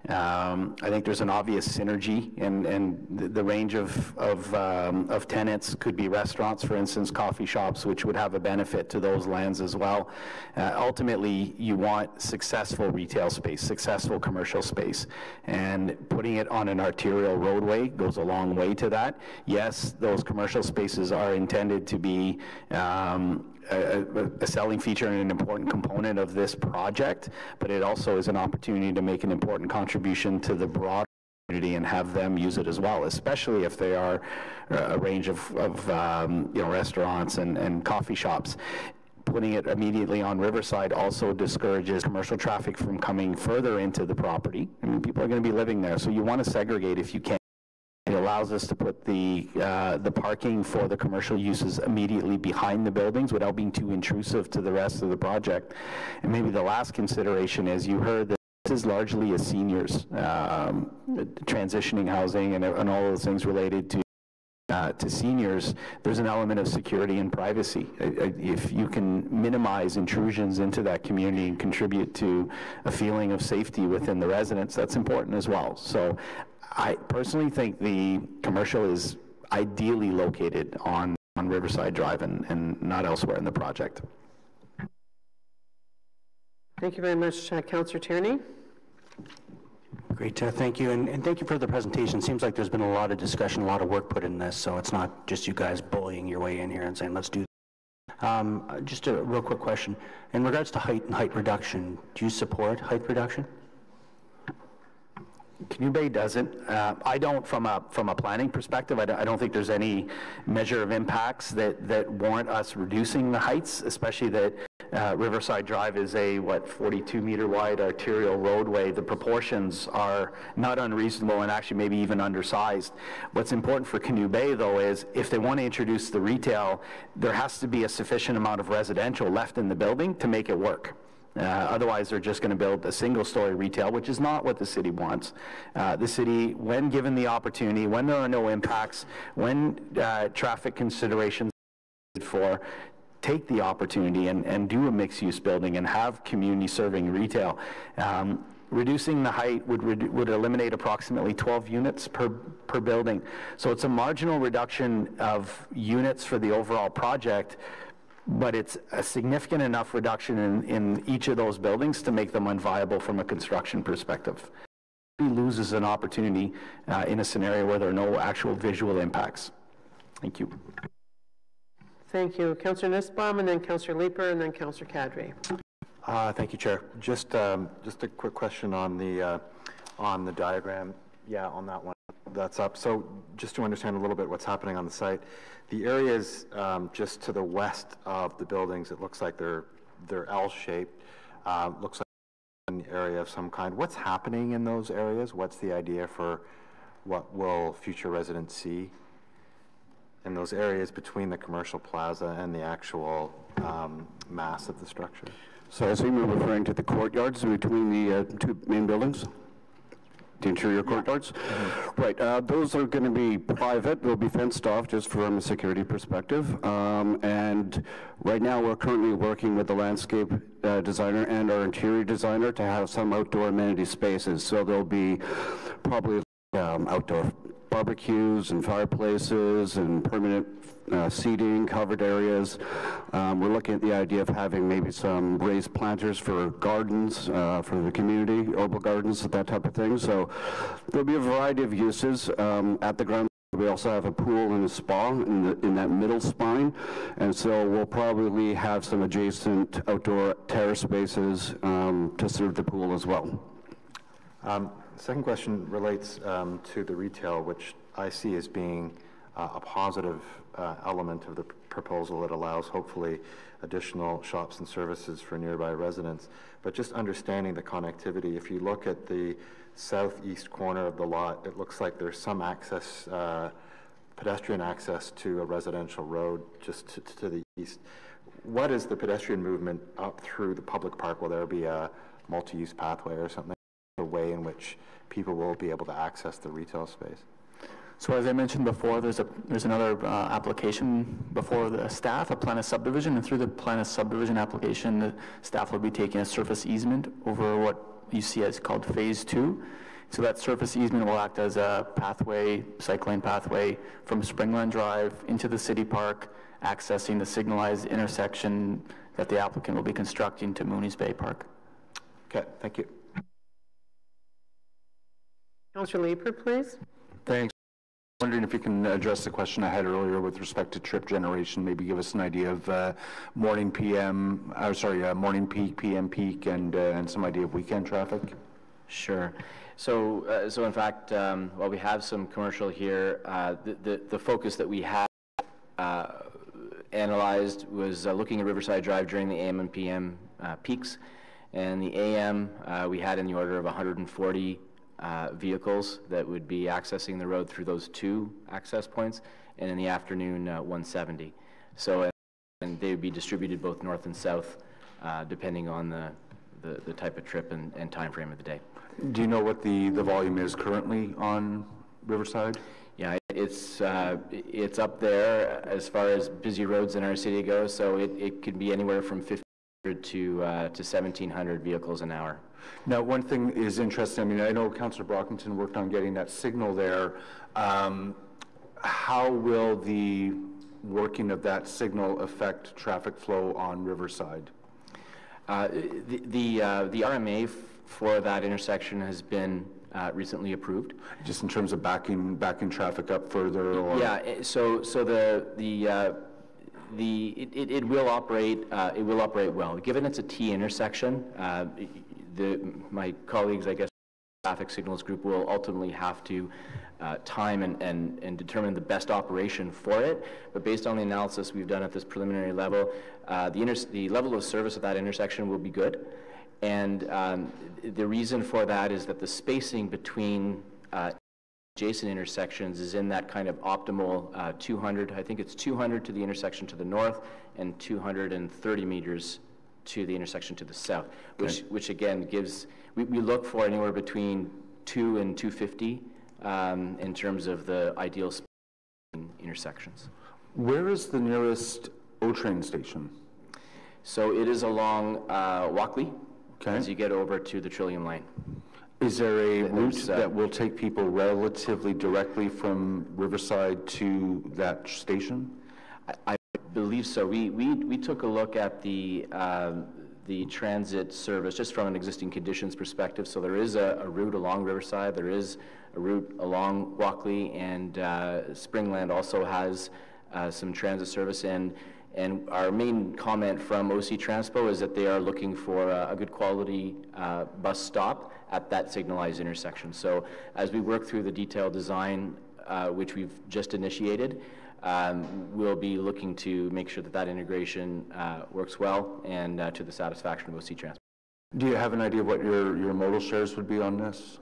I think there's an obvious synergy, and the range of tenants could be restaurants, for instance, coffee shops, which would have a benefit to those lands as well. Ultimately, you want successful retail space, successful commercial space, and putting it on an arterial roadway goes a long way to that. Yes, those commercial spaces are intended to be a selling feature and an important component of this project, but it also is an opportunity to make an important contribution to the broader community and have them use it as well, especially if they are a range of restaurants and coffee shops. Putting it immediately on Riverside also discourages commercial traffic from coming further into the property. I mean, people are going to be living there, so you want to segregate if you can. It allows us to put the parking for the commercial uses immediately behind the buildings without being too intrusive to the rest of the project. And maybe the last consideration is, you heard that this is largely a seniors transitioning housing and all those things related to to seniors, there's an element of security and privacy. If you can minimize intrusions into that community and contribute to a feeling of safety within the residents, that's important as well. So I personally think the commercial is ideally located on Riverside Drive and not elsewhere in the project. Thank you very much, Councillor Tierney. Great, thank you, and thank you for the presentation. Seems like there's been a lot of discussion, a lot of work put in this, so it's not just you guys bullying your way in here and saying, let's do that. Just a real quick question. In regards to height and height reduction, do you support height reduction? Canoe Bay doesn't. I don't, from a planning perspective, I don't think there's any measure of impacts that warrant us reducing the heights, especially that Riverside Drive is a, 42-meter wide arterial roadway. The proportions are not unreasonable and actually maybe even undersized. What's important for Canoe Bay, though, is if they want to introduce the retail, there has to be a sufficient amount of residential left in the building to make it work. Otherwise, they're just going to build a single-story retail, which is not what the city wants. The city, when given the opportunity, when there are no impacts, when traffic considerations for, take the opportunity and do a mixed-use building and have community-serving retail. Reducing the height would eliminate approximately 12 units per building. So it's a marginal reduction of units for the overall project, but it's a significant enough reduction in each of those buildings to make them unviable from a construction perspective. He loses an opportunity in a scenario where there are no actual visual impacts. Thank you. Thank you. Councillor Nussbaum, and then Councillor Leeper, and then Councillor Cadre. Thank you, Chair. Just a quick question on the diagram. Yeah, on that one that's up. So just to understand a little bit what's happening on the site, the areas just to the west of the buildings, it looks like they're L-shaped. Looks like an area of some kind. What's happening in those areas? What's the idea for what will future residents see in those areas between the commercial plaza and the actual mass of the structure? So I assume you're referring to the courtyards between the two main buildings? The interior courtyards? Mm-hmm. Right, those are going to be private. They'll be fenced off just from a security perspective. And right now we're currently working with the landscape designer and our interior designer to have some outdoor amenity spaces. So there'll be probably outdoor barbecues and fireplaces and permanent seating, covered areas. We're looking at the idea of having maybe some raised planters for gardens for the community, herbal gardens, that type of thing. So there'll be a variety of uses at the ground. We also have a pool and a spa in that middle spine, and so we'll probably have some adjacent outdoor terrace spaces to serve the pool as well. Second question relates to the retail, which I see as being a positive element of the proposal. It allows hopefully additional shops and services for nearby residents. But just understanding the connectivity, if you look at the southeast corner of the lot, it looks like there's some access, pedestrian access to a residential road just to the east. What is the pedestrian movement up through the public park? Will there be a multi-use pathway or something? A way in which people will be able to access the retail space? So as I mentioned before, there's another application before the staff, a plan of subdivision, and through the plan of subdivision application, the staff will be taking a surface easement over what you see as called phase 2. So that surface easement will act as a pathway, cycling pathway from Springland Drive into the city park, accessing the signalized intersection that the applicant will be constructing to Mooney's Bay Park. Okay, thank you. Councillor Leeper, please. Thanks. I'm wondering if you can address the question I had earlier with respect to trip generation, maybe give us an idea of morning peak, PM peak, and some idea of weekend traffic. Sure. So in fact, while we have some commercial here, the focus that we had analyzed was looking at Riverside Drive during the AM and PM peaks. And the AM, we had in the order of 140 vehicles that would be accessing the road through those two access points, and in the afternoon 170. So and they would be distributed both north and south depending on the type of trip and time frame of the day. Do you know what the volume is currently on Riverside? Yeah, it's up there as far as busy roads in our city go, so it could be anywhere from 1,500 to 1,700 vehicles an hour. Now, one thing is interesting. I mean, I know Councillor Brockington worked on getting that signal there. How will the working of that signal affect traffic flow on Riverside? The RMA for that intersection has been recently approved. Just in terms of backing traffic up further, or? Yeah. So it will operate. It will operate well. Given it's a T intersection, my colleagues, I guess, traffic signals group will ultimately have to time and determine the best operation for it. But based on the analysis we've done at this preliminary level, the level of service at that intersection will be good. And the reason for that is that the spacing between adjacent intersections is in that kind of optimal 200, I think it's 200 to the intersection to the north and 230 meters to the intersection to the south, which again gives, we look for anywhere between 2 and 250 in terms of the ideal intersections. Where is the nearest O-train station? So it is along Walkley, as you get over to the Trillium Line. Is there a route that will take people relatively directly from Riverside to that station? I believe so. We took a look at the transit service just from an existing conditions perspective. So there is a route along Riverside. There is a route along Walkley, and Springland also has some transit service. And our main comment from OC Transpo is that they are looking for a good quality bus stop at that signalized intersection. So as we work through the detailed design, which we've just initiated, we'll be looking to make sure that integration works well and to the satisfaction of OC Transpo. Do you have an idea of what your modal shares would be on this?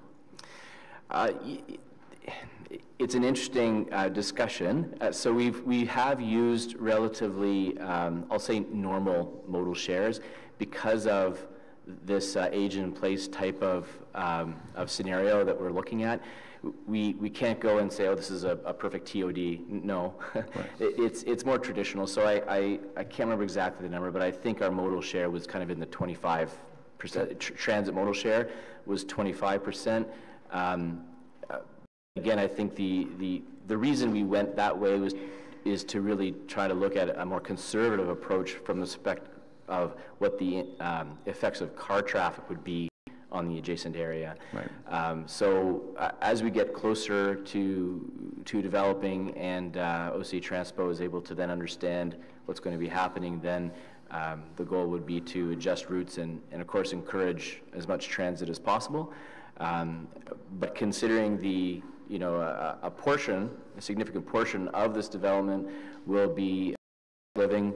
It's an interesting discussion. So we have used relatively, I'll say, normal modal shares because of this age-in-place type of scenario that we're looking at. We can't go and say, oh, this is a perfect TOD. No, right. It's more traditional. So I can't remember exactly the number, but I think our modal share was kind of in the 25%. Transit modal share was 25%. Again, I think the reason we went that way is to really try to look at a more conservative approach from the perspective of what the effects of car traffic would be on the adjacent area. Right. So as we get closer to developing and OC Transpo is able to then understand what's going to be happening, then the goal would be to adjust routes and of course encourage as much transit as possible. But considering a significant portion of this development will be living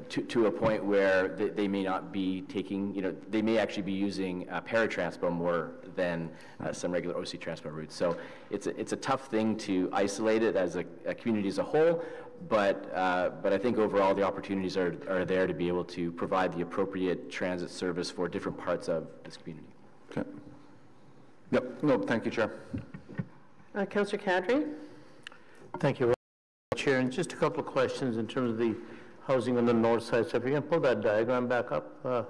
to a point where they may not be taking, they may actually be using paratranspo more than some regular OC Transpo routes. So it's a tough thing to isolate it as a community as a whole, but I think overall the opportunities are there to be able to provide the appropriate transit service for different parts of this community. Okay. Yep. No, thank you, Chair. Councillor Kadri. Thank you, Chair. And just a couple of questions in terms of the housing on the north side. So if you can pull that diagram back up. Oh,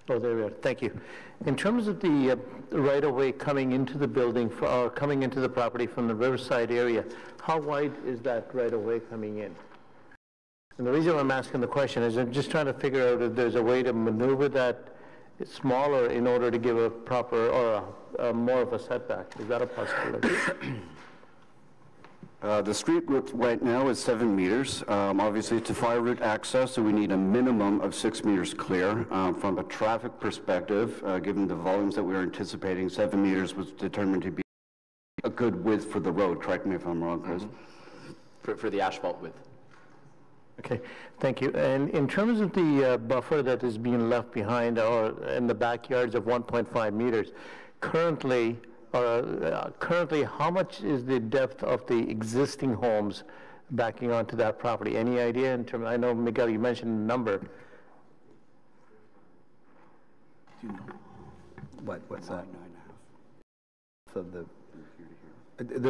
there we are. Thank you. In terms of the right-of-way coming into the building or coming into the property from the Riverside area, how wide is that right-of-way coming in? And the reason I'm asking the question is I'm just trying to figure out if there's a way to maneuver that smaller in order to give a proper or more of a setback. Is that a possibility? The street width right now is 7 meters. Obviously, it's a fire route access, so we need a minimum of 6 meters clear. From a traffic perspective, given the volumes that we are anticipating, 7 meters was determined to be a good width for the road. Correct me if I'm wrong, Chris. For the asphalt width. Okay, thank you. And in terms of the buffer that is being left behind or in the backyards of 1.5 meters, currently, how much is the depth of the existing homes backing onto that property? Any idea in terms? I know, Miguel, you mentioned a number. Do you know? What's that? 9.5. So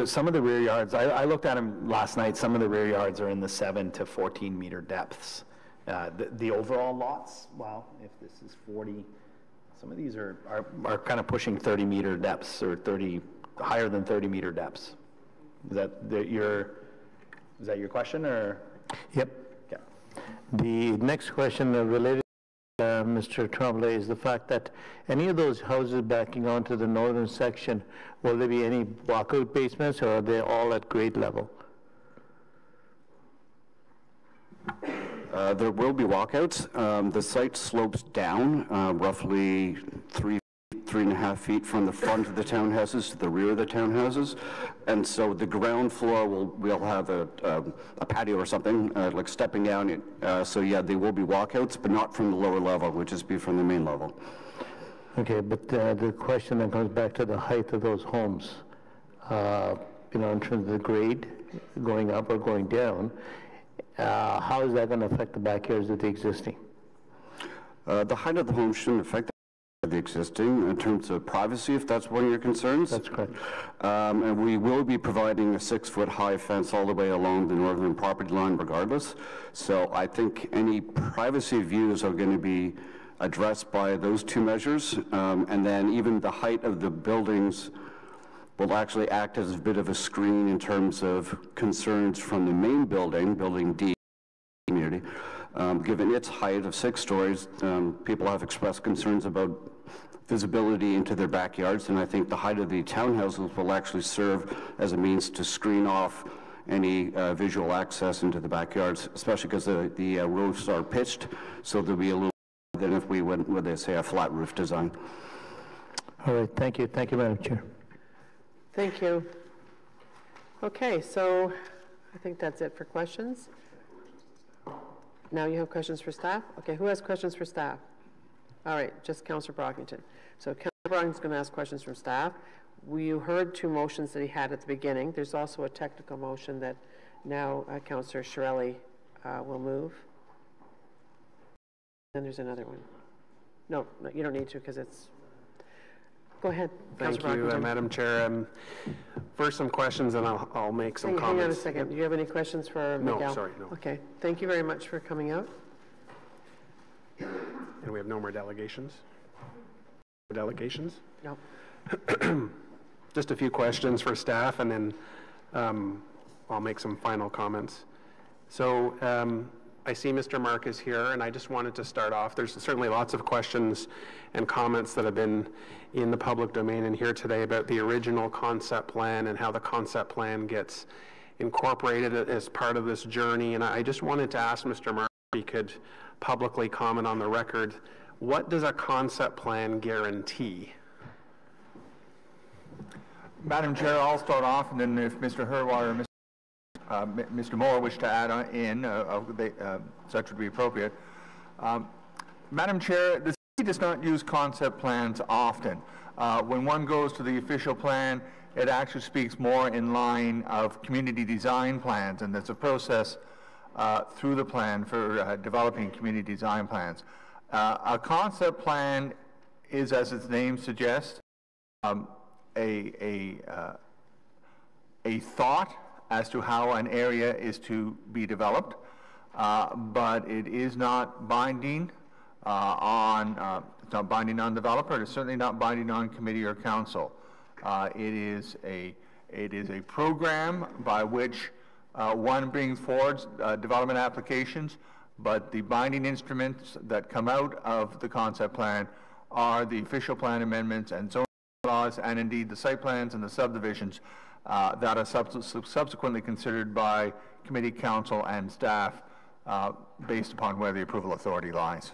Some of the rear yards, I looked at them last night, some of the rear yards are in the 7 to 14 meter depths. The overall lots, well, if this is 40, some of these are kind of pushing 30 meter depths or higher than 30 meter depths. Is that your question, or? Yep. Okay. The next question related Mr. Tremblay, is the fact that any of those houses backing onto the northern section, will there be any walkout basements, or are they all at grade level? There will be walkouts. The site slopes down roughly 3.5 feet from the front of the townhouses to the rear of the townhouses, and so the ground floor we'll have a patio or something like stepping down. So yeah, there will be walkouts, but not from the lower level. Would just be from the main level. Okay, but the question then comes back to the height of those homes. In terms of the grade going up or going down, how is that going to affect the backyards of the existing? The height of the home shouldn't affect the existing in terms of privacy, if that's one of your concerns. That's correct. And we will be providing a 6-foot high fence all the way along the northern property line regardless. So I think any privacy views are going to be addressed by those two measures. And then even the height of the buildings will actually act as a bit of a screen in terms of concerns from the main building, Building D community. Given its height of 6 stories, people have expressed concerns about visibility into their backyards, and I think the height of the townhouses will actually serve as a means to screen off any visual access into the backyards, especially because the roofs are pitched, so there'll be a little more than if we went with, say, a flat roof design. All right, thank you. Thank you, Madam Chair. Thank you. Okay, so I think that's it for questions. Now you have questions for staff? Okay, who has questions for staff? All right, just Councillor Brockington. So Councillor Brockington's going to ask questions from staff. You heard 2 motions that he had at the beginning. There's also a technical motion that now Councillor Shirelli will move. Then there's another one. No, you don't need to because it's... Go ahead, Thank you, Madam Chair. First, some questions, and I'll make some comments. Hang on a second. Do you have any questions for Miguel? No, sorry, no. Okay. Thank you very much for coming out. And we have no more delegations? No delegations? No. Just a few questions for staff, and then I'll make some final comments. So I see Mr. Mark is here, and I just wanted to start off. There's certainly lots of questions and comments that have been in the public domain and here today about the original concept plan and how the concept plan gets incorporated as part of this journey. And I just wanted to ask Mr. Mark if he could publicly comment on the record, what does a concept plan guarantee? Madam Chair, I'll start off, and then if Mr. Herwar or Mr. Moore wish to add in, such would be appropriate. Madam Chair, the city does not use concept plans often. When one goes to the official plan, it actually speaks more in line of community design plans, and there's a process through the plan for developing community design plans. A concept plan is, as its name suggests, a thought as to how an area is to be developed, but it is not binding it's not binding on developer. It's certainly not binding on committee or council. It is a program by which one brings forward development applications, but the binding instruments that come out of the concept plan are the official plan amendments and zoning laws, and indeed the site plans and the subdivisions that are subsequently considered by committee, council, and staff based upon where the approval authority lies.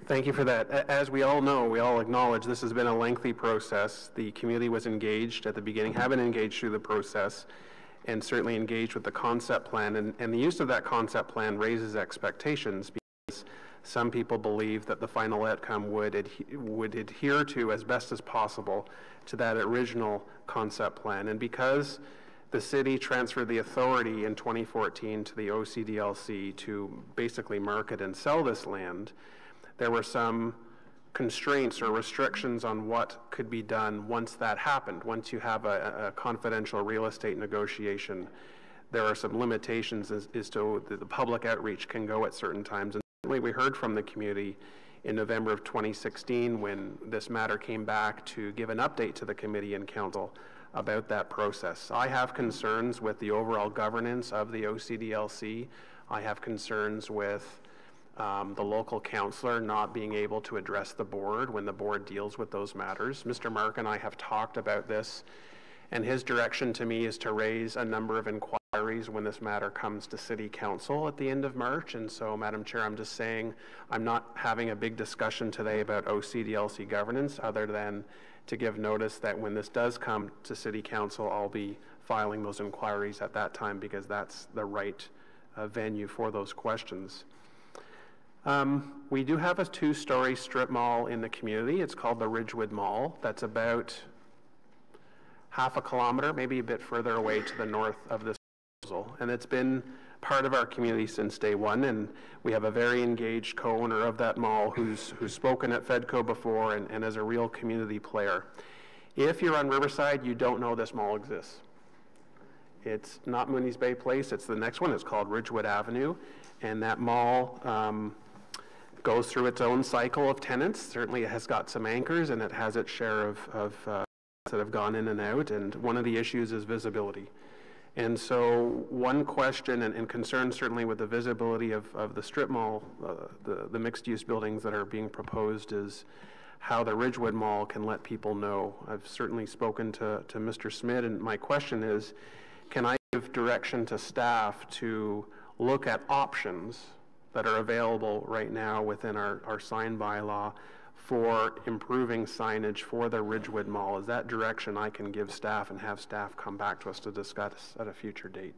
Thank you for that. As we all know, we all acknowledge this has been a lengthy process. The community was engaged at the beginning, have been engaged through the process, and certainly engaged with the concept plan. And the use of that concept plan raises expectations because some people believe that the final outcome would adhere to, as best as possible, to that original concept plan. And because the city transferred the authority in 2014 to the OCDLC to basically market and sell this land, there were some constraints or restrictions on what could be done once that happened. Once you have a confidential real estate negotiation, there are some limitations as to the public outreach can go at certain times. And certainly we heard from the community in November of 2016 when this matter came back to give an update to the committee and council about that process. I have concerns with the overall governance of the OCDLC. I have concerns with the local councillor not being able to address the board when the board deals with those matters. Mr. Mark and I have talked about this, and his direction to me is to raise a number of inquiries when this matter comes to City Council at the end of March. And so, Madam Chair, I'm just saying I'm not having a big discussion today about OCDLC governance other than to give notice that when this does come to City Council, I'll be filing those inquiries at that time because that's the right venue for those questions. We do have a 2-story strip mall in the community. It's called the Ridgewood Mall. That's about half a kilometer, maybe a bit further away to the north of this proposal. And it's been part of our community since day one, and we have a very engaged co-owner of that mall who's spoken at FEDCO before and is a real community player. If you're on Riverside, you don't know this mall exists. It's not Mooney's Bay Place, it's the next one. It's called Ridgewood Avenue, and that mall goes through its own cycle of tenants. Certainly it has got some anchors, and it has its share of that have gone in and out, and one of the issues is visibility. And so one question and concern certainly with the visibility of the strip mall, the mixed-use buildings that are being proposed, is how the Ridgewood Mall can let people know. I've certainly spoken to Mr. Smith, and my question is, can I give direction to staff to look at options that are available right now within our sign bylaw for improving signage for the Ridgewood Mall? Is that direction I can give staff and have staff come back to us to discuss at a future date?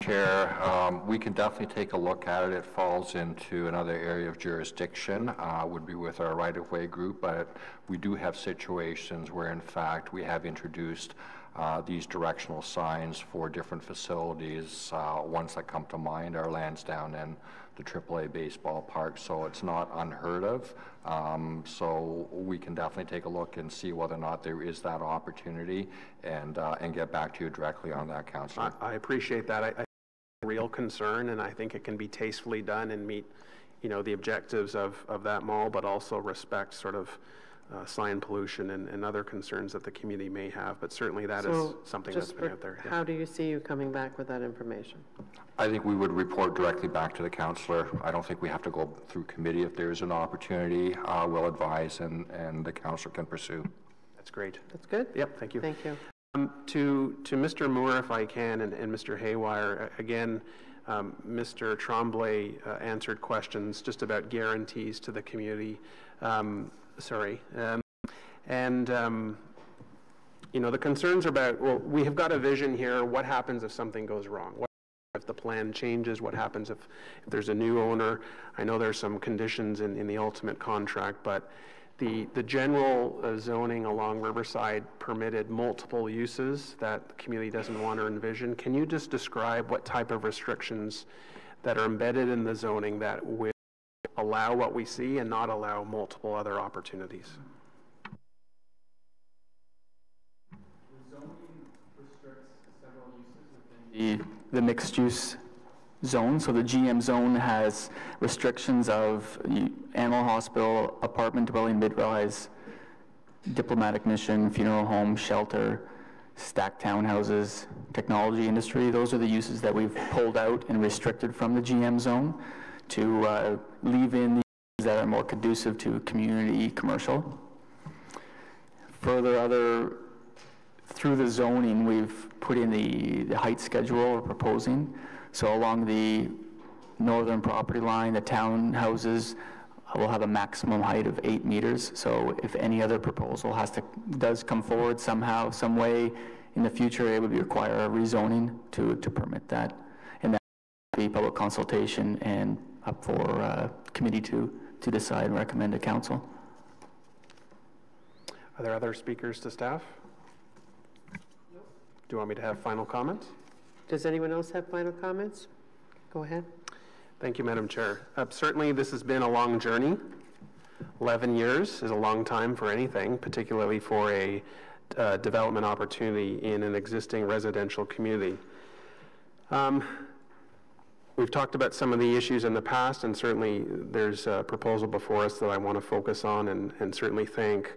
Chair, we can definitely take a look at it. It falls into another area of jurisdiction, would be with our right-of-way group, but we do have situations where, in fact, we have introduced these directional signs for different facilities. Ones that come to mind are Lansdowne and the AAA baseball park, so it's not unheard of. So we can definitely take a look and see whether or not there is that opportunity and get back to you directly on that, Councillor. I appreciate that. I a real concern, and I think it can be tastefully done and meet, the objectives of that mall, but also respect sort of sign pollution and other concerns that the community may have. But certainly that is something that's been out there. How do you see you coming back with that information? I think we would report directly back to the councillor. I don't think we have to go through committee. If there is an opportunity, we'll advise and the councillor can pursue. That's great. That's good. Yep, thank you. Thank you. To Mr. Moore, if I can, and Mr. Haywire, again, Mr. Tremblay answered questions just about guarantees to the community. The concerns are about, well, we have got a vision here. What happens if something goes wrong? What if the plan changes? What happens if there's a new owner? I know there's some conditions in the ultimate contract, but the general zoning along Riverside permitted multiple uses that the community doesn't want to envision. Can you just describe what type of restrictions that are embedded in the zoning that will allow what we see and not allow multiple other opportunities? The zoning restricts several uses within the mixed-use zone. So the GM zone has restrictions of animal hospital, apartment dwelling, mid-rise, diplomatic mission, funeral home, shelter, stacked townhouses, technology industry. Those are the uses that we've pulled out and restricted from the GM zone to leave in the uses that are more conducive to community commercial. Further, through the zoning, we've put in the height schedule we're proposing. So along the northern property line, the townhouses will have a maximum height of 8 meters. So if any other proposal does come forward somehow, some way in the future, it would require a rezoning to permit that. And that would be public consultation and up for committee to decide and recommend to council. Are there other speakers to staff? Nope. Do you want me to have final comments? Does anyone else have final comments? Go ahead. Thank you, Madam Chair. Certainly, this has been a long journey. 11 years is a long time for anything, particularly for a development opportunity in an existing residential community. We've talked about some of the issues in the past, and certainly there's a proposal before us that I want to focus on and certainly thank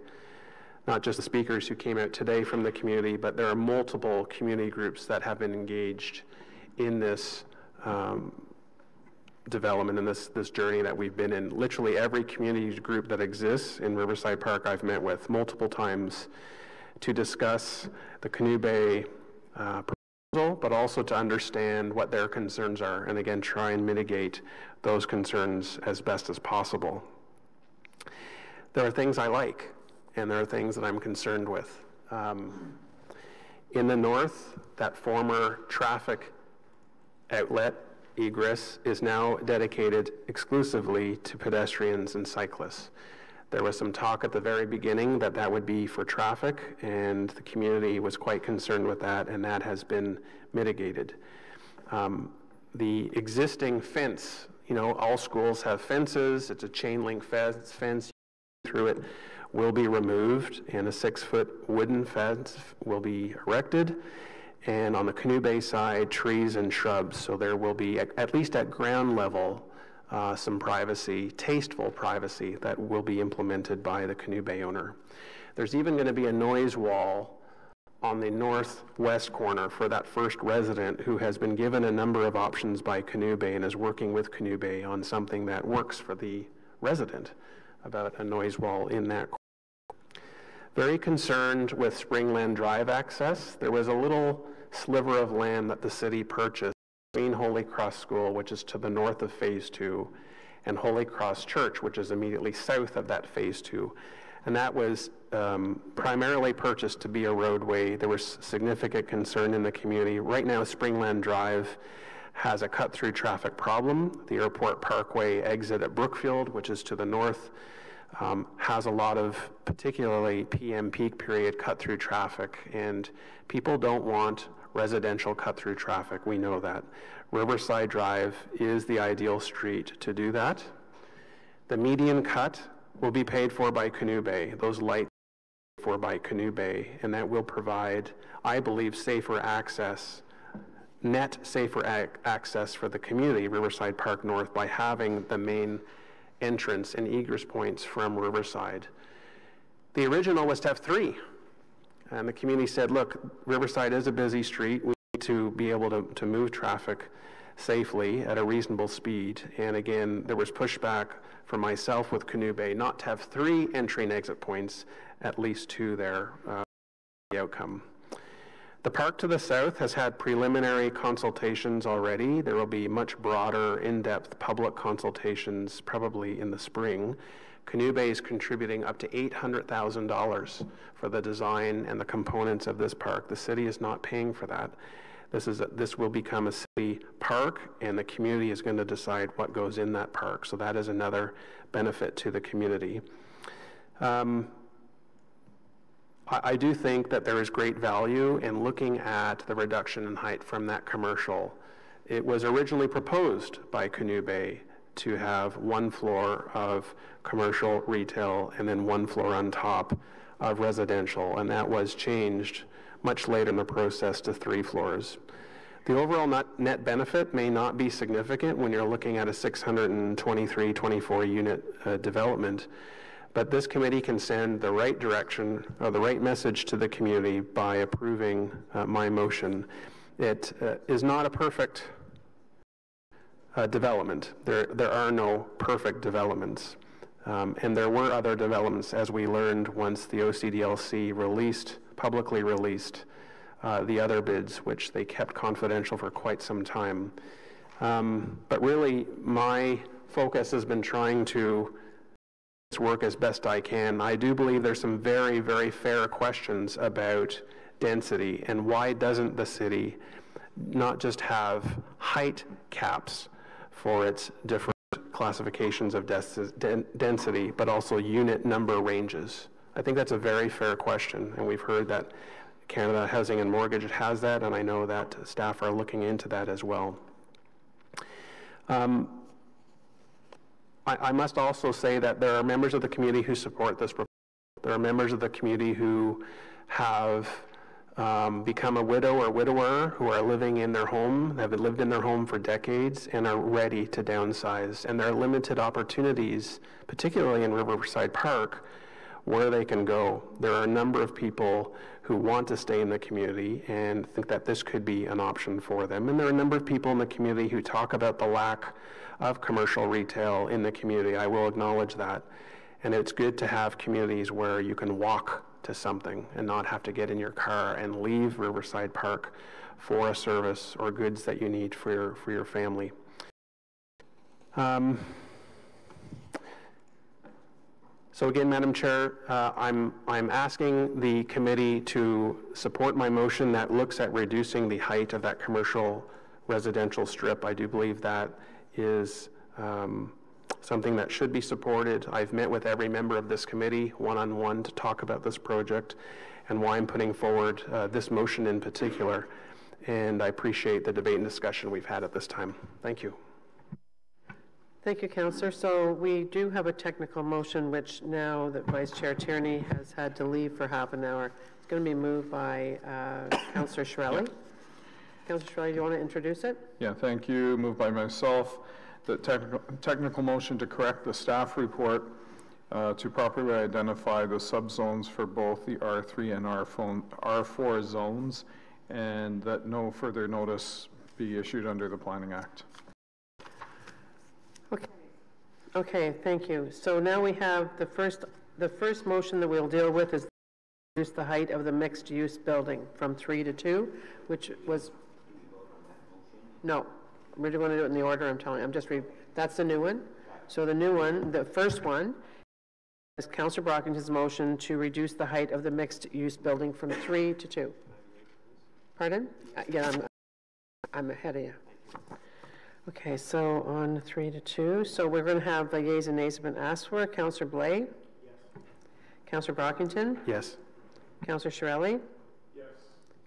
not just the speakers who came out today from the community, but there are multiple community groups that have been engaged in this development and this journey that we've been in. Literally every community group that exists in Riverside Park I've met with multiple times to discuss the Canoe Bay proposal, but also to understand what their concerns are, and again, try and mitigate those concerns as best as possible. There are things I like, and there are things that I'm concerned with. In the north, that former traffic outlet, egress, is now dedicated exclusively to pedestrians and cyclists. There was some talk at the very beginning that that would be for traffic, and the community was quite concerned with that, and that has been mitigated. The existing fence, you know, all schools have fences. It's a chain link fence through it, will be removed, and a 6-foot wooden fence will be erected. And on the Canoe Bay side, trees and shrubs. So there will be, at least at ground level, some privacy, tasteful privacy, that will be implemented by the Canoe Bay owner. There's even going to be a noise wall on the northwest corner for that first resident who has been given a number of options by Canoe Bay and is working with Canoe Bay on something that works for the resident about a noise wall in that corner. Very concerned with Springland Drive access. There was a little sliver of land that the city purchased between Holy Cross School, which is to the north of Phase 2, and Holy Cross Church, which is immediately south of that Phase 2. And that was primarily purchased to be a roadway. There was significant concern in the community. Right now, Springland Drive has a cut-through traffic problem. The Airport Parkway exit at Brookfield, which is to the north, has a lot of particularly PM peak period cut-through traffic, and people don't want residential cut-through traffic. We know that. Riverside Drive is the ideal street to do that. The median cut will be paid for by Canoe Bay. Those lights are paid for by Canoe Bay, and that will provide, I believe, safer access, net safer access for the community, Riverside Park North, by having the main entrance and egress points from Riverside. The original was to have 3. And the community said, look, Riverside is a busy street. We need to be able to move traffic safely at a reasonable speed. And again, there was pushback from myself with Canoe Bay not to have 3 entry and exit points, at least 2 there, the outcome. The park to the south has had preliminary consultations already. There will be much broader, in-depth public consultations probably in the spring. Canoe Bay is contributing up to $800,000 for the design and the components of this park. The city is not paying for that. This will become a city park, and the community is going to decide what goes in that park. So that is another benefit to the community. I do think that there is great value in looking at the reduction in height from that commercial. It was originally proposed by Canoe Bay to have 1 floor of commercial retail and then 1 floor on top of residential, and that was changed much later in the process to 3 floors. The overall net benefit may not be significant when you're looking at a 623, 24 unit development, but this committee can send the right direction or the right message to the community by approving my motion. It is not a perfect development. There are no perfect developments. And there were other developments, as we learned once the OCDLC publicly released the other bids, which they kept confidential for quite some time. But really, my focus has been trying to work as best I can. I do believe there's some very, very fair questions about density, and why doesn't the city not just have height caps for its different classifications of density, but also unit number ranges? I think that's a very fair question, and we've heard that Canada Housing and Mortgage has that, and I know that staff are looking into that as well. I must also say that there are members of the community who support this proposal. There are members of the community who have become a widow or widower, who are living in their home, have lived in their home for decades, and are ready to downsize. And there are limited opportunities, particularly in Riverside Park, where they can go. There are a number of people who want to stay in the community and think that this could be an option for them. And there are a number of people in the community who talk about the lack of commercial retail in the community. I will acknowledge that. And it's good to have communities where you can walk to something and not have to get in your car and leave Riverside Park for a service or goods that you need for your family. So again, Madam Chair, I'm asking the committee to support my motion that looks at reducing the height of that commercial residential strip. I do believe that is something that should be supported. I've met with every member of this committee one-on-one to talk about this project and why I'm putting forward this motion in particular. And I appreciate the debate and discussion we've had at this time. Thank you. Thank you, Councillor. So we do have a technical motion, which now that Vice Chair Tierney has had to leave for half an hour, it's going to be moved by Councillor Shirelli. Yeah. Councillor Shirelli, do you want to introduce it? Yeah, thank you. Moved by myself. The technical motion to correct the staff report to properly identify the subzones for both the R3 and R4 zones, and that no further notice be issued under the Planning Act. Okay, thank you. So now we have the first motion that we'll deal with is reduce the height of the mixed-use building from 3 to 2, which was, no, we're going to do it in the order I'm telling you. That's the new one. So the new one, the first one, is Councillor Brockington's motion to reduce the height of the mixed-use building from 3 to 2. Pardon? Yeah, I'm ahead of you. Okay, so on 3 to 2. So we're going to have the yeas and nays have been asked for. Councillor Blais? Yes. Councillor Brockington? Yes. Councillor Shirelli? Yes.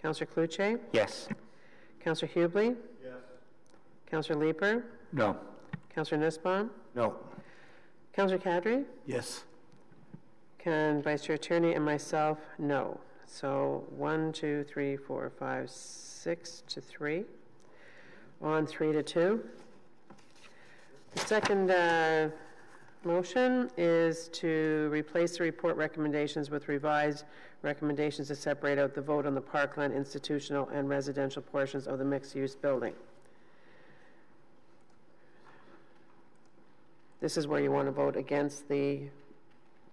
Councillor Cloutier? Yes. Councillor Hubley? Yes. Councillor Leeper? No. Councillor Nussbaum? No. Councillor Kadri? Yes. Vice Chair Tierney and myself, no. So 1, 2, 3, 4, 5, 6 to 3. On 3 to 2. The second motion is to replace the report recommendations with revised recommendations to separate out the vote on the parkland, institutional, and residential portions of the mixed-use building. This is where you want to vote against the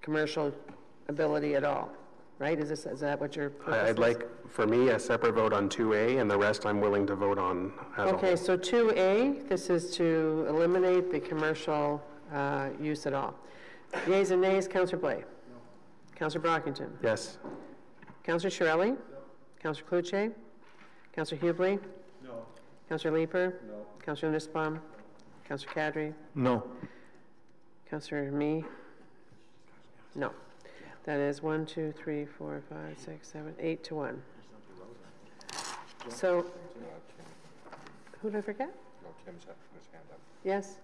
commercial ability at all, right? Is that what your purpose is? I'd like, for me, a separate vote on 2A, and the rest I'm willing to vote on as a whole. Okay, so 2A, this is to eliminate the commercial use at all. Yeas and nays, Councillor Blais? No. Councillor Brockington? Yes. Councillor Shirelli? No. Councillor Cloutier? Councillor Hubley? No. Councillor Leeper? No. Councillor Nussbaum? Councillor Kadri? No. Councillor Me? No. That is 1, 2, 3, 4, 5, 6, 7, 8 to 1. So, who did I forget? No, Tim's had his hand up. Yes?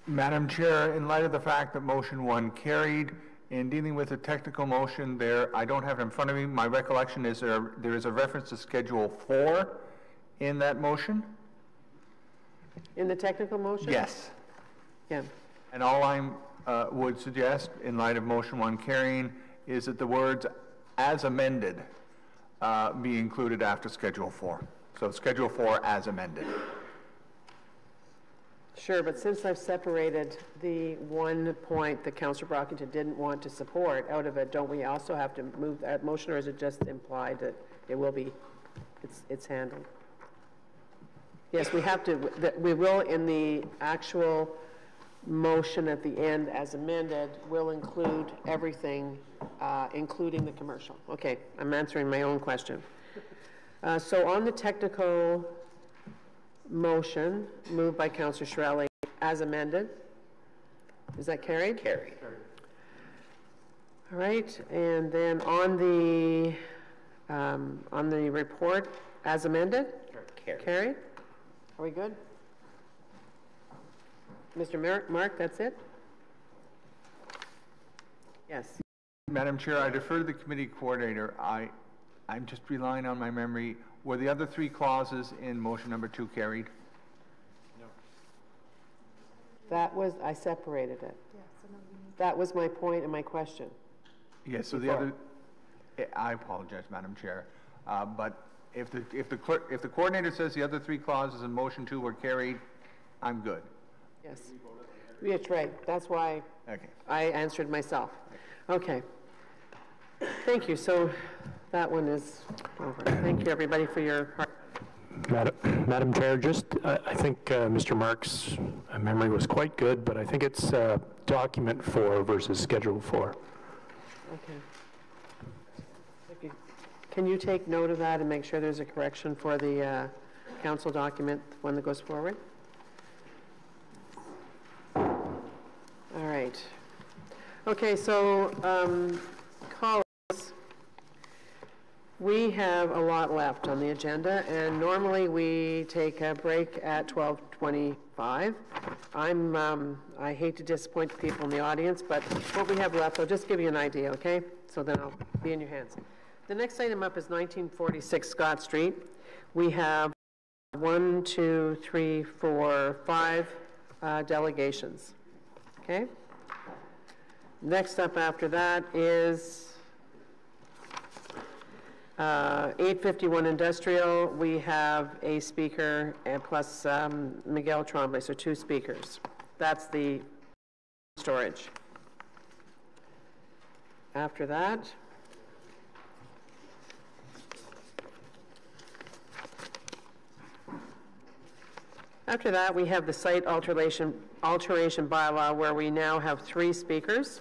Madam Chair, in light of the fact that motion 1 carried, in dealing with the technical motion there, I don't have it in front of me. My recollection is there is a reference to Schedule 4 in that motion? In the technical motion? Yes. Yeah. And all I would suggest, in light of motion 1 carrying, is that the words "as amended" be included after Schedule 4. So Schedule 4 as amended. Sure, but since I've separated the one point that Councillor Brockington didn't want to support out of it, don't we also have to move that motion, or is it just implied that it will be, it's handled? Yes, we have to, we will in the actual motion at the end as amended will include everything, including the commercial. Okay, I'm answering my own question. So on the technical motion moved by Councillor Shirelli as amended, is that carried? Carried. All right, and then on the report as amended? Carried. Carried? Are we good? Mr. Mark, that's it? Yes. Madam Chair, I defer to the committee coordinator. I'm just relying on my memory. Were the other three clauses in motion number 2 carried? No. That was, I separated it. That was my point and my question. Yes, so the other, I apologize, Madam Chair, but if the coordinator says the other three clauses in motion 2 were carried, I'm good. Yes. That's right. That's why I answered myself. Okay. Thank you. So that one is over. Thank you, everybody, for your hard. Madam Chair, just I think Mr. Marks' memory was quite good, but I think it's document 4 versus schedule 4. Okay. Can you take note of that and make sure there's a correction for the council document, the one that goes forward? All right. Okay, so colleagues, we have a lot left on the agenda, and normally we take a break at 12:25. I hate to disappoint the people in the audience, but what we have left, I'll just give you an idea, okay? So then I'll be in your hands. The next item up is 1946 Scott Street. We have 1, 2, 3, 4, 5 delegations, okay? Next up after that is 851 Industrial. We have a speaker and plus Miguel Tremblay, so 2 speakers. That's the storage. After that, we have the site alteration bylaw, where we now have 3 speakers.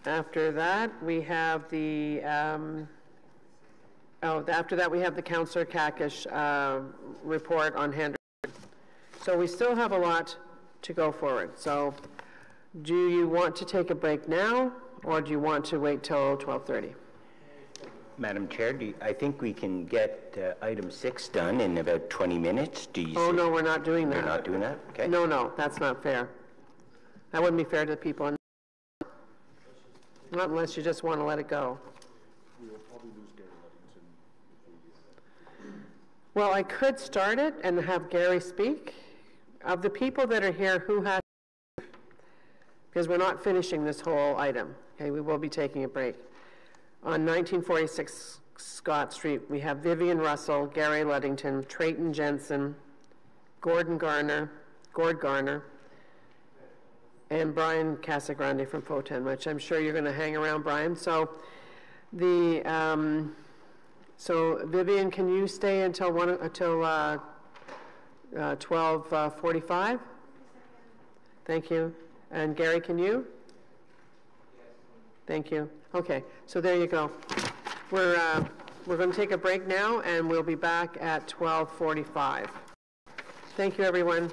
After that, we have the Councillor Kakish report on Hendrick. So we still have a lot to go forward. So do you want to take a break now, or do you want to wait till 12:30? Madam Chair, I think we can get item 6 done in about 20 minutes. Do you? Oh, no, we're not doing that. You're not doing that? Okay. No, that's not fair. That wouldn't be fair to the people. Not unless you just want to let it go. We will probably lose Gary Ludington. Well, I could start it and have Gary speak. Of the people that are here, who has, because we're not finishing this whole item. Okay, we will be taking a break. On 1946 Scott Street, we have Vivian Russell, Gary Ludington, Trayton Jensen, Gord Garner, and Brian Casagrande from Foten, which I'm sure you're going to hang around, Brian. So Vivian, can you stay until 12:45? Thank you. And Gary, can you? Thank you. Okay, so there you go. We're going to take a break now, and we'll be back at 12:45. Thank you, everyone.